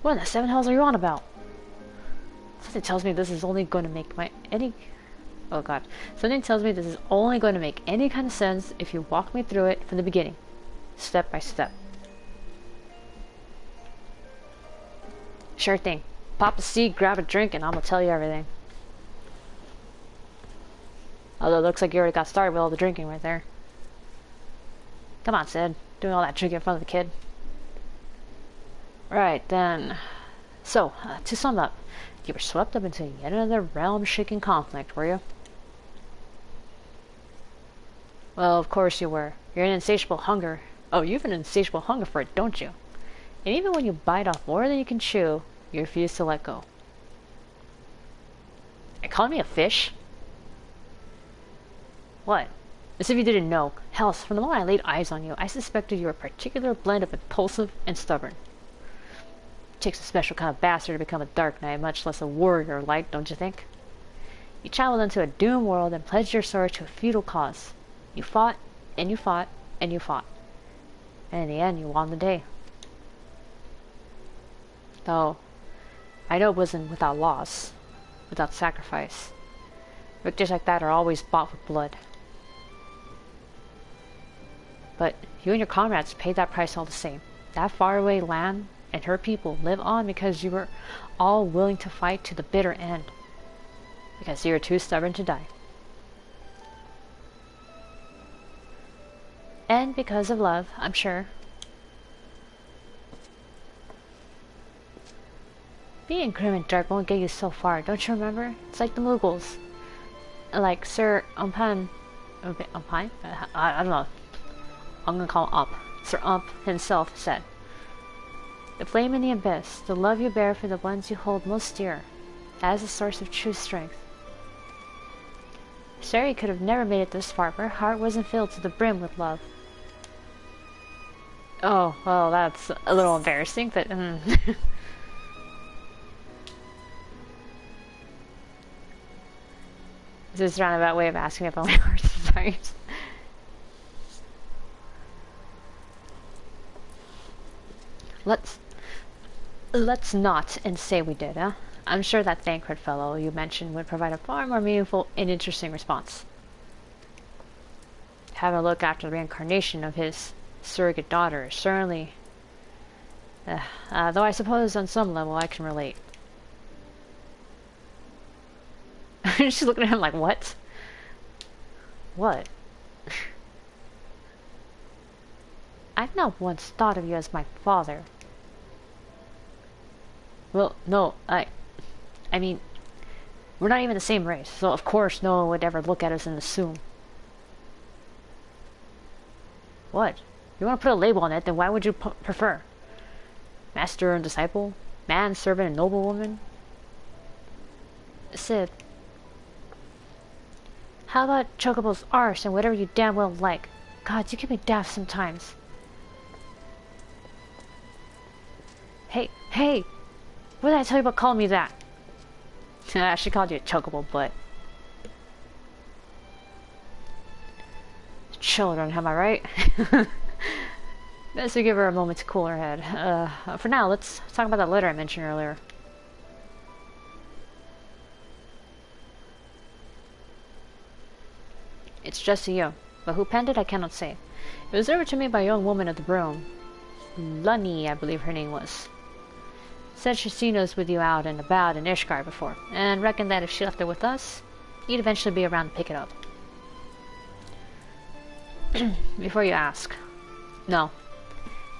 What in the seven hells are you on about? Something tells me this is only going to make oh god. Something tells me this is only going to make any kind of sense if you walk me through it from the beginning. Step by step. Sure thing. Pop a seed, grab a drink, and I'm gonna tell you everything. Although it looks like you already got started with all the drinking right there. Come on, Sid. Doing all that drinking in front of the kid. Right, then. So, to sum up, you were swept up into yet another realm-shaking conflict, were you? Well, of course you were. You're an insatiable hunger. Oh, you have an insatiable hunger for it, don't you? And even when you bite off more than you can chew, you refuse to let go. And calling me a fish? What? As if you didn't know. Hell, from the moment I laid eyes on you, I suspected you were a particular blend of impulsive and stubborn. It takes a special kind of bastard to become a Dark Knight, much less a warrior like, don't you think? You traveled into a doomed world and pledged your sword to a futile cause. You fought, and you fought, and you fought. And in the end, you won the day. Though, I know it wasn't without loss, without sacrifice. Victories like that are always bought with blood. But you and your comrades paid that price all the same. That faraway land and her people live on because you were all willing to fight to the bitter end. Because you were too stubborn to die. And because of love, I'm sure. Being grim and dark won't get you so far, don't you remember? It's like the Mughals. Like Sir Umpan... Umpan? I don't know. I'm gonna call him Ump. Sir Ump himself said, "The flame in the abyss, the love you bear for the ones you hold most dear, that is the source of true strength." Sari could have never made it this far if her heart wasn't filled to the brim with love. Oh, well, that's a little embarrassing, but... This is a roundabout way of asking if my heart's desires. Let's not and say we did, huh? I'm sure that Thancred fellow you mentioned would provide a far more meaningful and interesting response. Having a look after the reincarnation of his surrogate daughter is certainly... though I suppose on some level I can relate. She's looking at him like, what? What? I've not once thought of you as my father. Well, no, I mean, we're not even the same race, so of course no one would ever look at us and assume. What? If you want to put a label on it, then why would you prefer? Master and disciple? Man, servant, and noblewoman? Sid. How about Chocobo's arse and whatever you damn well like? God, you get me daft sometimes. Hey! What did I tell you about calling me that? She called you a Chocobo, but... Children, am I right? Best we give her a moment to cool her head. For now, let's talk about that letter I mentioned earlier. It's just you. But who penned it, I cannot say. It was delivered to me by a young woman of the broom. Lunny, I believe her name was. Said she'd seen us with you out and about in Ishgard before, and reckoned that if she left it with us, you'd eventually be around to pick it up. Before you ask, no,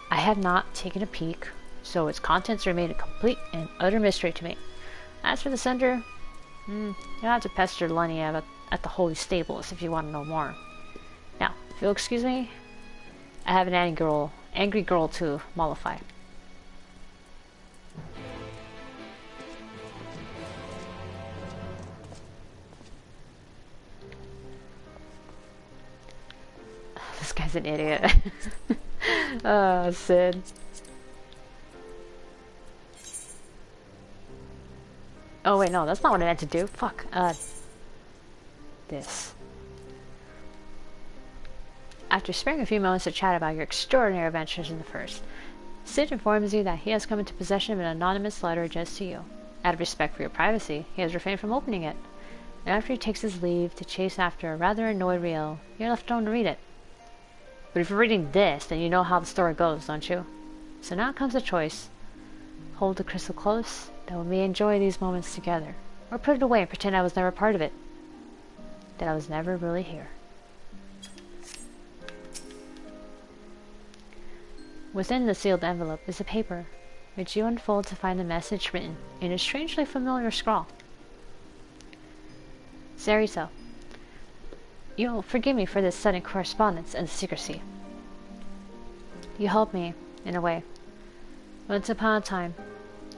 I have not taken a peek, so its contents remain a complete and utter mystery to me. As for the sender, you'll have to pester Lunny at the Holy Stables if you want to know more. Now, if you'll excuse me, I have an angry girl to mollify. This guy's an idiot. Oh, Sid. Oh wait, no, that's not what I meant to do. Fuck. This. After sparing a few moments to chat about your extraordinary adventures in the first, Sid informs you that he has come into possession of an anonymous letter addressed to you. Out of respect for your privacy, he has refrained from opening it. And after he takes his leave to chase after a rather annoyed Riel, you're left alone to read it. But if you're reading this, then you know how the story goes, don't you? So now comes the choice. Hold the crystal close, that we may enjoy these moments together. Or put it away and pretend I was never part of it. That I was never really here. Within the sealed envelope is a paper, which you unfold to find the message written in a strangely familiar scrawl. Sarito, you'll forgive me for this sudden correspondence and secrecy. You helped me, in a way. Once upon a time,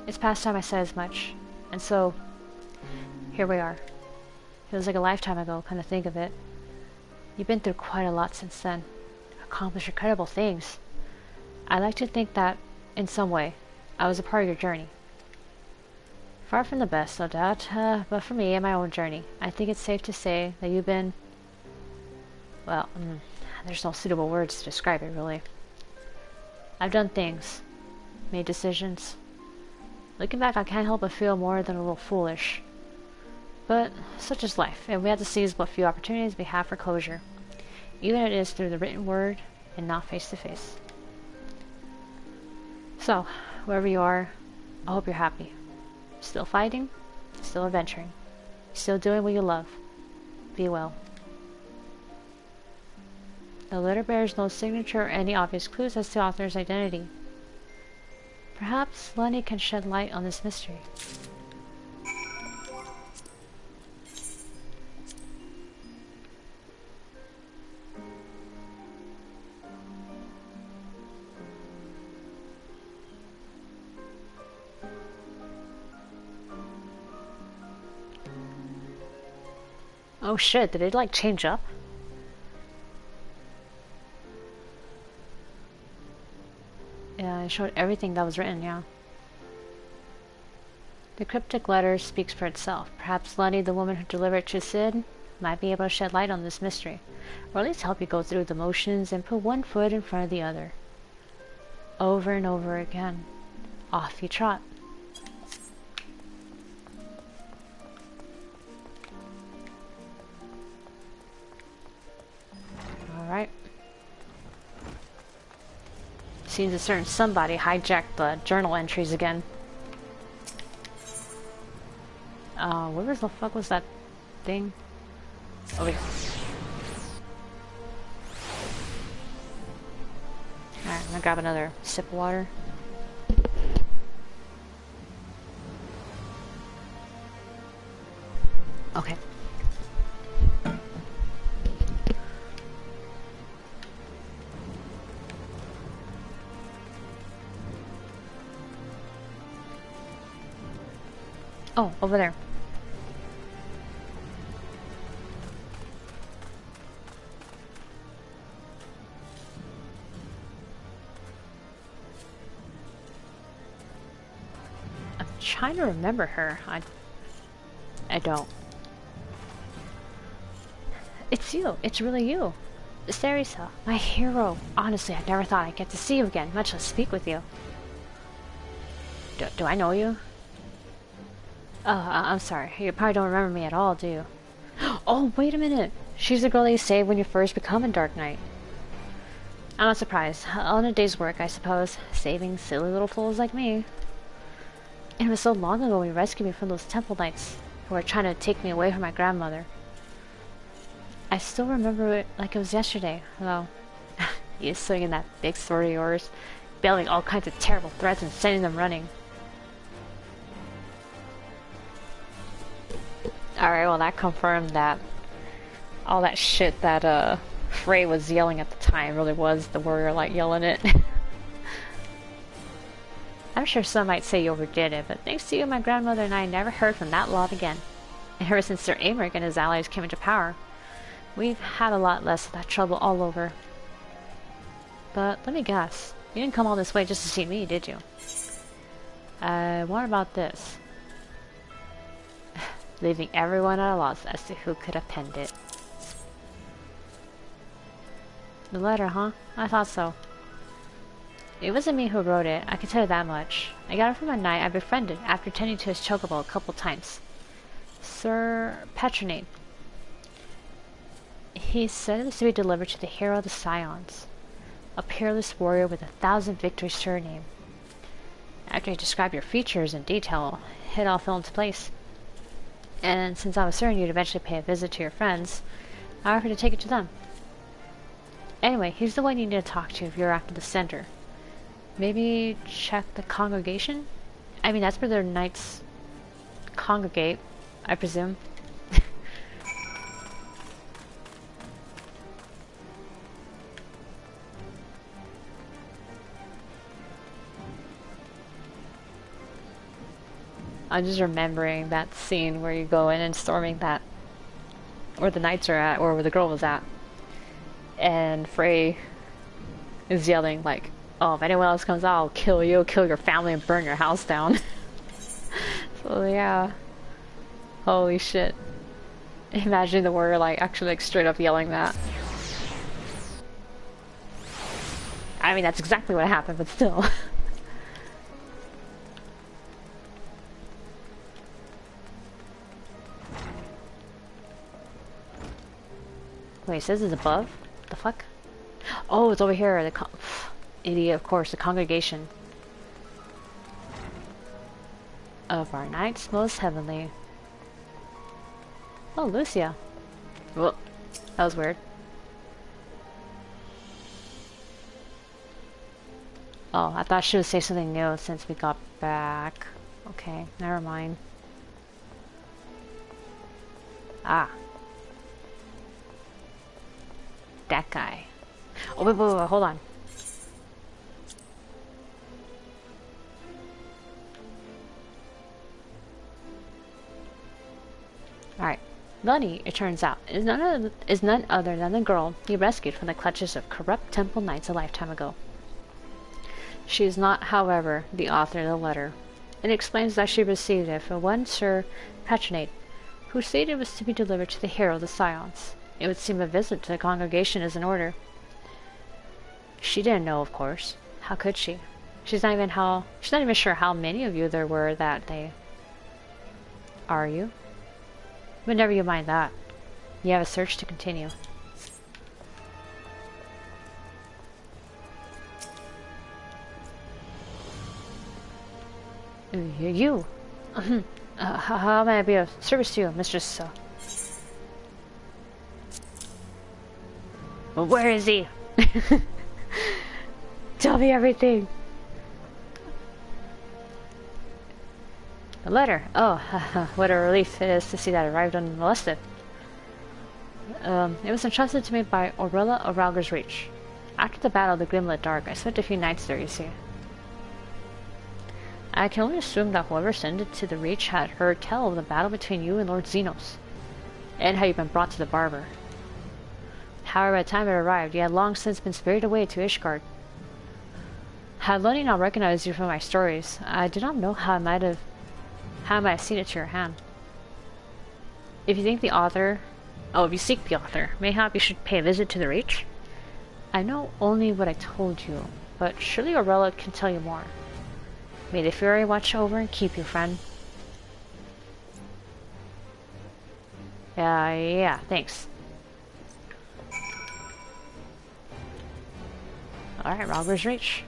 it's past time I said as much, and so, here we are. Feels like a lifetime ago, kind of think of it. You've been through quite a lot since then, accomplished incredible things. I like to think that, in some way, I was a part of your journey. Far from the best, no doubt, but for me and my own journey, I think it's safe to say that you've been... well, there's no suitable words to describe it, really. I've done things, made decisions. Looking back, I can't help but feel more than a little foolish. But such is life, and we have to seize what few opportunities we have for closure, even if it is through the written word and not face to face. So, wherever you are, I hope you're happy. Still fighting, still adventuring, still doing what you love. Be well. The letter bears no signature or any obvious clues as to the author's identity. Perhaps Lenny can shed light on this mystery. Oh shit, did it like change up? Yeah, it showed everything that was written, yeah. The cryptic letter speaks for itself. Perhaps Lenny, the woman who delivered it to Sid, might be able to shed light on this mystery, or at least help you go through the motions and put one foot in front of the other. Over and over again. Off you trot. Alright. Seems a certain somebody hijacked the journal entries again. Where the fuck was that thing? Over here. Alright, I'm gonna grab another sip of water. Okay. Oh, over there. I'm trying to remember her. I don't. It's you. It's really you. Sarisa, my hero. Honestly, I never thought I'd get to see you again, much less speak with you. Do I know you? Oh, I'm sorry. You probably don't remember me at all, do you? Oh, wait a minute. She's the girl that you save when you first become a Dark Knight. I'm not surprised. All in a day's work, I suppose. Saving silly little fools like me. It was so long ago when you rescued me from those temple knights who were trying to take me away from my grandmother. I still remember it like it was yesterday, though. You swinging that big sword of yours, bailing all kinds of terrible threats and sending them running. Alright, well that confirmed that all that shit that Frey was yelling at the time really was the warrior light yelling it. I'm sure some might say you overdid it, but thanks to you, my grandmother and I never heard from that lot again. And ever since Sir Aymeric and his allies came into power, we've had a lot less of that trouble all over. But let me guess, you didn't come all this way just to see me, did you? What about this? Leaving everyone at a loss as to who could have penned it. The letter, huh? I thought so. It wasn't me who wrote it, I can tell you that much. I got it from a knight I befriended after tending to his chocobo a couple times. Sir Petronate. He said it was to be delivered to the hero of the Scions, a peerless warrior with 1,000 victories to her name. After he described your features in detail, it all fell into place. And since I was certain you'd eventually pay a visit to your friends, I offered to take it to them. Anyway, he's the one you need to talk to if you're after the center. Maybe check the congregation? I mean, that's where their knights congregate, I presume. I'm just remembering that scene where you go in and storming that, where the knights are at, or where the girl was at. And Frey is yelling like, oh, if anyone else comes out, I'll kill you, kill your family, and burn your house down. So yeah. Holy shit. Imagine the warrior like actually like straight up yelling that. I mean, that's exactly what happened, but still. Wait, it says it's above? What the fuck? Oh, it's over here. The idiot, of course, the congregation of our knights most heavenly. Oh, Lucia. Whoa, that was weird. Oh, I thought she would say something new since we got back. Okay, never mind. Ah. That guy. Oh, wait, hold on. Alright. Lunny, it turns out, is none other than the girl he rescued from the clutches of corrupt temple knights a lifetime ago. She is not, however, the author of the letter. It explains that she received it from one Sir Petronate, who stated it was to be delivered to the hero of the Scions. It would seem a visit to the congregation is in order. She didn't know, of course. How could she? She's not even sure how many of you there were that day. Are you? But never you mind that. You have a search to continue. You? How may I be of service to you, Mistress? Well, where is he? Tell me everything. A letter. Oh, what a relief it is to see that it arrived unmolested. It was entrusted to me by Orella of Ralger's Reach. After the Battle of the Grimlit Dark, I spent a few nights there, you see. I can only assume that whoever sent it to the Reach had heard tell of the battle between you and Lord Xenos, and how you've been brought to the Barber. However, by the time it arrived, you had long since been spirited away to Ishgard. Had Lunny not recognized you from my stories, I do not know how I might have seen it to your hand. If you seek the author, mayhap you should pay a visit to the Reach? I know only what I told you, but surely Orella can tell you more. May the Fury watch over and keep you, friend. Yeah, thanks. Alright, Robber's Reach.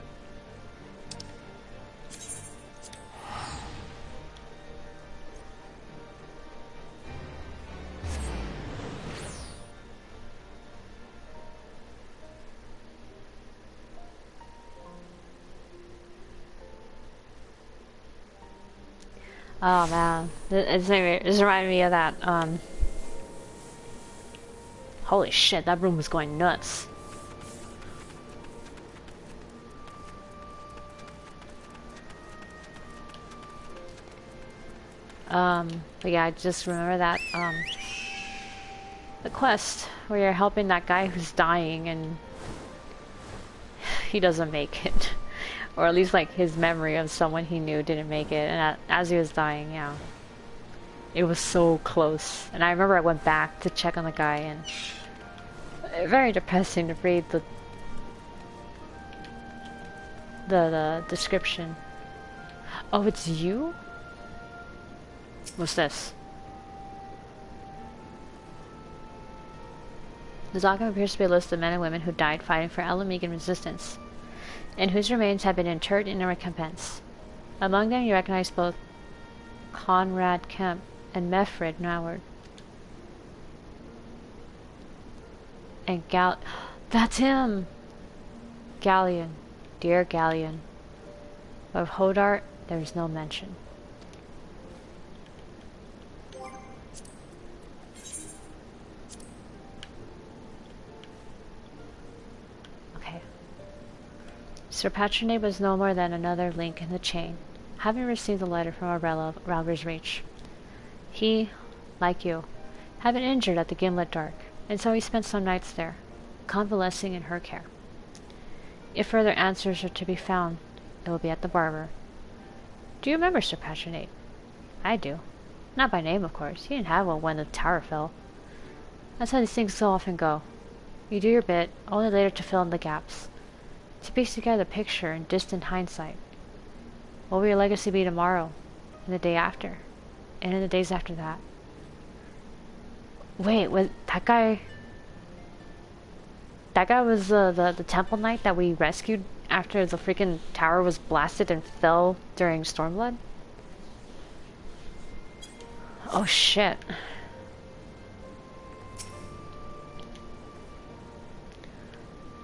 Oh man, this reminded me of that, holy shit, that room was going nuts. But yeah, I just remember that, the quest where you're helping that guy who's dying and he doesn't make it. Or at least like his memory of someone he knew didn't make it, and as he was dying, yeah. It was so close. And I remember I went back to check on the guy, and very depressing to read the description. Oh, it's you? What's this? The document appears to be a list of men and women who died fighting for Alamegan resistance, and whose remains have been interred in a recompense. Among them you recognize both Conrad Kemp and Meffred Noward. And that's him! Galleon. Dear Galleon. Of Hodart, there is no mention. Okay. Sir Patronate was no more than another link in the chain, having received a letter from Aurella of Ralger's Reach. He, like you, had been injured at the Gimlet Dark, and so he spent some nights there, convalescing in her care. If further answers are to be found, it will be at the barber. Do you remember Sir Patronate? I do. Not by name, of course. He didn't have one when the tower fell. That's how these things so often go. You do your bit, only later to fill in the gaps. To piece together the picture in distant hindsight. What will your legacy be tomorrow, and the day after, and in the days after that? Wait, was that guy... That guy was the temple knight that we rescued after the freaking tower was blasted and fell during Stormblood? Oh shit.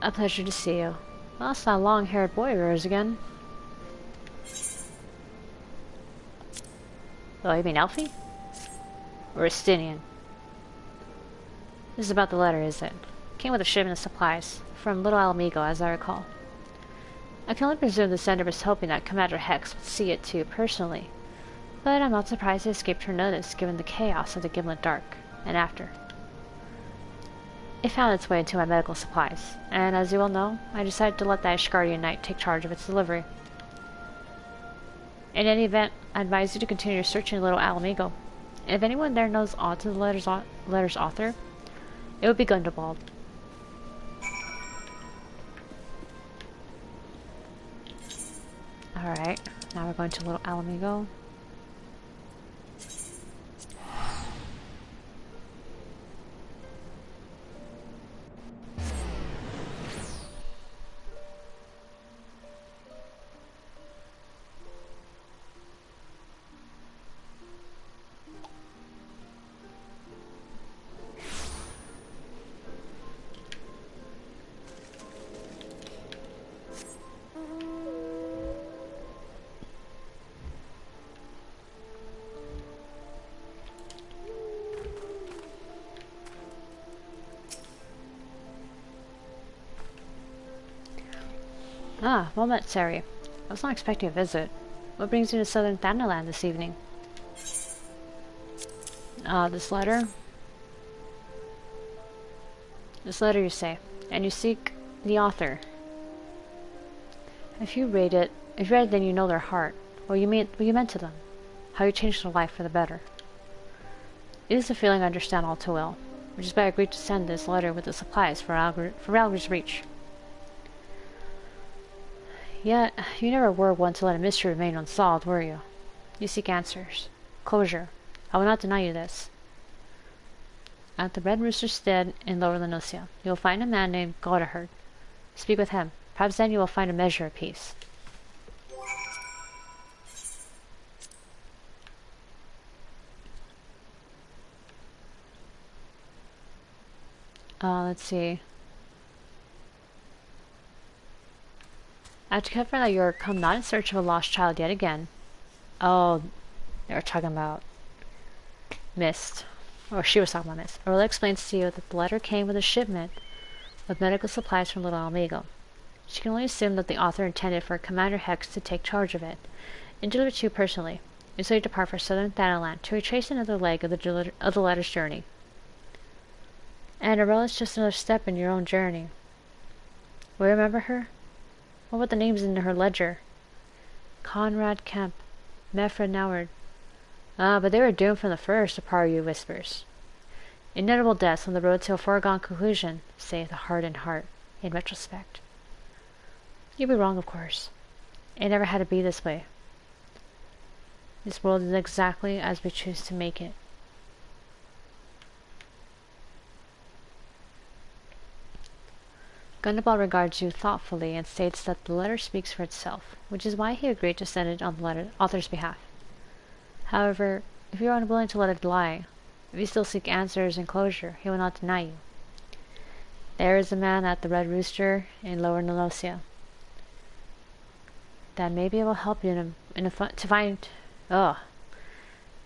A pleasure to see you. Well, it's that long-haired boy of yours again. Oh, you mean Elfie? Or Estinian? This is about the letter, is it? Came with a shipment of supplies, from Little Alamigo, as I recall. I can only presume the sender was hoping that Commander Hex would see it too, personally. But I'm not surprised it escaped her notice, given the chaos of the Gimlet Dark, and after. It found its way into my medical supplies, and as you all know, I decided to let the Ashgardian Knight take charge of its delivery. In any event, I advise you to continue searching Little Alamigo. If anyone there knows aught of the letter's author, it would be Gundobald. Alright, now we're going to Little Alamigo. Ah, well met, Sari. I was not expecting a visit. What brings you to southern Thanaland this evening? This letter? This letter, you say, and you seek the author. If you read it, then you know their heart, what you meant to them, how you changed their life for the better. It is a feeling I understand all too well, which is why I agreed to send this letter with the supplies for Ralger's Reach. Yet, you never were one to let a mystery remain unsolved, were you? You seek answers. Closure. I will not deny you this. At the Red Rooster's stead in Lower Lenosia, you will find a man named Godaherd. Speak with him. Perhaps then you will find a measure of peace. Let's see. I have to confirm that you're come not in search of a lost child yet again. Oh, they were talking about Mist. Or she was talking about Mist. Aurora explains to you that the letter came with a shipment of medical supplies from Little Amigo. She can only assume that the author intended for Commander Hex to take charge of it, and deliver it to you personally, and so you depart for southern Thanaland to retrace another leg of the letter's journey. And Aurora is just another step in your own journey. Will you remember her? What were the names in her ledger? Conrad Kemp, Mefra Noward. But they were doomed from the first, a part of you whispers. Inevitable deaths on the road to a foregone conclusion, saith the hardened heart, in retrospect. You'd be wrong, of course. It never had to be this way. This world is exactly as we choose to make it. Gundabal regards you thoughtfully and states that the letter speaks for itself, which is why he agreed to send it on the author's behalf. However, if you are unwilling to let it lie, if you still seek answers and closure, he will not deny you. There is a man at the Red Rooster in Lower Nilosia. That maybe it will help you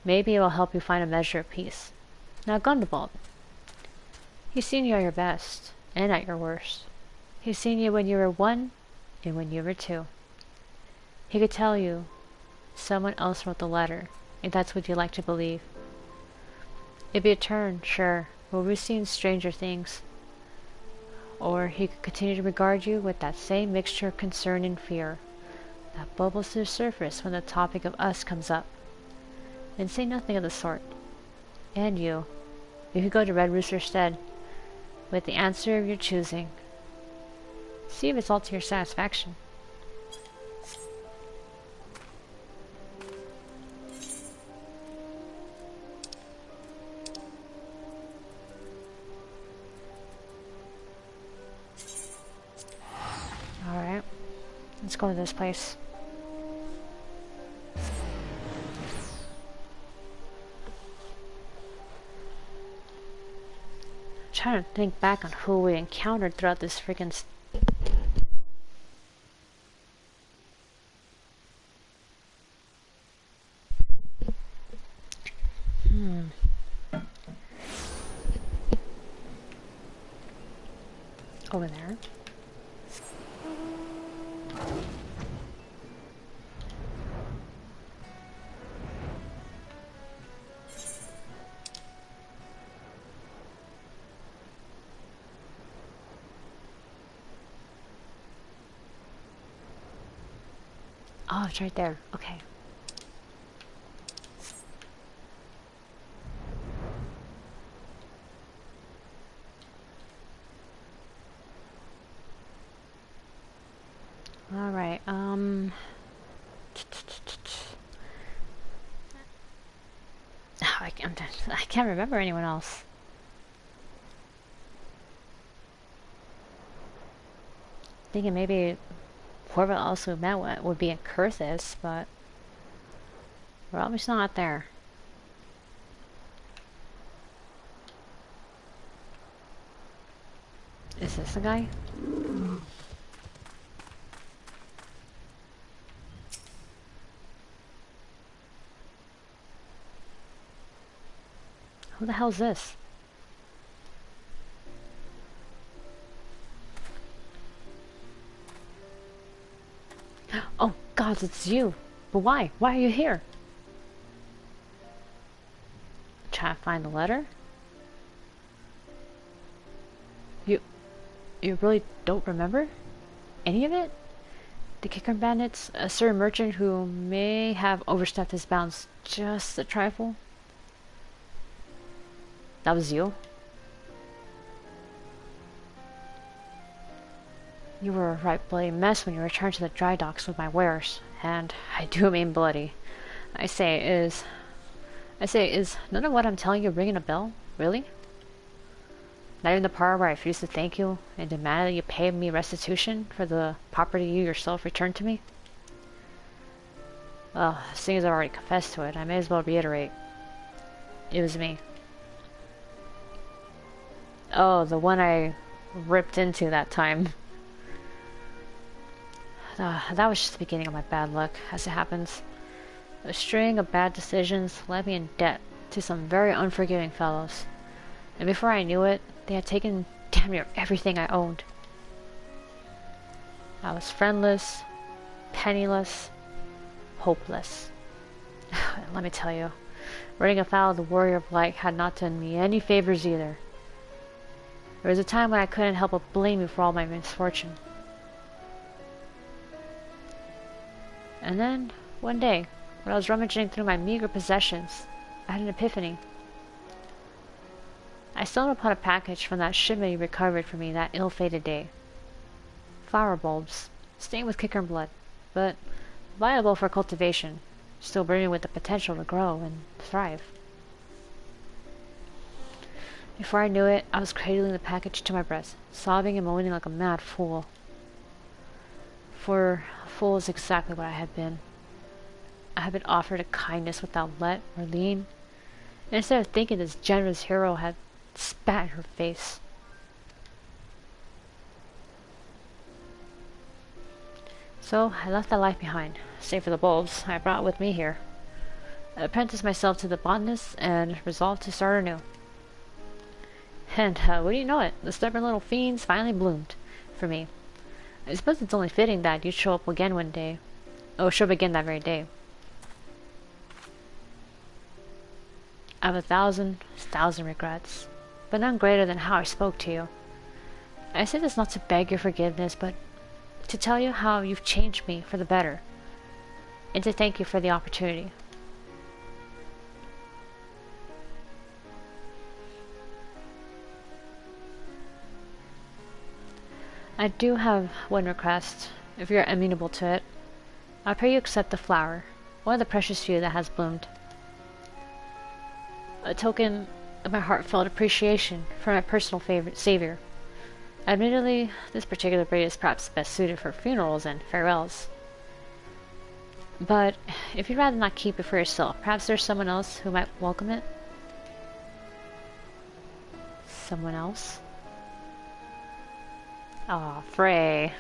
maybe it will help you find a measure of peace. Now Gundabald, he's seen you at your best and at your worst. He's seen you when you were 1 and when you were 2. He could tell you someone else wrote the letter, if that's what you like to believe. It'd be a turn, sure, but we've seen stranger things. Or he could continue to regard you with that same mixture of concern and fear that bubbles to the surface when the topic of us comes up. And say nothing of the sort. And you could go to Red Rooster instead, with the answer of your choosing. See if it's all to your satisfaction. Alright, let's go to this place. I'm trying to think back on who we encountered throughout this freaking over there. Oh, it's right there. Okay. Alright, I can't remember anyone else. Thinking maybe whoever else we met with would be in Kurthis, but we're obviously not there. Is this the guy? Who the hell is this? Oh, God, it's you. But why? Why are you here? Trying to find the letter? You really don't remember any of it? The Kicker Bandits, a certain merchant who may have overstepped his bounds just a trifle? That was you? You were a right bloody mess when you returned to the dry docks with my wares, and I do mean bloody. I say, is none of what I'm telling you ringing a bell? Really? Not even the part where I refused to thank you and demanded that you pay me restitution for the property you yourself returned to me? Well, seeing as I've already confessed to it, I may as well reiterate. It was me. Oh, the one I ripped into that time. That was just the beginning of my bad luck, as it happens. A string of bad decisions led me in debt to some very unforgiving fellows. And before I knew it, they had taken damn near everything I owned. I was friendless, penniless, hopeless. Let me tell you, running afoul of the Warrior of Light had not done me any favors either. There was a time when I couldn't help but blame you for all my misfortune. And then, one day, when I was rummaging through my meager possessions, I had an epiphany. I stumbled upon a package from that shipment you recovered for me that ill-fated day. Flower bulbs, stained with Kickern blood, but viable for cultivation, still brimming with the potential to grow and thrive. Before I knew it, I was cradling the package to my breast, sobbing and moaning like a mad fool. For a fool is exactly what I had been. I had been offered a kindness without let or lien, and instead of thinking this generous hero had spat in her face. So I left that life behind, save for the bulbs I brought with me here. I apprenticed myself to the botanist and resolved to start anew. And wouldn't you know it, the stubborn little fiends finally bloomed for me. I suppose it's only fitting that you'd show up again one day. Oh, show up again that very day. I have a thousand regrets, but none greater than how I spoke to you. I say this not to beg your forgiveness, but to tell you how you've changed me for the better, and to thank you for the opportunity. I do have one request, if you're amenable to it. I pray you accept the flower, one of the precious few that has bloomed. A token of my heartfelt appreciation for my personal favorite savior. Admittedly, this particular braid is perhaps best suited for funerals and farewells. But if you'd rather not keep it for yourself, perhaps there's someone else who might welcome it? Someone else? Aw, Frey.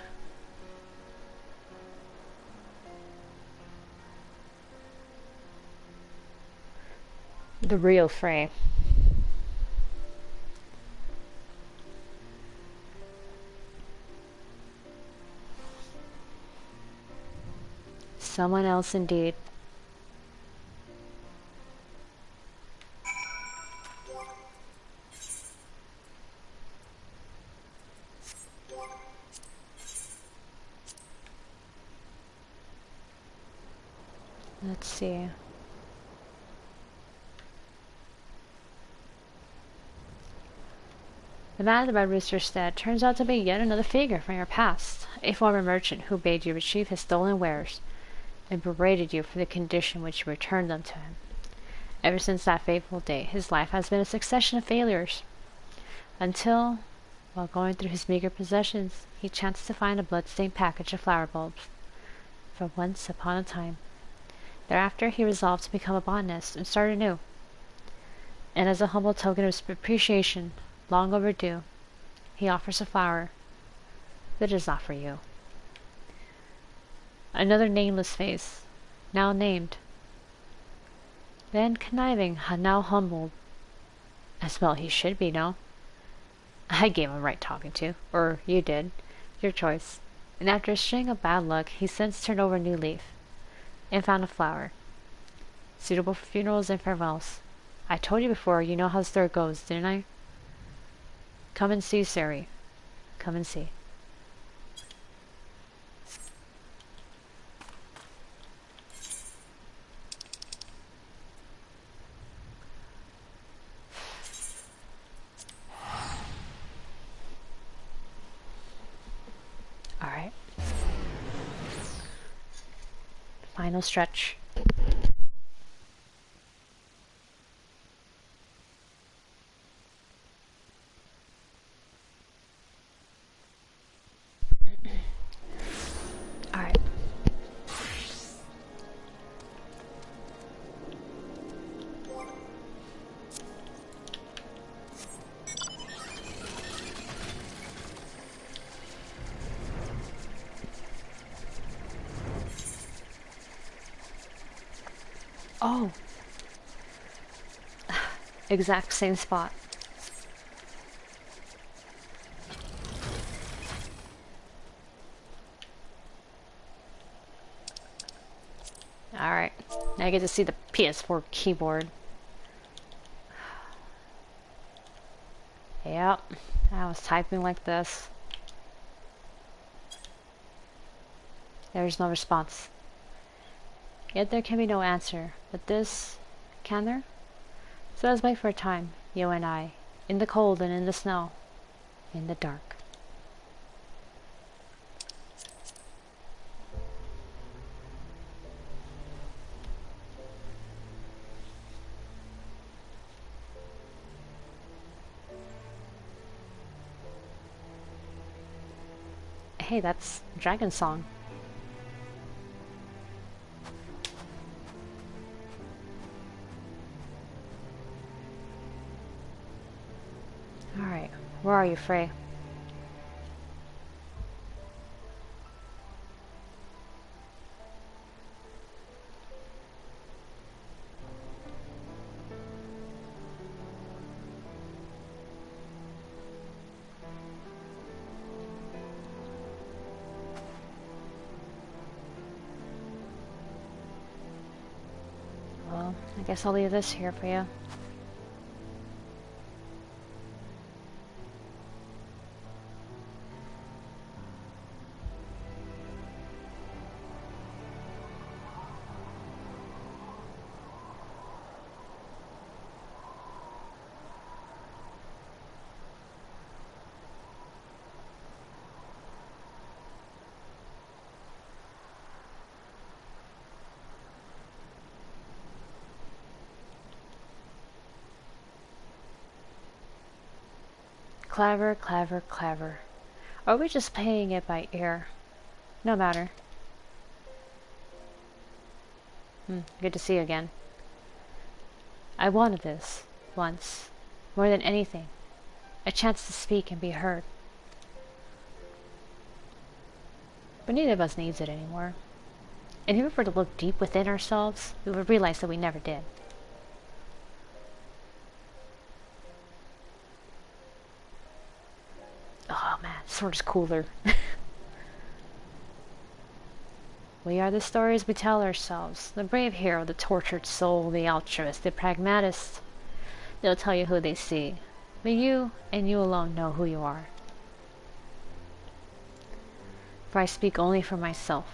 The real Frey. Someone else indeed. Let's see. The man at the Red Rooster's stead turns out to be yet another figure from your past, a former merchant who bade you retrieve his stolen wares, and berated you for the condition which you returned them to him. Ever since that fateful day, his life has been a succession of failures, until, while going through his meager possessions, he chanced to find a blood-stained package of flower bulbs. For once upon a time. Thereafter he resolved to become a botanist and start anew. And as a humble token of appreciation, long overdue, he offers a flower that is not for you. Another nameless face, now named. Then conniving, now humbled. As well he should be, no? I gave him right talking to, or you did, your choice. And after a string of bad luck, he since turned over a new leaf, and found a flower, suitable for funerals and farewells. I told you before, you know how the story goes, didn't I? Come and see, Sari. Come and see. Alright. Final stretch. Oh! Exact same spot. Alright, now I get to see the PS4 keyboard. Yep, I was typing like this. There's no response. Yet there can be no answer. But this, can there? So let's wait for a time, you and I, in the cold and in the snow, in the dark. Hey, that's Dragon Song. Alright, where are you, Frey? Well, I guess I'll leave this here for you. Clever, clever, clever. Or are we just playing it by ear? No matter. Good to see you again. I wanted this, once, more than anything. A chance to speak and be heard. But neither of us needs it anymore. And if we were to look deep within ourselves, we would realize that we never did. Oh man, sword is cooler. We are the stories we tell ourselves. The brave hero, the tortured soul, the altruist, the pragmatist. They'll tell you who they see. But you, and you alone, know who you are. For I speak only for myself.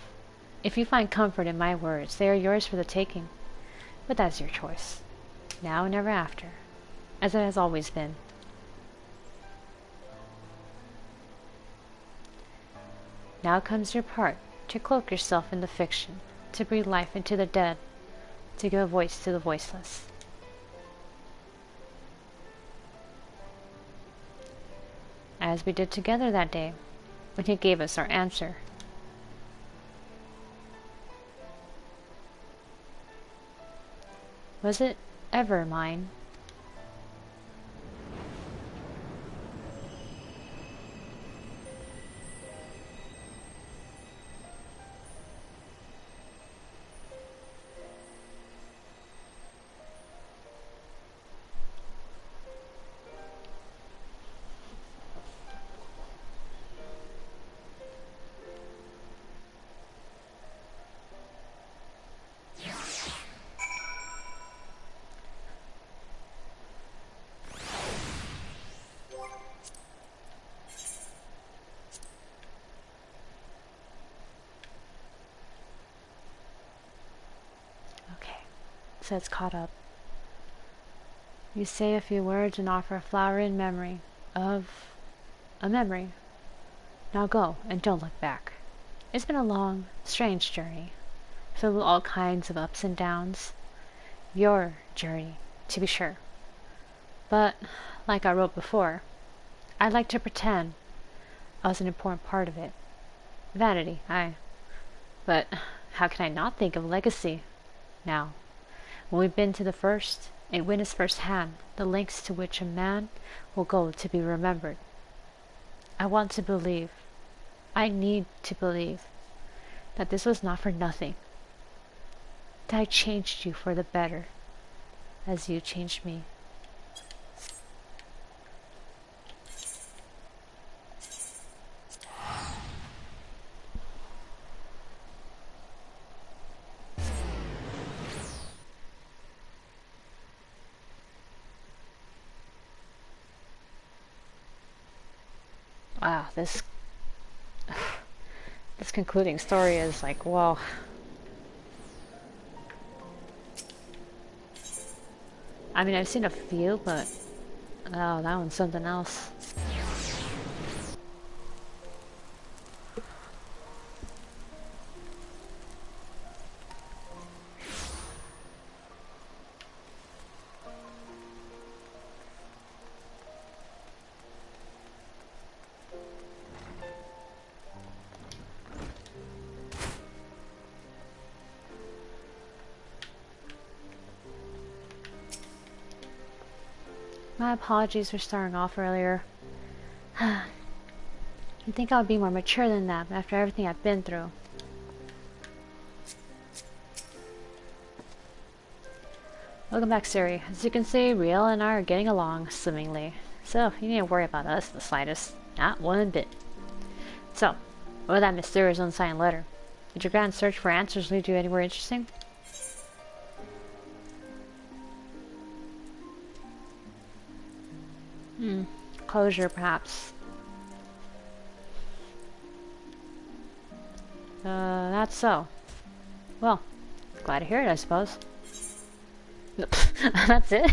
If you find comfort in my words, they are yours for the taking. But that's your choice. Now and ever after. As it has always been. Now comes your part, to cloak yourself in the fiction, to breathe life into the dead, to give a voice to the voiceless. As we did together that day, when he gave us our answer. Was it ever mine? So it's caught up. You say a few words and offer a flower in memory of a memory. Now go and don't look back. It's been a long, strange journey, filled with all kinds of ups and downs. Your journey, to be sure. But, like I wrote before, I'd like to pretend I was an important part of it. Vanity, aye. But how can I not think of legacy now? When we've been to the first and witnessed firsthand the lengths to which a man will go to be remembered. I want to believe, I need to believe, that this was not for nothing. that I changed you for the better, as you changed me. Wow, this concluding story is like, whoa. I mean, I've seen a few, but oh, that one's something else. My apologies for starting off earlier. You'd think I would be more mature than that after everything I've been through. Welcome back, Siri. As you can see, Riel and I are getting along swimmingly. So, you needn't worry about us the slightest. Not one bit. So, what was that mysterious unsigned letter? Did your grand search for answers lead you anywhere interesting? Closure, perhaps. That's so. Well, glad to hear it, I suppose. That's it?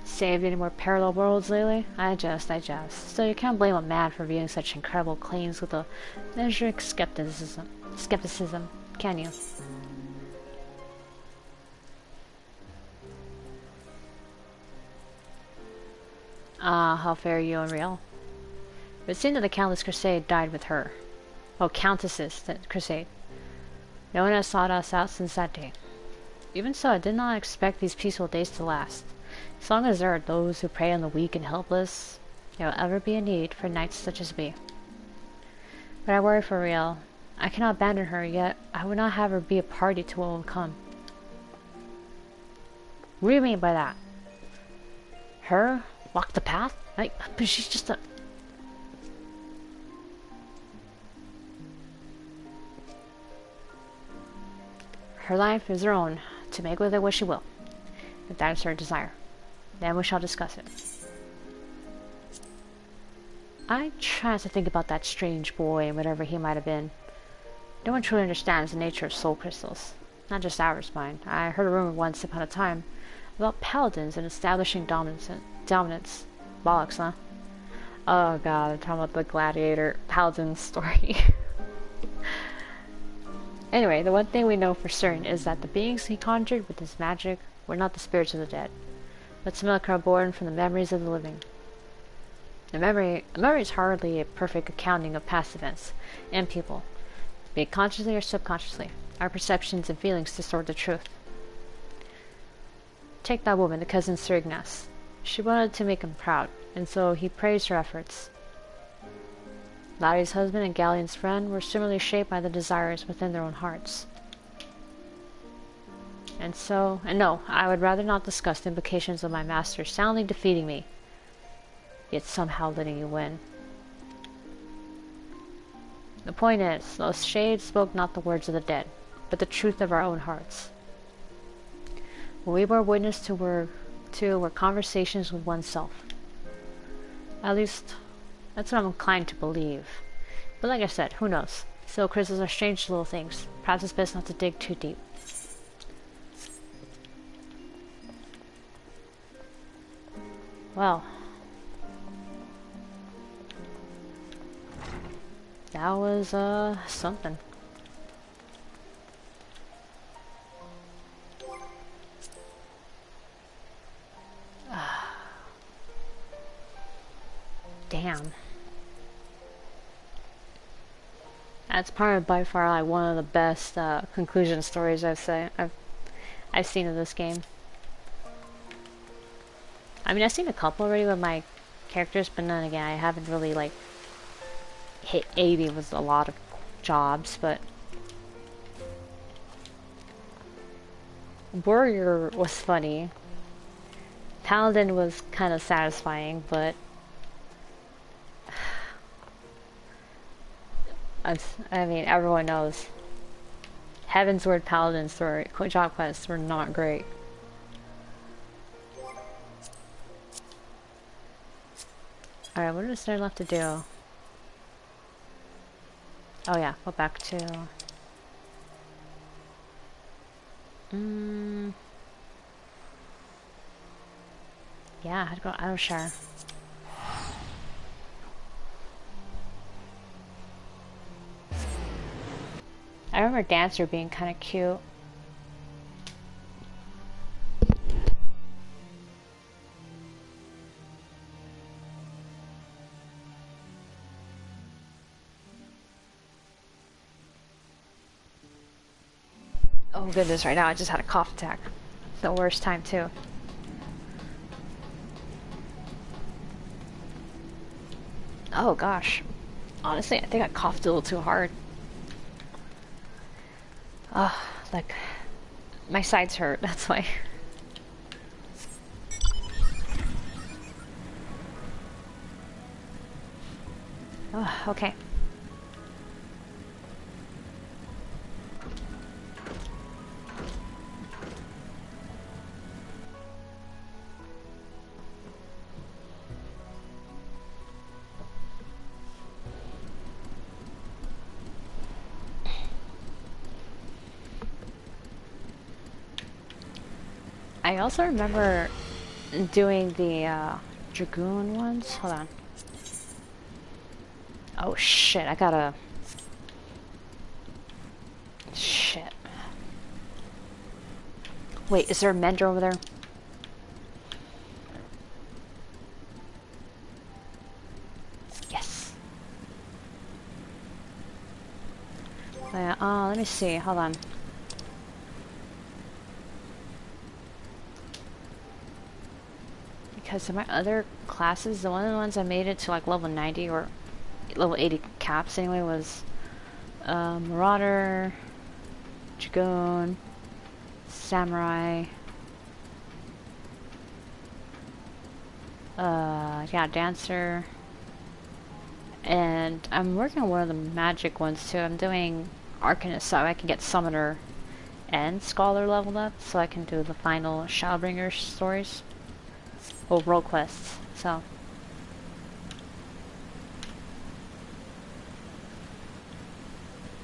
Saved any more parallel worlds lately? I just. Still, you can't blame a man for viewing such incredible claims with a measured skepticism, can you? How fare you and Riel? It would seem that the Countless Crusade died with her. Oh, Countess's Crusade. No one has sought us out since that day. Even so, I did not expect these peaceful days to last. As long as there are those who prey on the weak and helpless, there will ever be a need for knights such as we. But I worry for Riel. I cannot abandon her, yet I would not have her be a party to what will come. What do you mean by that? Her? Walk the path? But she's just a... Her life is her own, to make with it what she will. If that is her desire. Then we shall discuss it. I try not to think about that strange boy and whatever he might have been. No one truly understands the nature of soul crystals. Not just ours, mind. I heard a rumor once upon a time about paladins and establishing dominance. Bollocks, huh? Oh god, I'm talking about the gladiator paladin story. Anyway, the one thing we know for certain is that the beings he conjured with his magic were not the spirits of the dead, but simulacra born from the memories of the living. A memory is hardly a perfect accounting of past events and people, be it consciously or subconsciously. Our perceptions and feelings distort the truth. Take that woman, the cousin Serignas. She wanted to make him proud, and so he praised her efforts. Larry's husband and Galleon's friend were similarly shaped by the desires within their own hearts. And no, I would rather not discuss the implications of my master soundly defeating me, yet somehow letting you win. The point is, those shades spoke not the words of the dead, but the truth of our own hearts. What we bore witness to were conversations with oneself. At least, that's what I'm inclined to believe. But like I said, who knows? Still, crystals are strange little things. Perhaps it's best not to dig too deep. Well, that was, something. Damn. That's probably by far like one of the best conclusion stories I've seen in this game. I mean, I've seen a couple already with my characters, but then again, I haven't really, like, hit 80 was a lot of jobs, but... Warrior was funny. Paladin was kind of satisfying, but... I mean, everyone knows. Heavensward Paladin story job quests were not great. Alright, what is there left to do? Oh yeah, go back to... Yeah, I'd go Outer. I remember Dancer being kind of cute. Oh goodness, right now I just had a cough attack. The worst time too. Oh gosh. Honestly, I think I coughed a little too hard. Like, my sides hurt, that's why. Oh, okay. I also remember doing the Dragoon ones. Hold on. Oh shit, I gotta... Shit. Wait, is there a mender over there? Yes. Let me see, hold on. Because in my other classes, one of the ones I made it to like level 90 or level 80 caps anyway was Marauder, Dragoon, Samurai, yeah, Dancer, and I'm working on one of the magic ones too. I'm doing Arcanist so I can get Summoner and Scholar leveled up so I can do the final Shadowbringer stories. Well, role quests, so.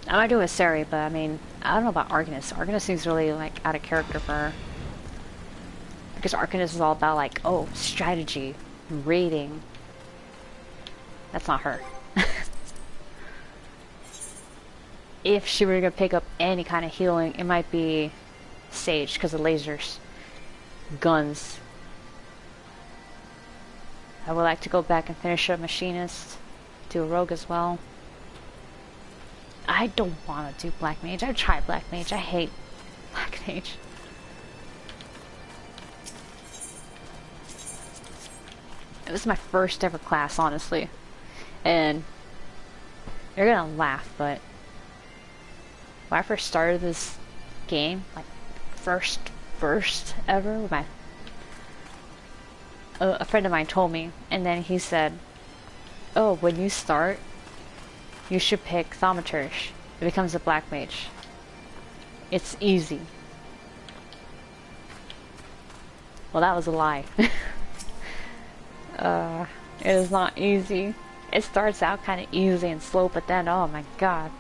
I might do a Sari, but I mean, I don't know about Arcanist. Arcanist seems really, like, out of character for her. Because Arcanist is all about, like, oh, strategy, raiding. That's not her. If she were gonna pick up any kind of healing, it might be Sage, because of lasers. Guns. I would like to go back and finish up Machinist, do a Rogue as well. I don't want to do Black Mage. I've tried Black Mage. I hate Black Mage. It was my first ever class, honestly. And you're gonna laugh, but when I first started this game, like first ever, with my a friend of mine told me, and then he said, oh, when you start, you should pick Thaumaturge. It becomes a Black Mage. It's easy. Well, that was a lie. It is not easy. It starts out kind of easy and slow, but then, oh my god.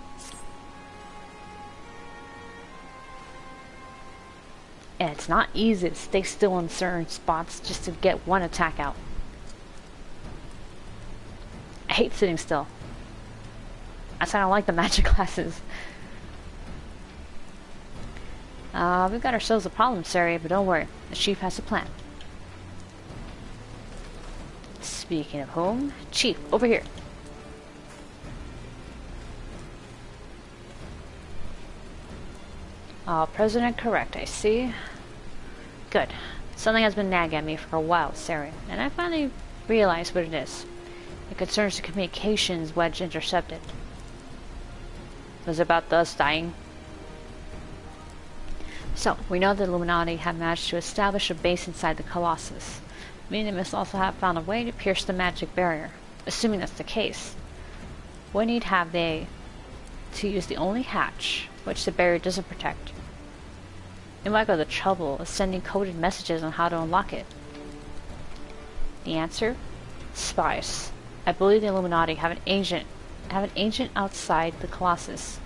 And it's not easy to stay still in certain spots just to get one attack out. I hate sitting still. That's why I don't like the magic classes. We've got ourselves a problem, Sari, but don't worry. The chief has a plan. Speaking of whom, Chief, over here. President correct, I see. Good. Something has been nagging at me for a while, Sarah, and I finally realized what it is. It concerns the communications Wedge intercepted. Was it about us dying? So, we know the Illuminati have managed to establish a base inside the Colossus, meaning they must also have found a way to pierce the magic barrier. Assuming that's the case, what need have they to use the only hatch which the barrier doesn't protect? They might go to the trouble of sending coded messages on how to unlock it. The answer? Spies. I believe the Illuminati have an agent outside the Colossus,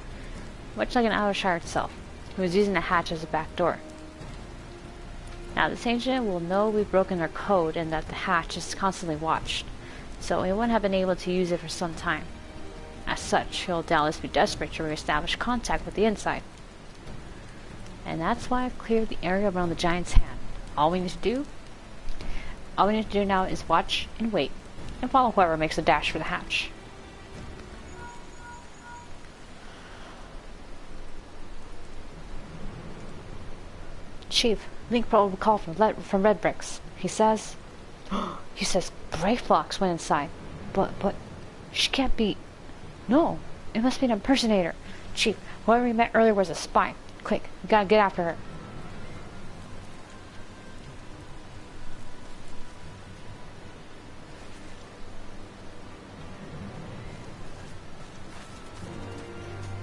much like an outer shire itself, who is using the hatch as a back door. Now this agent will know we've broken their code and that the hatch is constantly watched, so he wouldn't have been able to use it for some time. As such, he'll doubtless be desperate to re-establish contact with the inside. And that's why I've cleared the area around the giant's hand. All we need to do now is watch and wait, and follow whoever makes a dash for the hatch. Chief, Link probably called from Red Bricks. He says Greyflox went inside. But she can't be. No, it must be an impersonator. Chief, whoever we met earlier was a spy. Quick, we gotta get after her.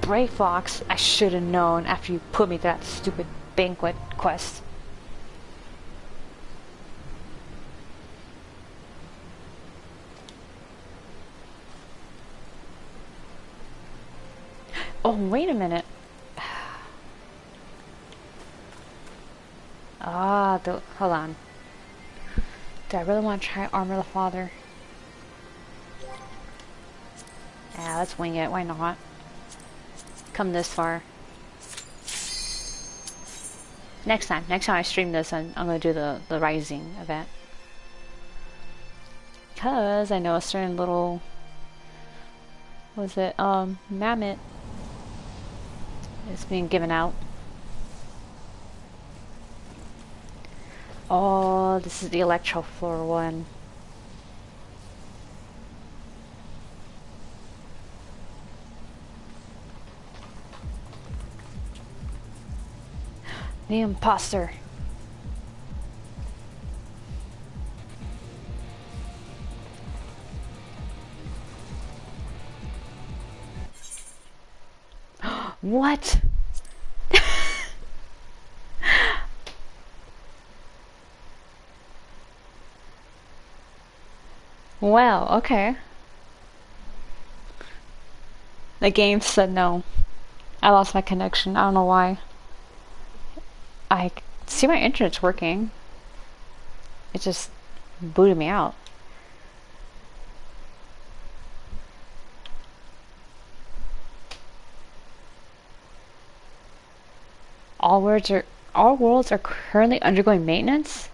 Greyflox, I should have known after you put me to that stupid banquet quest. Oh, wait a minute. Hold on. Do I really want to try Armor the Father? Yeah, let's wing it. Why not? Come this far. Next time I stream this, I'm gonna do the Rising event. Cause I know a certain little, Mammoth is being given out. Oh, this is the Electro Floor one. The imposter. What? Well, okay. The game said no. I lost my connection. I don't know why. I see my internet's working. It just booted me out. All worlds are currently undergoing maintenance?